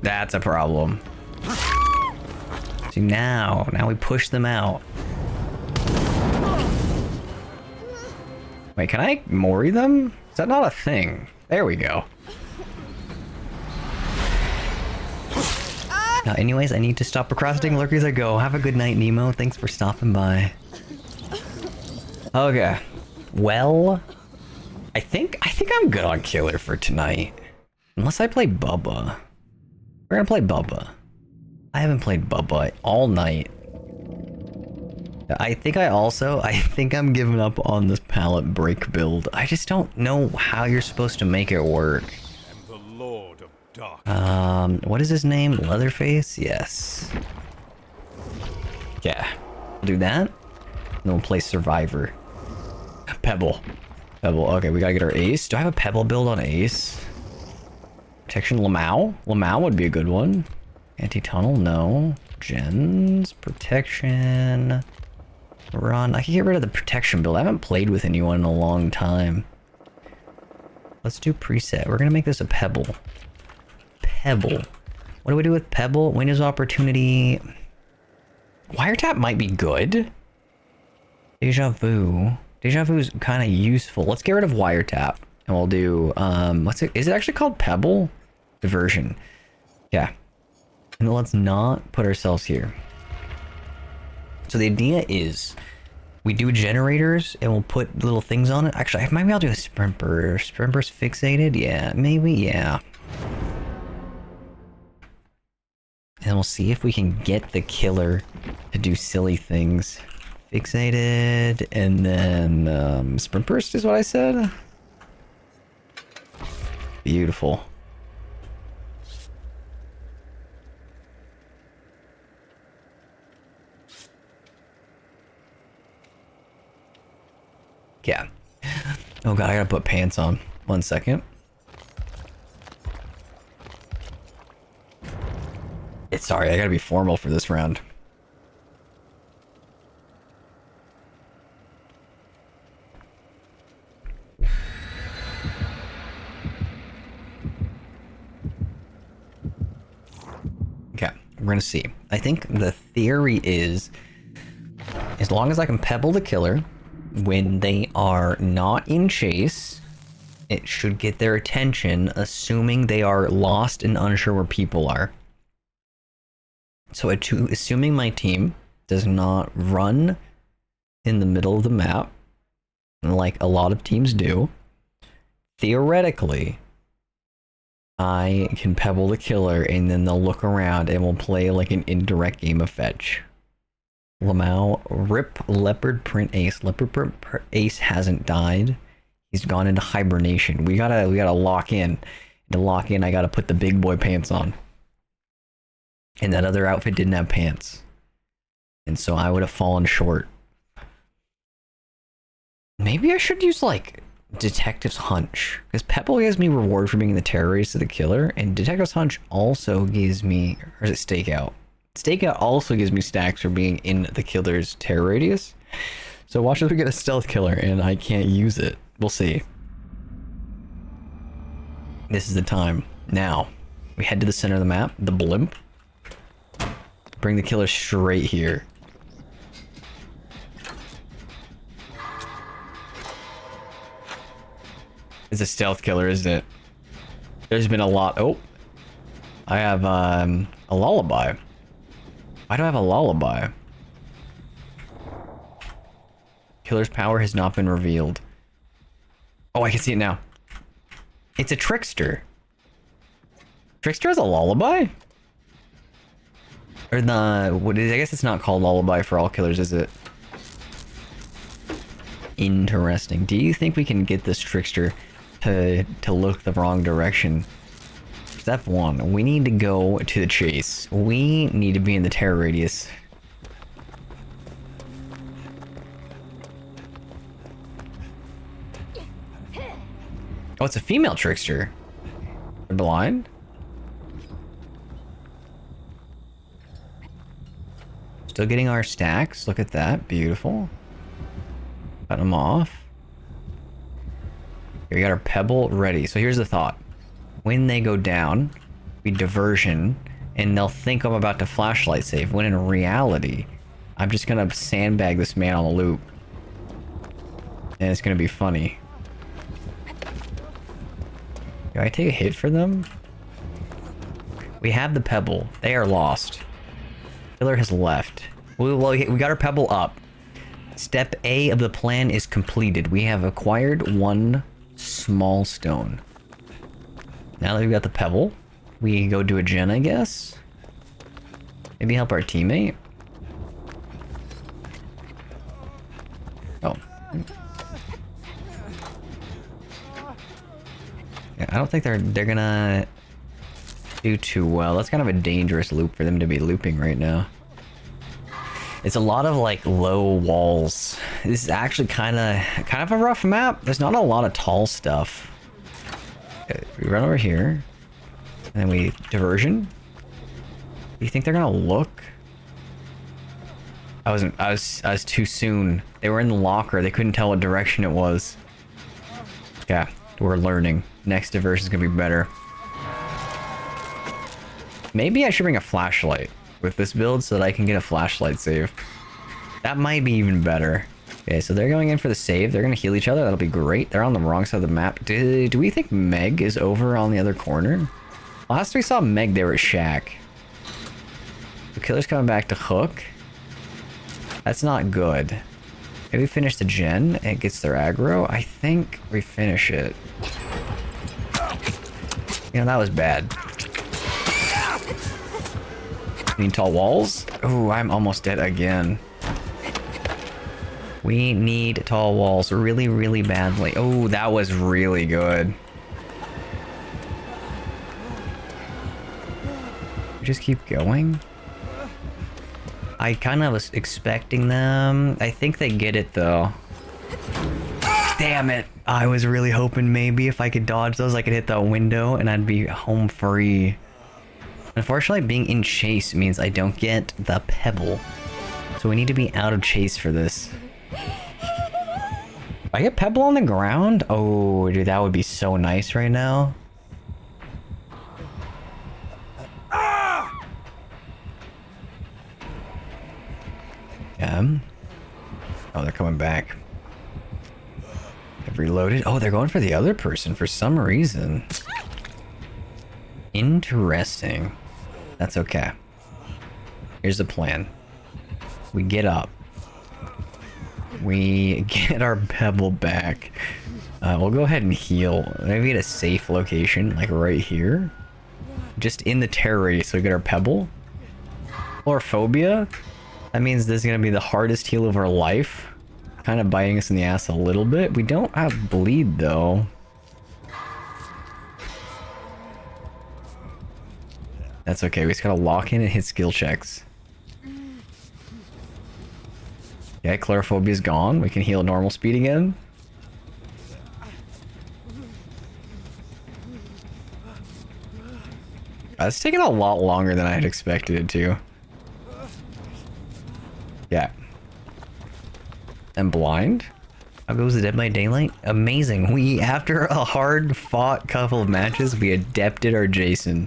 That's a problem. See, now we push them out. Wait, can I mori them? Is that not a thing? There we go. Now, anyways, I need to stop procrastinating. Lurkers, I go. Have a good night, Nemo. Thanks for stopping by. Okay. Well, I think I'm good on killer for tonight. Unless I play Bubba. We're gonna play Bubba. I haven't played Bubba all night. I think I'm giving up on this pallet break build. I just don't know how you're supposed to make it work. The Lord of Dark. What is his name? Leatherface? Yes. Yeah. I'll do that. And then we'll play Survivor. Pebble. Pebble. Okay, we gotta get our ace. Do I have a pebble build on ace? Protection LMAO? LMAO would be a good one. Anti-tunnel, no. Gens, protection. Run. I can get rid of the protection build. I haven't played with anyone in a long time. Let's do preset. We're gonna make this a pebble. Pebble. What do we do with pebble? Windows opportunity. Wiretap might be good. Deja vu. Deja vu is kind of useful. Let's get rid of wiretap. And we'll do, what's it? Is it actually called pebble? Diversion. Yeah. And let's not put ourselves here. So the idea is we do generators and we'll put little things on it. Actually, maybe I'll do a sprimper. Sprimper's fixated? Yeah, maybe, yeah. And we'll see if we can get the killer to do silly things. Fixated, and then Sprimperst is what I said. Beautiful. Yeah. Oh god, I gotta put pants on. 1 second. Sorry, I gotta be formal for this round. Okay, we're gonna see. I think the theory is, as long as I can pebble the killer when they are not in chase, it should get their attention, assuming they are lost and unsure where people are. So assuming my team does not run in the middle of the map, like a lot of teams do, theoretically, I can pebble the killer and then they'll look around and we'll play like an indirect game of fetch. LMAO, rip leopard print ace. Leopard print ace hasn't died. He's gone into hibernation. We gotta lock in. To lock in, I gotta put the big boy pants on. And that other outfit didn't have pants. And so I would have fallen short. Maybe I should use like Detective's Hunch, because Pebble gives me reward for being the terrorist of the killer, and Detective's Hunch also gives me, or is it Stakeout? Stakeout also gives me stacks for being in the killer's terror radius. So watch as we get a stealth killer and I can't use it. We'll see. This is the time. Now, we head to the center of the map, the blimp. Bring the killer straight here. It's a stealth killer, isn't it? There's been a lot. Oh, I have a lullaby. Why do I have a lullaby? Killer's power has not been revealed. Oh, I can see it now. It's a trickster. Trickster has a lullaby? Or the what is? I guess it's not called lullaby for all killers, is it? Interesting. Do you think we can get this trickster to look the wrong direction? Step 1, we need to go to the chase. We need to be in the terror radius. Oh, it's a female trickster. They're blind? Still getting our stacks. Look at that. Beautiful. Cut them off. Here, we got our pebble ready. So here's the thought. When they go down, we diversion, and they'll think I'm about to flashlight save, when in reality, I'm just gonna sandbag this man on the loop. And it's gonna be funny. Do I take a hit for them? We have the pebble. They are lost. Killer has left. We got our pebble up. Step A of the plan is completed. We have acquired one small stone. Now that we've got the pebble, we go do a gen, I guess. Maybe help our teammate. Oh. Yeah, I don't think they're gonna do too well. That's kind of a dangerous loop for them to be looping right now. It's a lot of like low walls. This is actually kind of a rough map. There's not a lot of tall stuff. Okay, we run over here, and then we diversion. Do you think they're gonna look? I was too soon. They were in the locker. They couldn't tell what direction it was. Yeah, we're learning. Next diversion is gonna be better. Maybe I should bring a flashlight with this build so that I can get a flashlight save. That might be even better. Okay, so they're going in for the save. They're gonna heal each other. That'll be great. They're on the wrong side of the map. Do we think Meg is over on the other corner? Last we saw Meg, they were at Shack. The killer's coming back to Hook. That's not good. Maybe we finish the gen. It gets their aggro. I think we finish it. You know, that was bad. Need tall walls? Oh, I'm almost dead again. We need tall walls really, really badly. Oh, that was really good. Just keep going. I kind of was expecting them. I think they get it though. Damn it. I was really hoping maybe if I could dodge those, I could hit that window and I'd be home free. Unfortunately, being in chase means I don't get the pebble. So we need to be out of chase for this. If I get pebble on the ground? Oh, dude, that would be so nice right now. Yeah. Oh, they're coming back. They've reloaded. Oh, they're going for the other person for some reason. Interesting. That's okay. Here's the plan. We get up. We get our pebble back. We'll go ahead and heal. Maybe at a safe location, like right here. Just in the terror radius, so we get our pebble. Or phobia. That means this is going to be the hardest heal of our life. Kind of biting us in the ass a little bit. We don't have bleed though. That's okay, we just gotta lock in and hit skill checks. Yeah, Chlorophobia is gone. We can heal at normal speed again. It's taking a lot longer than I had expected it to. Yeah. I'm blind. How goes the Dead by Daylight? Amazing. We, after a hard fought couple of matches, we adepted our Jason.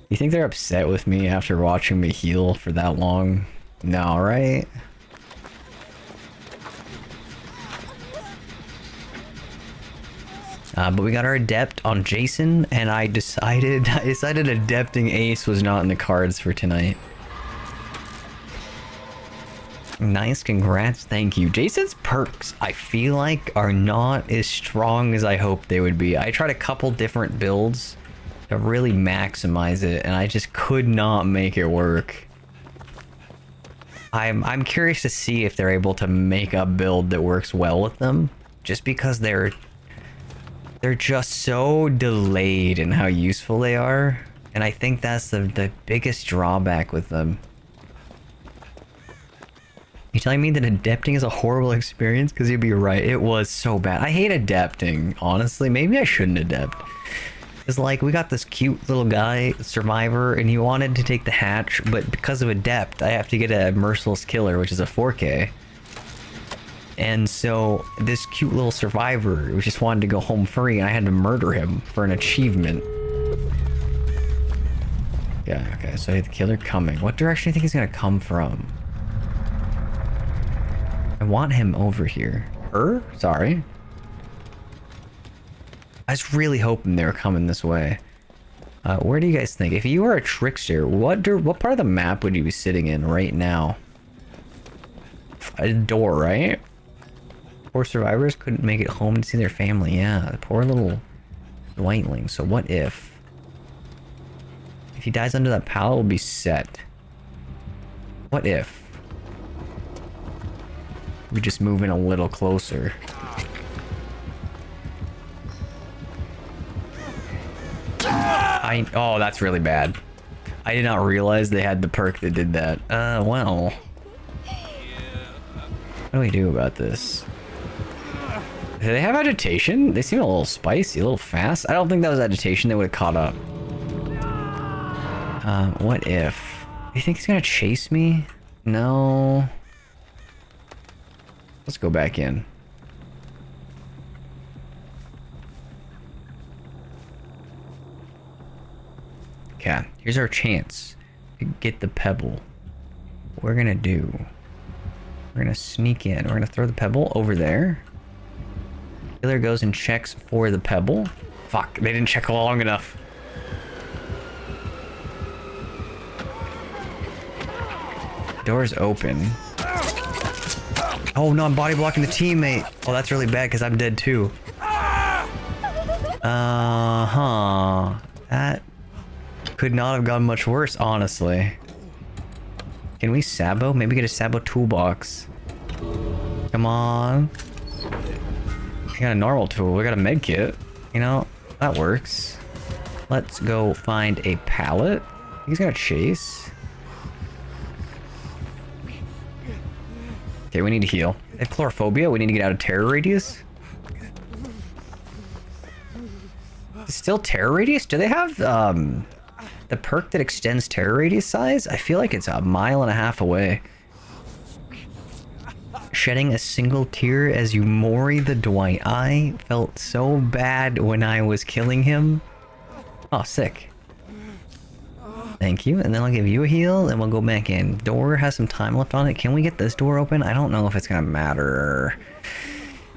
You think they're upset with me after watching me heal for that long? No, right? But we got our adept on Jason, and I decided adepting Ace was not in the cards for tonight. Nice, congrats, thank you. Jason's perks, I feel like, are not as strong as I hoped they would be. I tried a couple different builds to really maximize it, and I just could not make it work. I'm curious to see if they're able to make a build that works well with them, just because they're just so delayed in how useful they are, and I think that's the biggest drawback with them. You telling me that adepting is a horrible experience? Because you'd be right, it was so bad. I hate adepting, honestly. Maybe I shouldn't adept. It's like, we got this cute little guy, survivor, and he wanted to take the hatch, but because of adept, I have to get a merciless killer, which is a 4K. And so, this cute little survivor just wanted to go home free, and I had to murder him for an achievement. Yeah, okay, so I had the killer coming. What direction do you think he's gonna come from? I want him over here. Sorry. I was really hoping they were coming this way. Where do you guys think? If you were a trickster, what part of the map would you be sitting in right now? A door, right? Poor survivors couldn't make it home to see their family. Yeah, the poor little whiteling. So what if he dies under that pallet, will be set. What if we just move in a little closer? Oh, that's really bad. I did not realize they had the perk that did that. Well. What do we do about this? Do they have agitation? They seem a little spicy, a little fast. I don't think that was agitation. They would have caught up. What if? You think he's gonna chase me? No. Let's go back in. Okay, here's our chance to get the pebble. What we're gonna do. We're gonna sneak in. We're gonna throw the pebble over there. Killer goes and checks for the pebble. Fuck, they didn't check long enough. Door's open. Oh no, I'm body blocking the teammate. Oh, that's really bad because I'm dead too. That could not have gone much worse, honestly. Can we sabo? Maybe get a sabo toolbox. Come on. I got a normal tool. We got a med kit. You know, that works. Let's go find a pallet. He's gonna chase. Okay, we need to heal. They have chlorophobia. We need to get out of terror radius. It's still terror radius? Do they have the perk that extends terror radius size? I feel like it's a mile and a half away. Shedding a single tear as you Mori the Dwight. I felt so bad when I was killing him. Oh, sick. Thank you. And then I'll give you a heal and we'll go back in. Door has some time left on it. Can we get this door open? I don't know if it's gonna matter.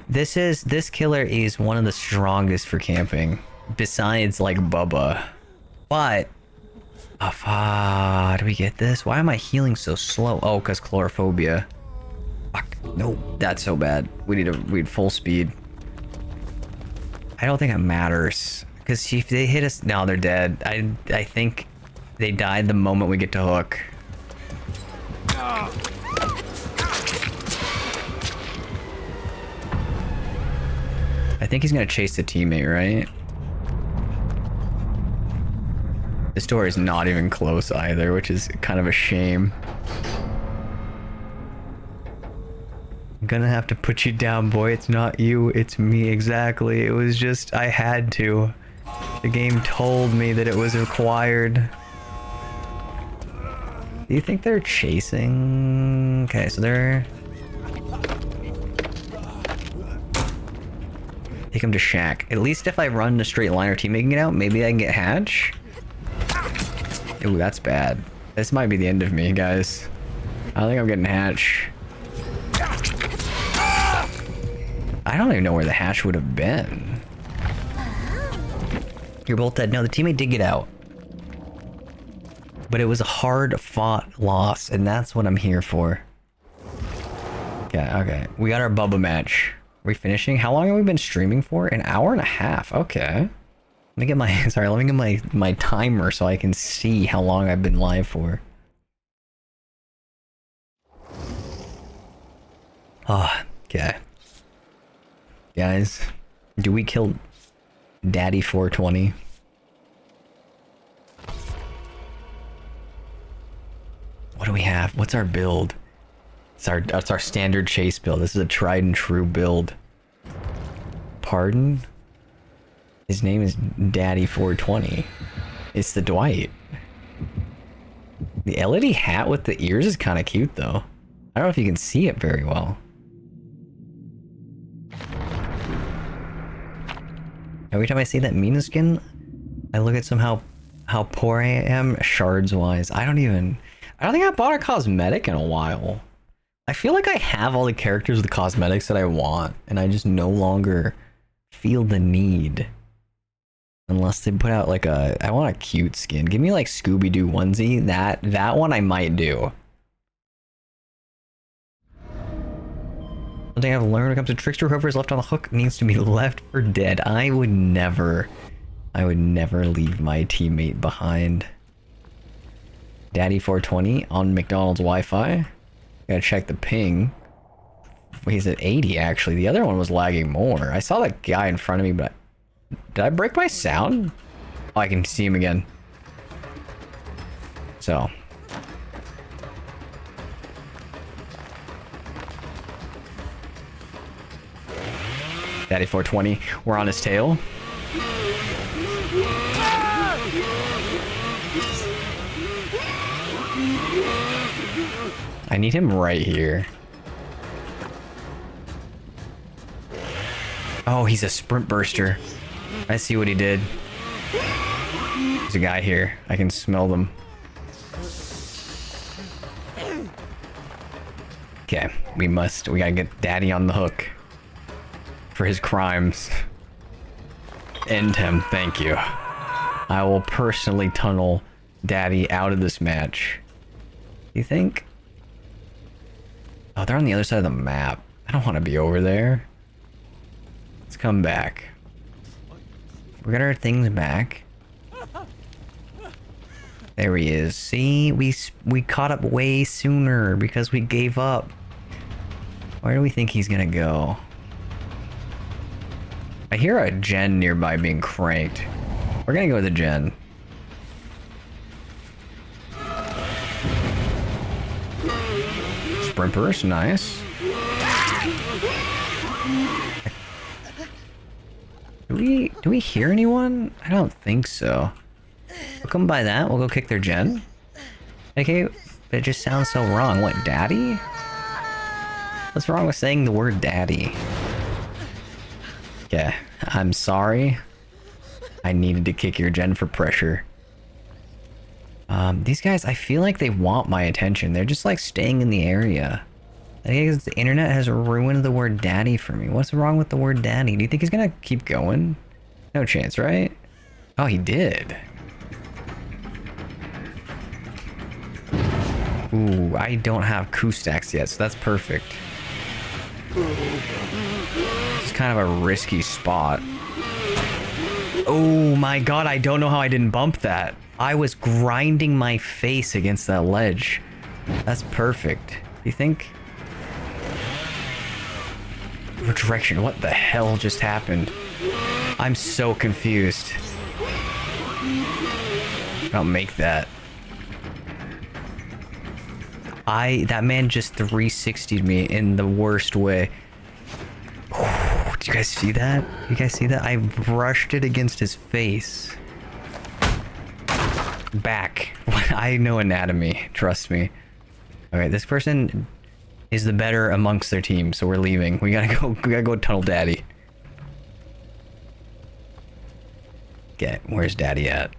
This killer is one of the strongest for camping. Besides like Bubba. But do we get this? Why am I healing so slow? Oh, because chlorophobia. Fuck. No, that's so bad. We need full speed. I don't think it matters. Because if they hit us, no, they're dead. I think they died the moment we get to hook. I think he's gonna chase the teammate, right? This door is not even close either, which is kind of a shame. I'm gonna have to put you down, boy. It's not you, it's me. Exactly. It was just, I had to. The game told me that it was required. Do you think they're chasing? Okay, so they're... Take him to Shack. At least if I run in a straight line or team making it out, maybe I can get Hatch. Ooh, that's bad. This might be the end of me, guys. I think I'm getting Hatch. I don't even know where the Hatch would have been. You're both dead. No, the teammate did get out. But it was a hard-fought loss, and that's what I'm here for. Okay, okay. We got our Bubba match. Are we finishing? How long have we been streaming for? An hour and a half. Okay. Let me get my... Sorry, let me get my timer so I can see how long I've been live for. Oh, okay. Guys, do we kill Daddy 420? What do we have? What's our build? That's our standard chase build. This is a tried and true build. Pardon? His name is Daddy 420. It's the Dwight. The LED hat with the ears is kind of cute though. I don't know if you can see it very well. Every time I see that Mina skin, I look at somehow how poor I am shards wise. I don't think I've bought a cosmetic in a while. I feel like I have all the characters with the cosmetics that I want, and I just no longer feel the need. Unless they put out like I want a cute skin. Give me like Scooby-Doo onesie. That one I might do. One thing I've learned when it comes to Trickster, whoever is left on the hook needs to be left for dead. I would never leave my teammate behind. Daddy 420 on McDonald's Wi-Fi. Gotta check the ping. He's at 80 actually. The other one was lagging more. I saw that guy in front of me, but did I break my sound? Oh, I can see him again. So. Daddy 420, we're on his tail. I need him right here. Oh, he's a sprint burster. I see what he did. There's a guy here. I can smell them. Okay, we gotta get Daddy on the hook for his crimes. End him, thank you. I will personally tunnel Daddy out of this match. You think? Oh, they're on the other side of the map. I don't want to be over there. Let's come back. We got our things back. There he is. See, we caught up way sooner because we gave up. Where do we think he's gonna go? I hear a gen nearby being cranked. We're gonna go with a gen. Sprint burst, nice. Do we hear anyone? I don't think so. We'll come by that. We'll go kick their gen. Okay, but it just sounds so wrong. What, daddy? What's wrong with saying the word daddy? Yeah, I'm sorry. I needed to kick your gen for pressure. These guys, I feel like they want my attention. They're just like staying in the area. I think the internet has ruined the word daddy for me. What's wrong with the word daddy? Do you think he's gonna keep going? No chance, right? Oh, he did. Ooh, I don't have coup stacks yet, so that's perfect. It's kind of a risky spot. Oh my god, I don't know how I didn't bump that. I was grinding my face against that ledge. That's perfect. You think? What direction? What the hell just happened? I'm so confused. Don't make that. That man just 360'd me in the worst way. Did you guys see that? You guys see that? I brushed it against his face. Back. I know anatomy. Trust me. Okay, this person is the better amongst their team, so we're leaving. We gotta go tunnel Daddy. Okay, where's Daddy at?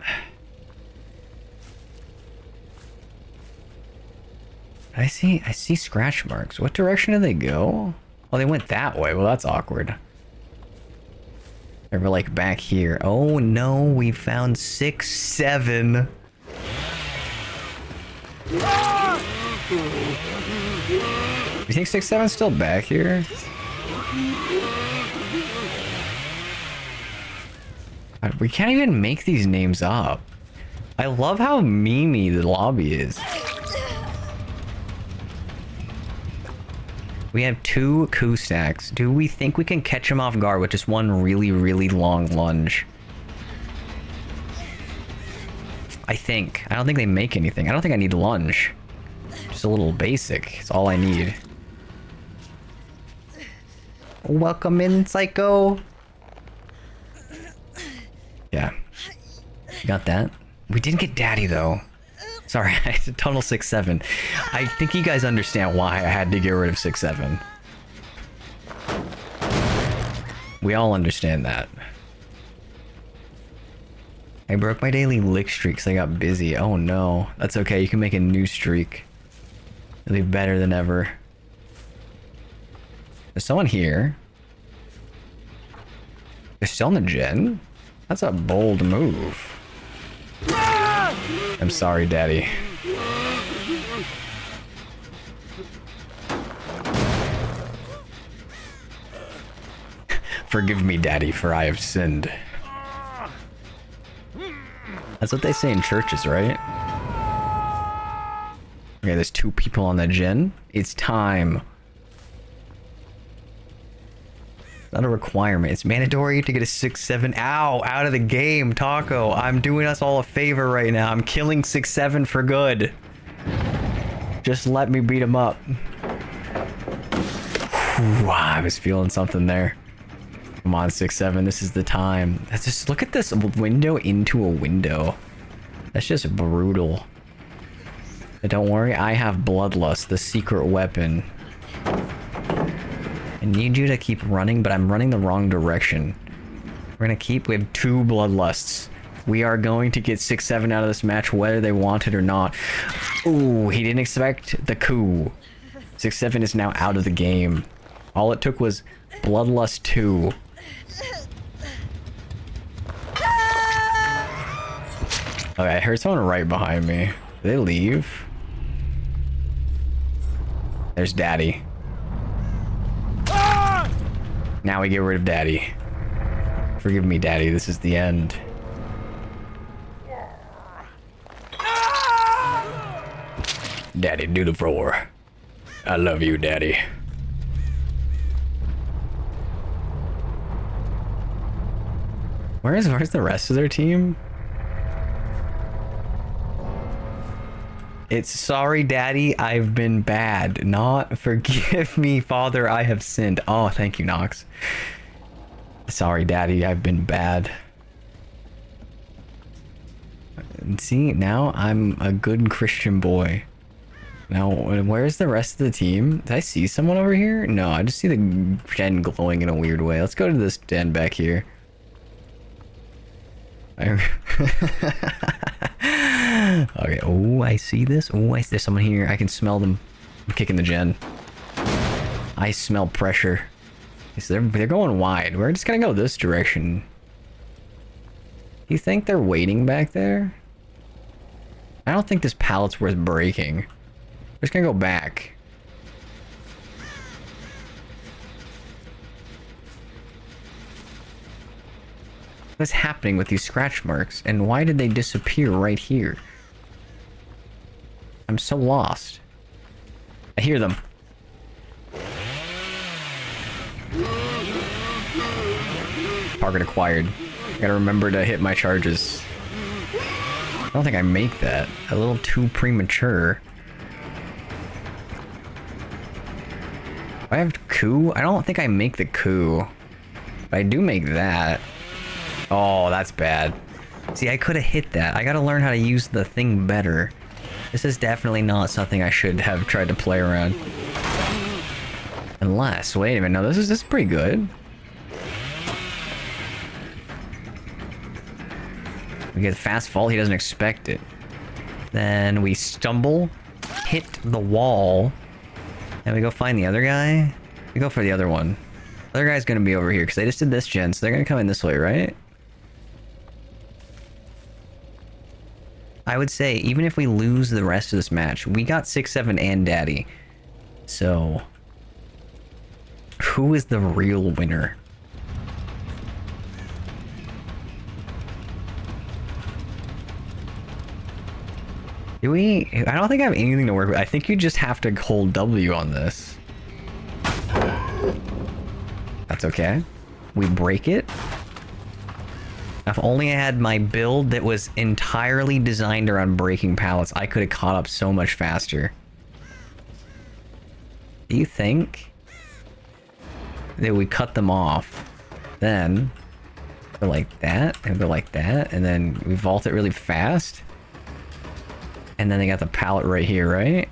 I see scratch marks. What direction did they go? Oh, they went that way. Well, that's awkward. They were like back here. Oh no, we found 6, 7. You think 6, 7's still back here? We can't even make these names up. I love how memey the lobby is. We have 2 coup stacks. Do we think we can catch him off guard with just one really, really long lunge? I think. I don't think they make anything. I don't think I need lunge. Just a little basic. It's all I need. Welcome in, psycho. Yeah. Got that. We didn't get Daddy, though. Sorry, I had to tunnel 6, 7. I think you guys understand why I had to get rid of 6, 7. We all understand that. I broke my daily lick streak because I got busy. Oh no. That's okay, you can make a new streak. It'll be better than ever. There's someone here. They're still in the gen? That's a bold move. I'm sorry, Daddy. Forgive me, Daddy, for I have sinned. That's what they say in churches, right? Okay, there's 2 people on the gen. It's time. Not a requirement. It's mandatory to get a 6-7. Ow! Out of the game, Taco. I'm doing us all a favor right now. I'm killing 6-7 for good. Just let me beat him up. Whew, I was feeling something there. Come on, 6-7. This is the time. Let's just look at this window into a window. That's just brutal. But don't worry, I have Bloodlust, the secret weapon. I need you to keep running, but I'm running the wrong direction. We have 2 Bloodlusts. We are going to get 6-7 out of this match, whether they want it or not. Ooh, he didn't expect the coup. 6-7 is now out of the game. All it took was Bloodlust 2. Okay, I heard someone right behind me. Did they leave? There's Daddy. Now we get rid of Daddy. Forgive me, Daddy. This is the end. Daddy, do the roar. I love you, Daddy. Where's the rest of their team? It's sorry, Daddy, I've been bad. Not forgive me, Father, I have sinned. Oh, thank you, Nox. Sorry, Daddy, I've been bad. See, now I'm a good Christian boy. Now, where's the rest of the team? Did I see someone over here? No, I just see the den glowing in a weird way. Let's go to this den back here. Okay, oh, I see this. Oh, there's someone here. I can smell them. I'm kicking the gen. I smell pressure. So they're going wide. We're just gonna go this direction. You think they're waiting back there? I don't think this pallet's worth breaking. We're just gonna go back. What's happening with these scratch marks? And why did they disappear right here? I'm so lost. I hear them. Target acquired. I gotta remember to hit my charges. I don't think I make that. A little too premature. Do I have coup? I don't think I make the coup. But I do make that. Oh, that's bad. See, I could have hit that. I gotta learn how to use the thing better. This is definitely not something I should have tried to play around. Unless, wait a minute, no, this is pretty good. We get fast fall, he doesn't expect it. Then we stumble, hit the wall, and we go find the other guy. We go for the other one. The other guy's gonna be over here, because they just did this gen, so they're gonna come in this way, right? I would say, even if we lose the rest of this match, we got 6-7 and Daddy. So, who is the real winner? Do we? I don't think I have anything to work with. I think you just have to hold W on this. That's okay. We break it. If only I had my build that was entirely designed around breaking pallets, I could have caught up so much faster. Do you think that we cut them off, then go like that, and go like that, and then we vault it really fast? And then they got the pallet right here, right?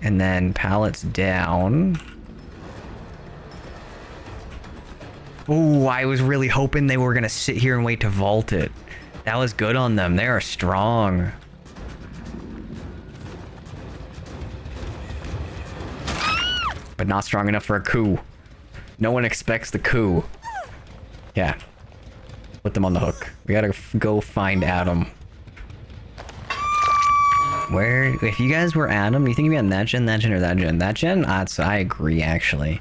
And then pallets down. Ooh, I was really hoping they were gonna sit here and wait to vault it. That was good on them. They are strong. But not strong enough for a coup. No one expects the coup. Yeah. Put them on the hook. We gotta go find Adam. Where, if you guys were Adam, you think you'd be on that gen, or that gen? That gen? I agree, actually.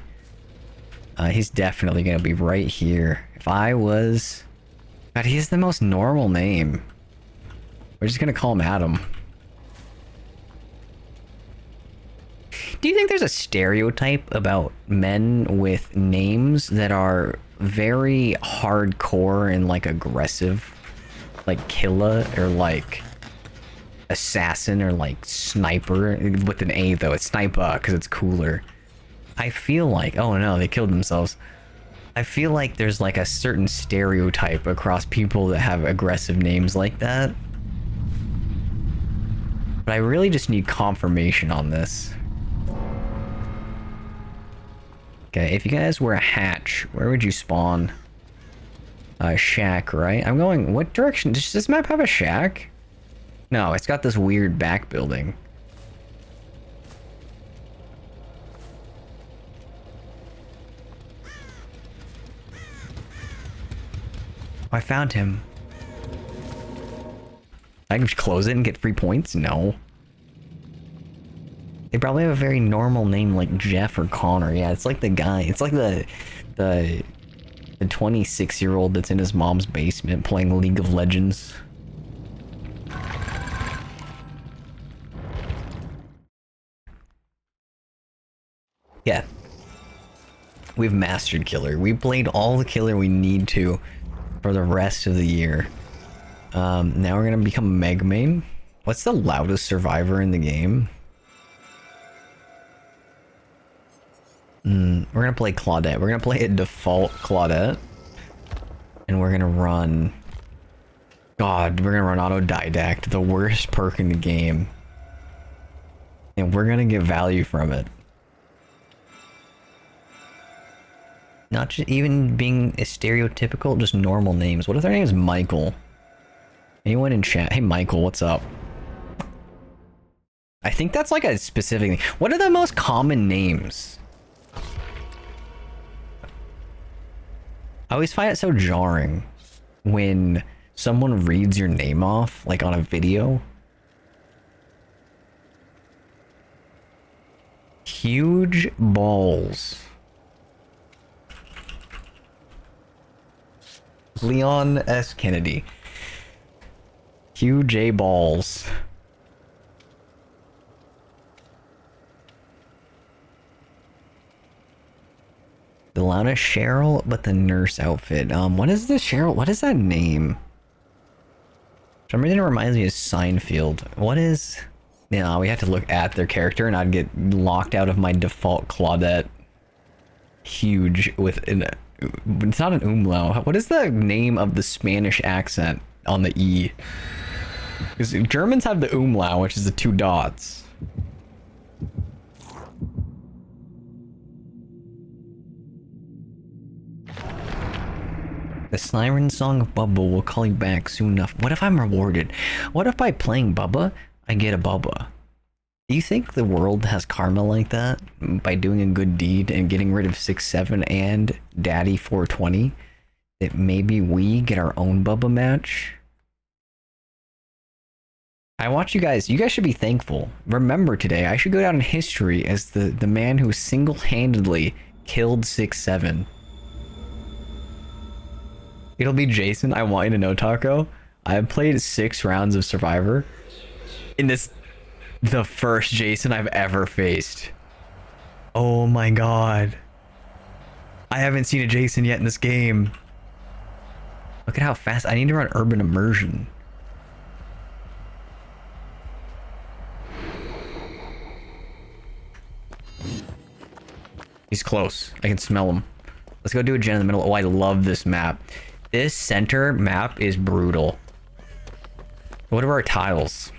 He's definitely gonna be right here. If I was... God, he has the most normal name. We're just gonna call him Adam. Do you think there's a stereotype about men with names that are very hardcore and like aggressive? Like Killa or like Assassin or like Sniper with an A though. It's Sniper because it's cooler. I feel like, oh no, they killed themselves. I feel like there's like a certain stereotype across people that have aggressive names like that. But I really just need confirmation on this. Okay, if you guys were a hatch, where would you spawn? A shack, right? I'm going, what direction? Does this map have a shack? No, it's got this weird back building. Oh, I found him. I can just close it and get free points? No. They probably have a very normal name like Jeff or Connor. Yeah, it's like the guy. It's like the 26-year-old that's in his mom's basement playing League of Legends. Yeah. We've mastered Killer. We played all the Killer we need to for the rest of the year. Now we're gonna become Meg main. What's the loudest survivor in the game? We're gonna play Claudette. We're gonna play a default Claudette. And we're gonna run... God, we're gonna run Autodidact, the worst perk in the game. And we're gonna get value from it. Not just even being a stereotypical, just normal names. What if their name is Michael? Anyone in chat? Hey Michael, what's up? I think that's like a specific thing. What are the most common names? I always find it so jarring when someone reads your name off, like on a video. Huge balls. Leon S. Kennedy. Huge A balls. Delana Cheryl, but the nurse outfit. What is this Cheryl? What is that name? For some reason it reminds me of Seinfeld. What is... Yeah, we have to look at their character and I'd get locked out of my default Claudette. Huge with an... It's not an umlaut. What is the name of the Spanish accent on the E? Because Germans have the umlaut, which is the 2 dots. The siren song of Bubba will call you back soon enough. What if I'm rewarded? What if by playing Bubba, I get a Bubba? Do you think the world has karma like that? By doing a good deed and getting rid of 6-7 and Daddy 420? That maybe we get our own Bubba match? I want you guys should be thankful. Remember today, I should go down in history as the man who single-handedly killed 6-7. It'll be Jason. I want you to know, Taco. I've played 6 rounds of Survivor. And this... the first Jason I've ever faced. Oh my god. I haven't seen a Jason yet in this game. Look at how fast... I need to run Urban Immersion. He's close. I can smell him. Let's go do a gen in the middle. Oh, I love this map. This center map is brutal. What are our tiles?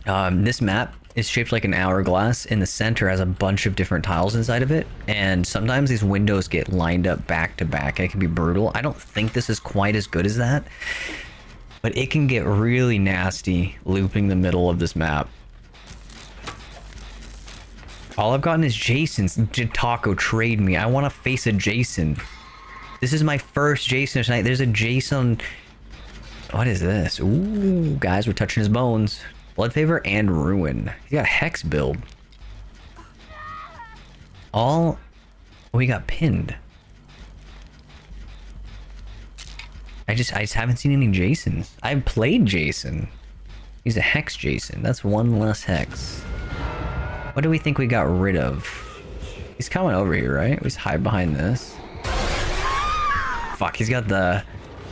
This map is shaped like an hourglass. In the center has a bunch of different tiles inside of it. And sometimes these windows get lined up back to back. It can be brutal. I don't think this is quite as good as that. But it can get really nasty looping the middle of this map. All I've gotten is Jason's. Taco, trade me. I want to face a Jason. This is my first Jason tonight. There's a Jason. What is this? Ooh, guys, we're touching his bones. Blood Favor and Ruin. He's got a Hex build. All... Oh, he got pinned. I just haven't seen any Jasons. I've played Jason. He's a Hex Jason. That's one less Hex. What do we think we got rid of? He's coming over here, right? We just hide behind this. Fuck, he's got the...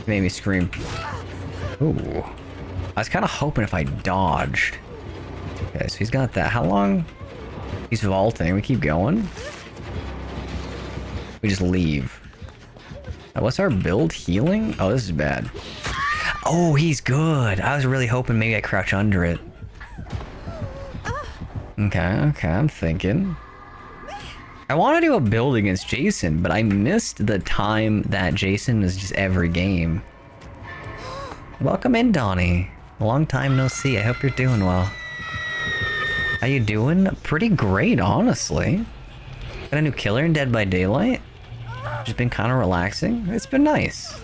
Made me scream. Ooh. I was kind of hoping if I dodged. Okay, so he's got that. How long? He's vaulting. We keep going. We just leave. What's our build? Healing? Oh, this is bad. Oh, he's good. I was really hoping maybe I crouch under it. Okay, I'm thinking. I want to do a build against Jason, but I missed the time that Jason was just every game. Welcome in, Donnie. Long time no see. I hope you're doing well. How you doing? Pretty great, honestly. Got a new killer in Dead by Daylight. Just been kind of relaxing. It's been nice.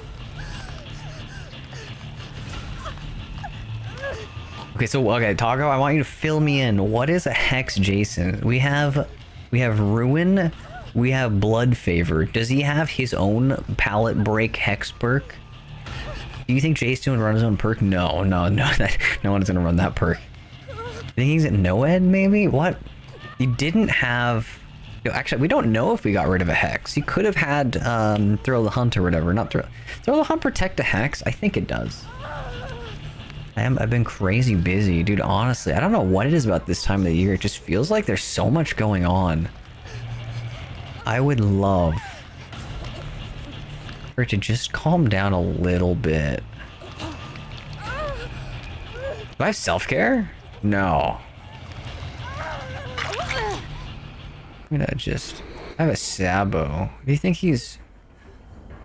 Okay, Taco, I want you to fill me in. What is a Hex Jason? We have Ruin. We have Blood Favor. Does he have his own Palette Break Hex perk? Do you think Jason would run his own perk? No, no one's gonna run that perk. I think he's at Noed, maybe? What? He didn't have... No, actually, we don't know if we got rid of a Hex. He could have had Throw the Hunt or whatever. Not Throw the Hunt protect a Hex? I think it does. I've been crazy busy, dude, honestly. I don't know what it is about this time of the year. It just feels like there's so much going on. I would love for it to just calm down a little bit. Do I have self-care? No. I'm gonna just... I have a Sabo. Do you think he's...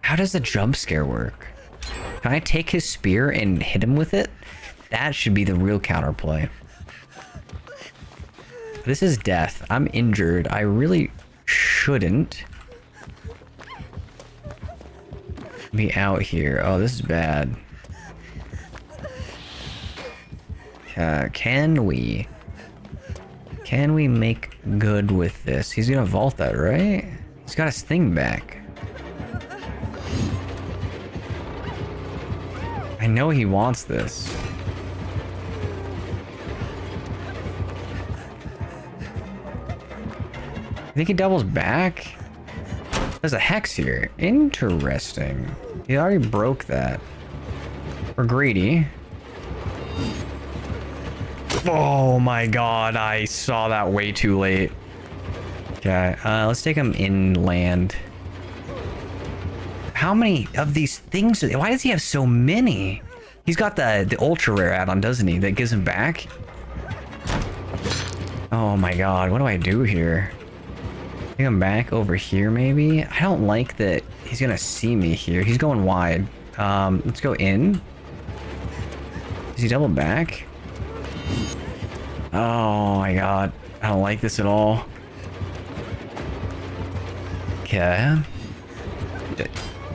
How does the jump scare work? Can I take his spear and hit him with it? That should be the real counterplay. This is death. I'm injured. I really shouldn't be out here. Oh, this is bad. Can we make good with this? He's gonna vault that, right? He's got his thing back. I know he wants this. I think he doubles back? There's a Hex here. Interesting. He already broke that. We're greedy. Oh my god, I saw that way too late. Okay, let's take him inland. How many of these things? Why does he have so many? He's got the ultra rare add-on, doesn't he? That gives him back. Oh my god, what do I do here? Take him back over here, maybe? I don't like that he's gonna see me here. He's going wide. Let's go in. Is he double back? Oh my god. I don't like this at all. Okay.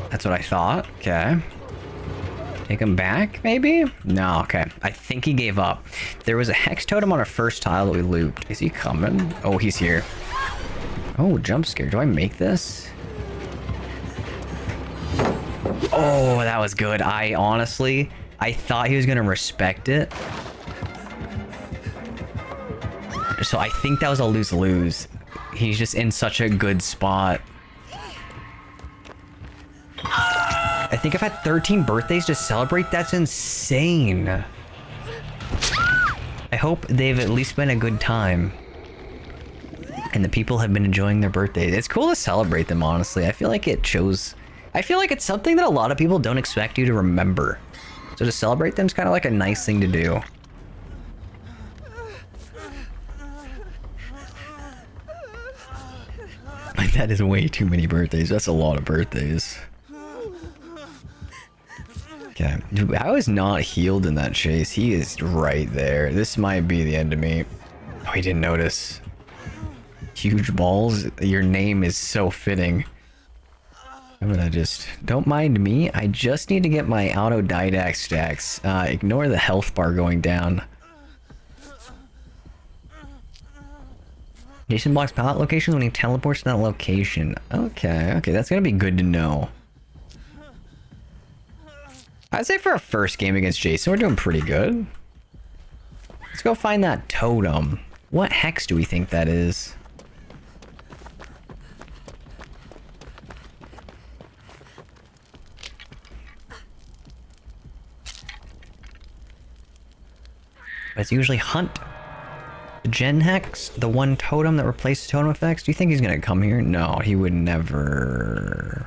That's what I thought. Okay. Take him back, maybe? No, okay. I think he gave up. There was a Hex Totem on our first tile that we looped. Is he coming? Oh, he's here. Oh, jump scare. Do I make this? Oh, that was good. I thought he was going to respect it. So I think that was a lose-lose. He's just in such a good spot. I think I've had 13 birthdays to celebrate. That's insane. I hope they've at least been a good time. And the people have been enjoying their birthdays. It's cool to celebrate them, honestly. I feel like it shows... I feel like it's something that a lot of people don't expect you to remember. So to celebrate them is kind of like a nice thing to do. Like, that is way too many birthdays. That's a lot of birthdays. Okay. Dude, I was not healed in that chase. He is right there. This might be the end of me. Oh, he didn't notice. Huge balls. Your name is so fitting. I'm gonna just... Don't mind me. I just need to get my autodidact stacks. Ignore the health bar going down. Jason blocks pallet locations when he teleports to that location. Okay, that's gonna be good to know. I'd say for a first game against Jason, we're doing pretty good. Let's go find that totem. What hex do we think that is? It's usually hunt. The gen hex, the one totem that replaces totem effects. Do you think he's gonna come here? No, he would never.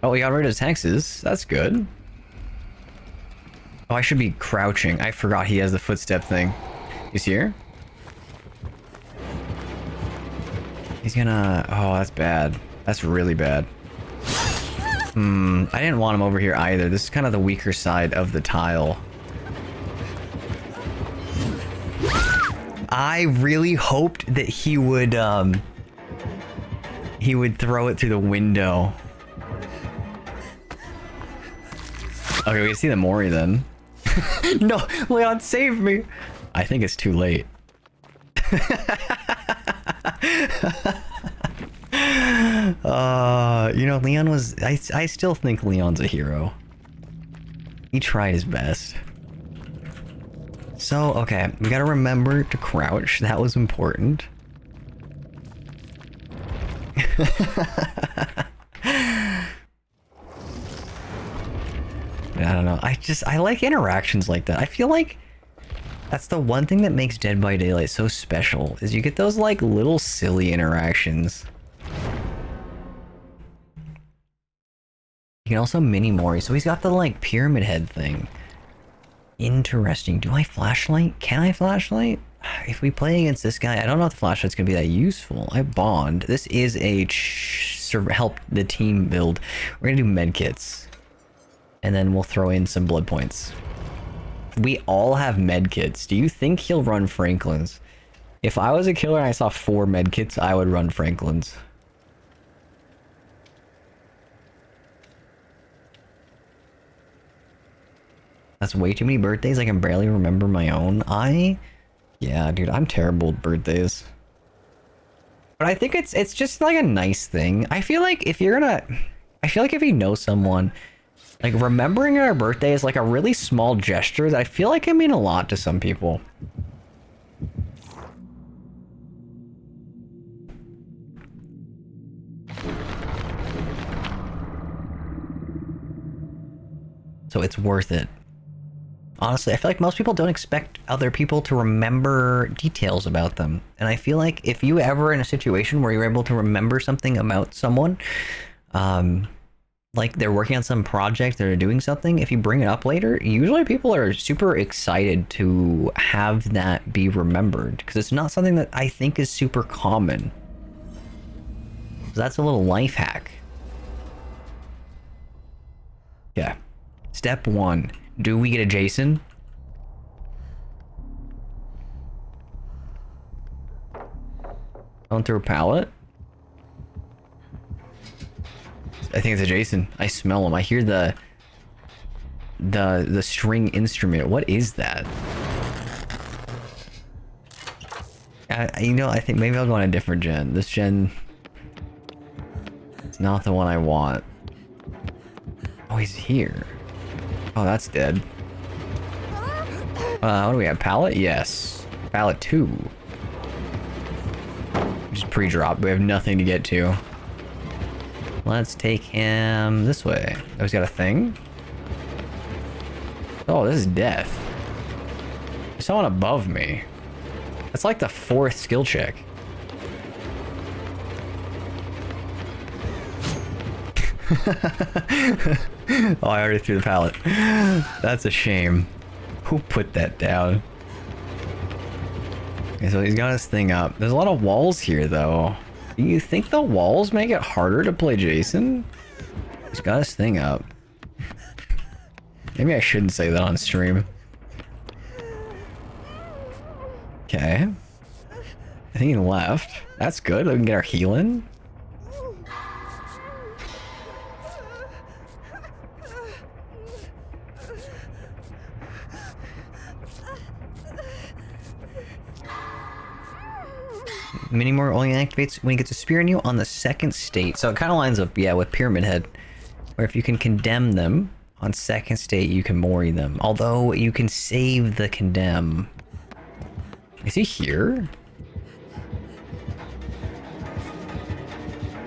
Oh, he got rid of his hexes. That's good. Oh, I should be crouching. I forgot he has the footstep thing. He's here. He's gonna... Oh, that's bad. That's really bad. I didn't want him over here either. This is kind of the weaker side of the tile. I really hoped that he would throw it through the window. Okay, we can see the Mori then. No, Leon, save me! I think it's too late. You know, Leon was... I still think Leon's a hero. He tried his best. So, okay, we gotta remember to crouch. That was important. I don't know. I like interactions like that. I feel like that's the one thing that makes Dead by Daylight so special, is you get those like little silly interactions. You can also mini Mori, so he's got the like pyramid head thing. Interesting. Do I flashlight? Can I flashlight? If we play against this guy, I don't know if the flashlight's gonna be that useful. I bond. This is a help the team build. We're gonna do medkits. And then we'll throw in some blood points. We all have medkits. Do you think he'll run Franklin's? If I was a killer and I saw 4 medkits, I would run Franklin's. That's way too many birthdays. I can barely remember my own. Yeah, dude, I'm terrible at birthdays. But I think it's just like a nice thing. I feel like if you're gonna... I feel like if you know someone... Like, remembering our birthday is like a really small gesture that I feel like can mean a lot to some people. So it's worth it. Honestly, I feel like most people don't expect other people to remember details about them. And I feel like if you ever in a situation where you're able to remember something about someone, like they're working on some project, they're doing something, if you bring it up later, usually people are super excited to have that be remembered, because it's not something that I think is super common. So that's a little life hack. Yeah. Step 1. Do we get a Jason? Going through a pallet? I think it's a Jason. I smell him. I hear the string instrument. What is that? You know, I think maybe I'll go on a different gen. This gen... It's not the one I want. Oh, he's here. Oh, that's dead. What do we have? Pallet? Yes. Pallet 2. Just pre-drop. We have nothing to get to. Let's take him this way. Oh, he's got a thing? Oh, this is death. There's someone above me. That's like the 4th skill check. Oh, I already threw the pallet. That's a shame. Who put that down? Okay, so he's got his thing up. There's a lot of walls here, though. Do you think the walls make it harder to play Jason? He's got his thing up. Maybe I shouldn't say that on stream. Okay. I think he left. That's good. We can get our healing. Minimore only activates when he gets a spear in you on the 2nd state. So it kind of lines up, yeah, with Pyramid Head. Where if you can condemn them on 2nd state, you can Mori them. Although you can save the condemn. Is he here?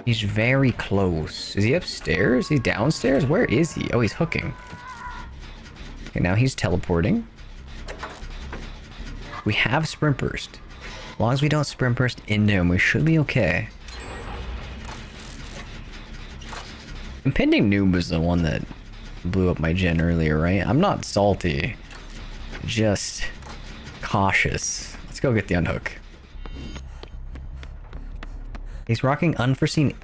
He's very close. Is he upstairs? Is he downstairs? Where is he? Oh, he's hooking. Okay, now he's teleporting. We have sprint burst. As long as we don't sprint burst into him, we should be okay. Impending Noob was the one that blew up my gen earlier, right? I'm not salty. Just cautious. Let's go get the unhook. He's rocking unforeseen.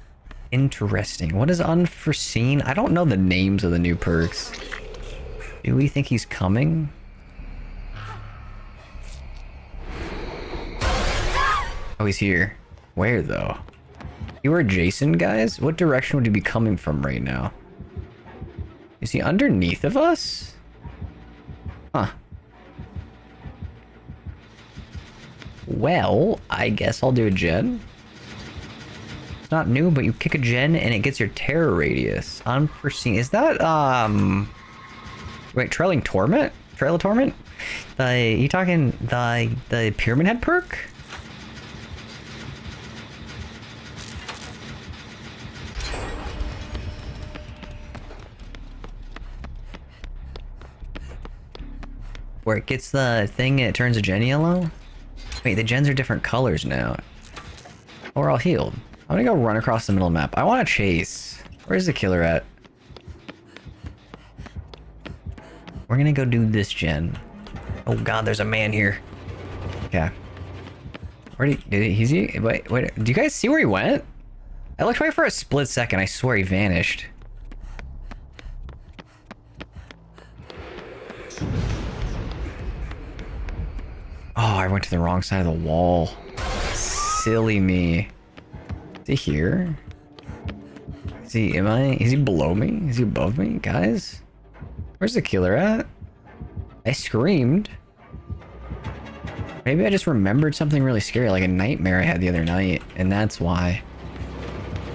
Interesting. What is unforeseen? I don't know the names of the new perks. Do we think he's coming? Oh, he's here. Where though? You were adjacent, guys? What direction would he be coming from right now? Is he underneath of us? Huh. Well, I guess I'll do a gen. It's not new, but you kick a gen and it gets your terror radius. Unforeseen. Is that, wait, Trailing Torment? Trail of Torment? You talking the Pyramid Head perk? Where it gets the thing and it turns a gen yellow? Wait, the gens are different colors now. Oh, we're all healed. I'm gonna go run across the middle map. I want to chase. Where's the killer at? We're gonna go do this gen. Oh god, there's a man here. Okay. Where did he? Wait, do you guys see where he went? I looked away for a split second. I swear he vanished. Oh, I went to the wrong side of the wall. Silly me. Is he here? Is he below me? Is he above me? Guys? Where's the killer at? I screamed. Maybe I just remembered something really scary, like a nightmare I had the other night, and that's why.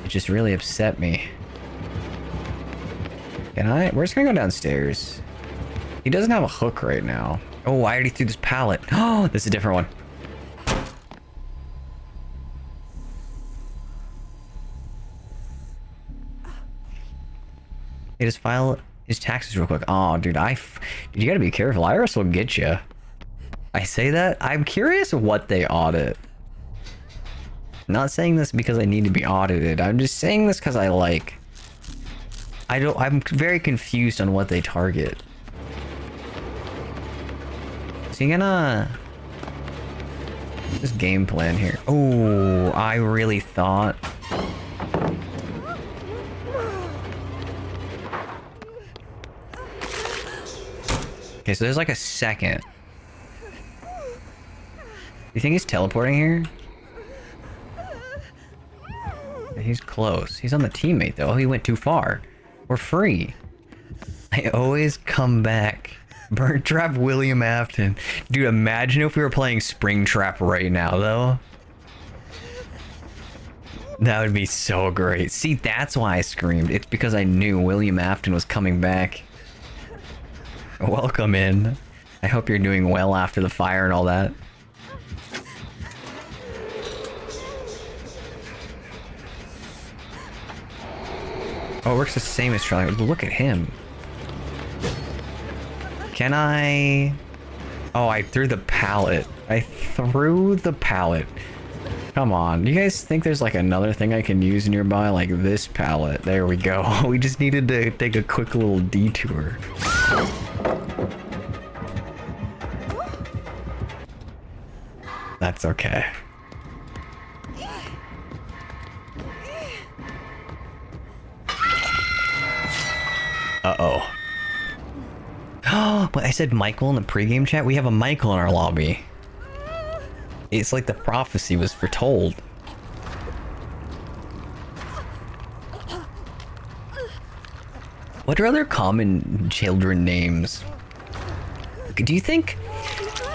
It just really upset me. We're just gonna go downstairs. He doesn't have a hook right now. Oh, I already threw this pallet. Oh, this is a different one. Hey, just file his taxes real quick. Oh, dude, you gotta be careful. Iris will get you. I say that. I'm curious what they audit. I'm not saying this because I need to be audited. I'm just saying this because I'm very confused on what they target. Is he gonna... This game plan here. Oh, I really thought... Okay, so there's like a second. You think he's teleporting here? He's close. He's on the teammate though. Oh, he went too far. We're free. I always come back. Burn Trap William Afton. Dude, imagine if we were playing Springtrap right now, though. That would be so great. See, that's why I screamed. It's because I knew William Afton was coming back. Welcome in. I hope you're doing well after the fire and all that. Oh, it works the same as trying. Look at him. Can I... Oh, I threw the pallet. I threw the pallet. Come on. Do you guys think there's like another thing I can use nearby? Like this pallet. There we go. We just needed to take a quick little detour. That's okay. Uh-oh. Oh, but I said Michael in the pregame chat. We have a Michael in our lobby. It's like the prophecy was foretold. What are other common children names? Do you think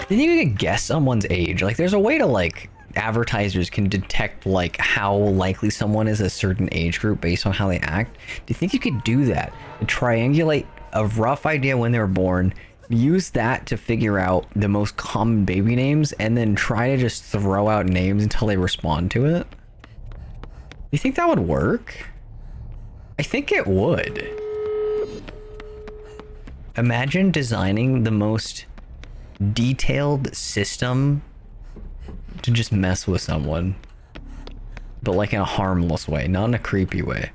you could guess someone's age? Like, there's a way to, like, advertisers can detect, like, how likely someone is a certain age group based on how they act. Do you think you could do that? And triangulate a rough idea when they were born use that to figure out the most common baby names and then try to just throw out names until they respond to it. You think that would work? I think it would. Imagine designing the most detailed system to just mess with someone, but like in a harmless way, not in a creepy way.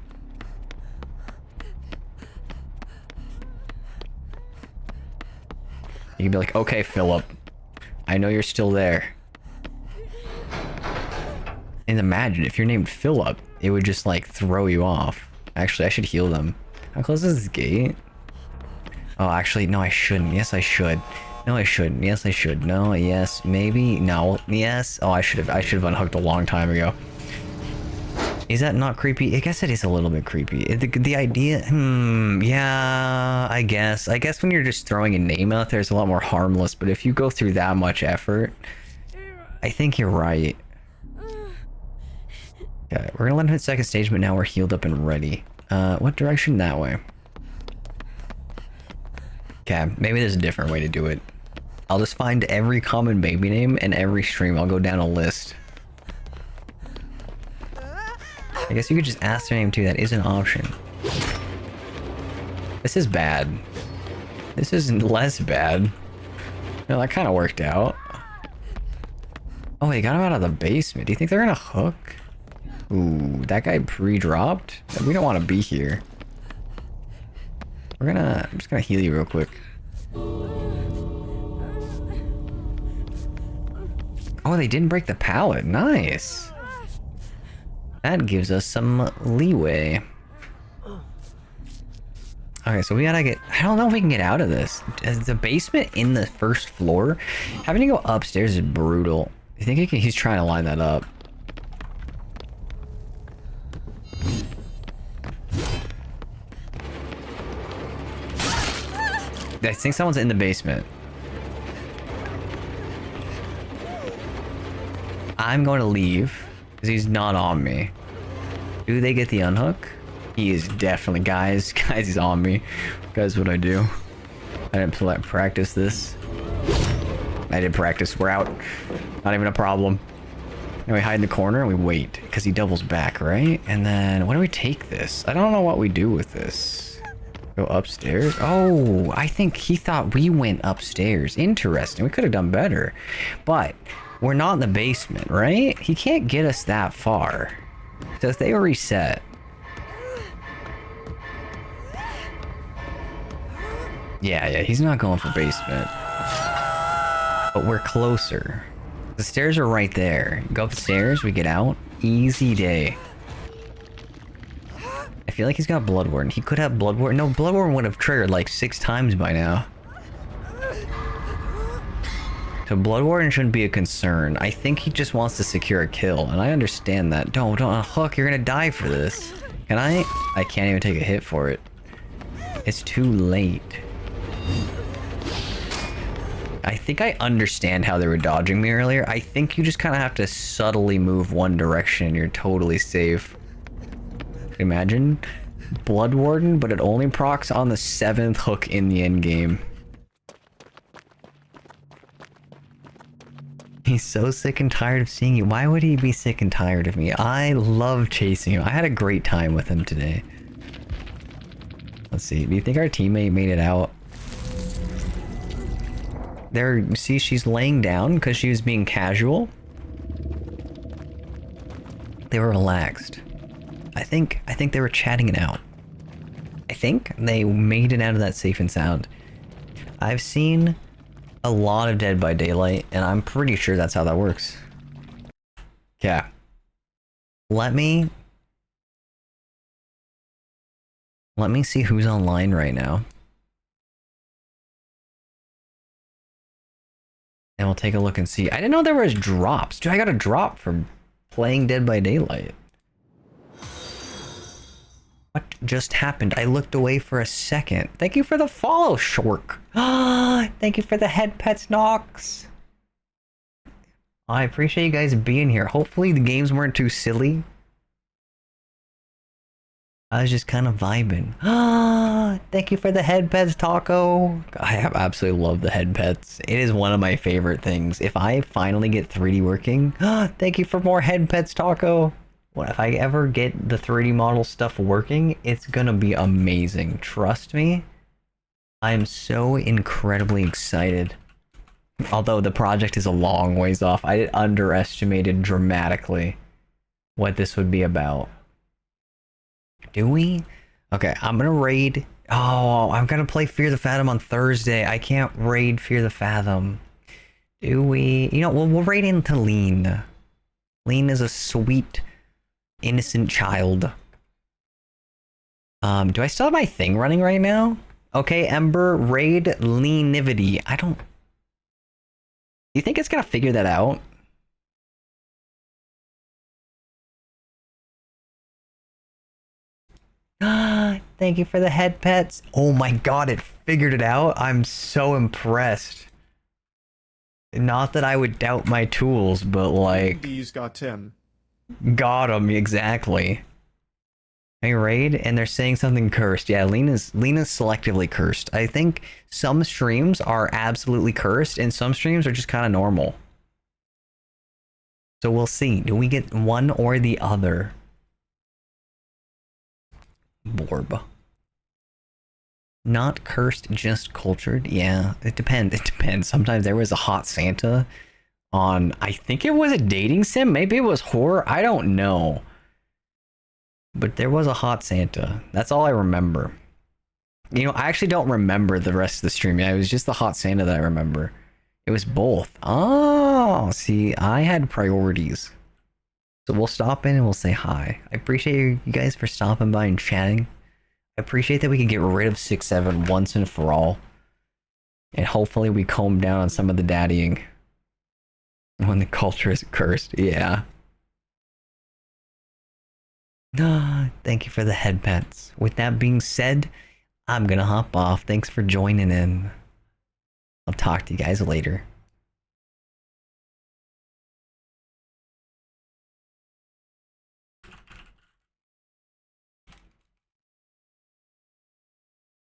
You can be like, okay, Philip, I know you're still there. And imagine if you're named Philip, it would just like throw you off. Actually, I should heal them. How close is this gate? Oh, actually, no, I shouldn't. Yes, I should. No, I shouldn't. Yes, I should. No, yes, maybe. No, yes. Oh, I should have unhooked a long time ago. Is that not creepy? I guess it is a little bit creepy. The idea, yeah, I guess. I guess when you're just throwing a name out there, it's a lot more harmless. But if you go through that much effort, I think you're right. Okay, we're gonna let him hit second stage, but now we're healed up and ready. What direction? That way. Okay, maybe there's a different way to do it. I'll just find every common baby name and every stream. I'll go down a list. I guess you could just ask their name too. That is an option. This is bad. This is less bad. No, that kind of worked out. Oh, they got him out of the basement. Do you think they're gonna hook? Ooh, that guy pre-dropped? We don't want to be here. I'm just gonna heal you real quick. Oh, they didn't break the pallet. Nice. That gives us some leeway. Okay, so we gotta get... I don't know if we can get out of this. Is the basement in the first floor? Having to go upstairs is brutal. You think he's trying to line that up? I think someone's in the basement. I'm going to leave because he's not on me. Do they get the unhook? He is definitely, guys, he's on me. Guys, what I do? I didn't practice this. I did practice. We're out. Not even a problem. Now we hide in the corner and we wait because he doubles back, right? And then when do we take this? I don't know what we do with this. Go upstairs? Oh, I think he thought we went upstairs. Interesting. We could have done better. But we're not in the basement, right? He can't get us that far. So if they reset. Yeah, he's not going for basement. But we're closer. The stairs are right there. Go upstairs, we get out. Easy day. I feel like he's got Bloodborne. He could have Bloodborne. No, Bloodborne would have triggered like 6 times by now. So Bloodborne shouldn't be a concern. I think he just wants to secure a kill, and I understand that. Don't hook, you're gonna die for this. Can I? I can't even take a hit for it. It's too late. I think I understand how they were dodging me earlier. I think you just kind of have to subtly move one direction and you're totally safe. Imagine Blood Warden, but it only procs on the 7th hook in the end game. He's so sick and tired of seeing you. Why would he be sick and tired of me? I love chasing him. I had a great time with him today. Let's see. Do you think our teammate made it out? There, see, she's laying down because she was being casual. They were relaxed. I think they were chatting it out. I think they made it out of that safe and sound. I've seen a lot of Dead by Daylight, and I'm pretty sure that's how that works. Yeah. Let me see who's online right now. And we'll take a look and see. I didn't know there was drops. Dude, I got a drop for playing Dead by Daylight. What just happened? I looked away for a second. Thank you for the follow, Shork. Thank you for the head pets, Nox. I appreciate you guys being here. Hopefully the games weren't too silly. I was just kind of vibing. Ah, thank you for the head pets, Taco. I have absolutely love the head pets. It is one of my favorite things. If I finally get 3D working, thank you for more head pets, Taco. What if I ever get the 3D model stuff working? It's gonna be amazing. Trust me. I am so incredibly excited. Although the project is a long ways off, I underestimated dramatically what this would be about. Do we? Okay, I'm gonna raid. Oh, I'm gonna play Fear the Fathom on Thursday. I can't raid Fear the Fathom. Do we? You know, we'll raid into Lean. Lean is a sweet, innocent child. Do I still have my thing running right now? Okay, Ember, raid Leanivity. I don't... Do you think it's gonna figure that out? Thank you for the head pets. Oh my god, it figured it out. I'm so impressed. Not that I would doubt my tools, but like... These got Tim. Got him, exactly. Hey, raid, and they're saying something cursed. Yeah, Lena's selectively cursed. I think some streams are absolutely cursed, and some streams are just kind of normal. So we'll see. Do we get one or the other? Borb. Not cursed, just cultured? Yeah, it depends. It depends. Sometimes there was a hot Santa on... I think it was a dating sim? Maybe it was horror? I don't know. But there was a hot Santa. That's all I remember. You know, I actually don't remember the rest of the stream. Yeah, it was just the hot Santa that I remember. It was both. Oh, see, I had priorities. So we'll stop in and we'll say hi. I appreciate you guys for stopping by and chatting. I appreciate that we can get rid of 6-7 once and for all. And hopefully we calm down on some of the daddying. When the culture is cursed, yeah. Thank you for the head pets. With that being said, I'm gonna hop off. Thanks for joining in. I'll talk to you guys later.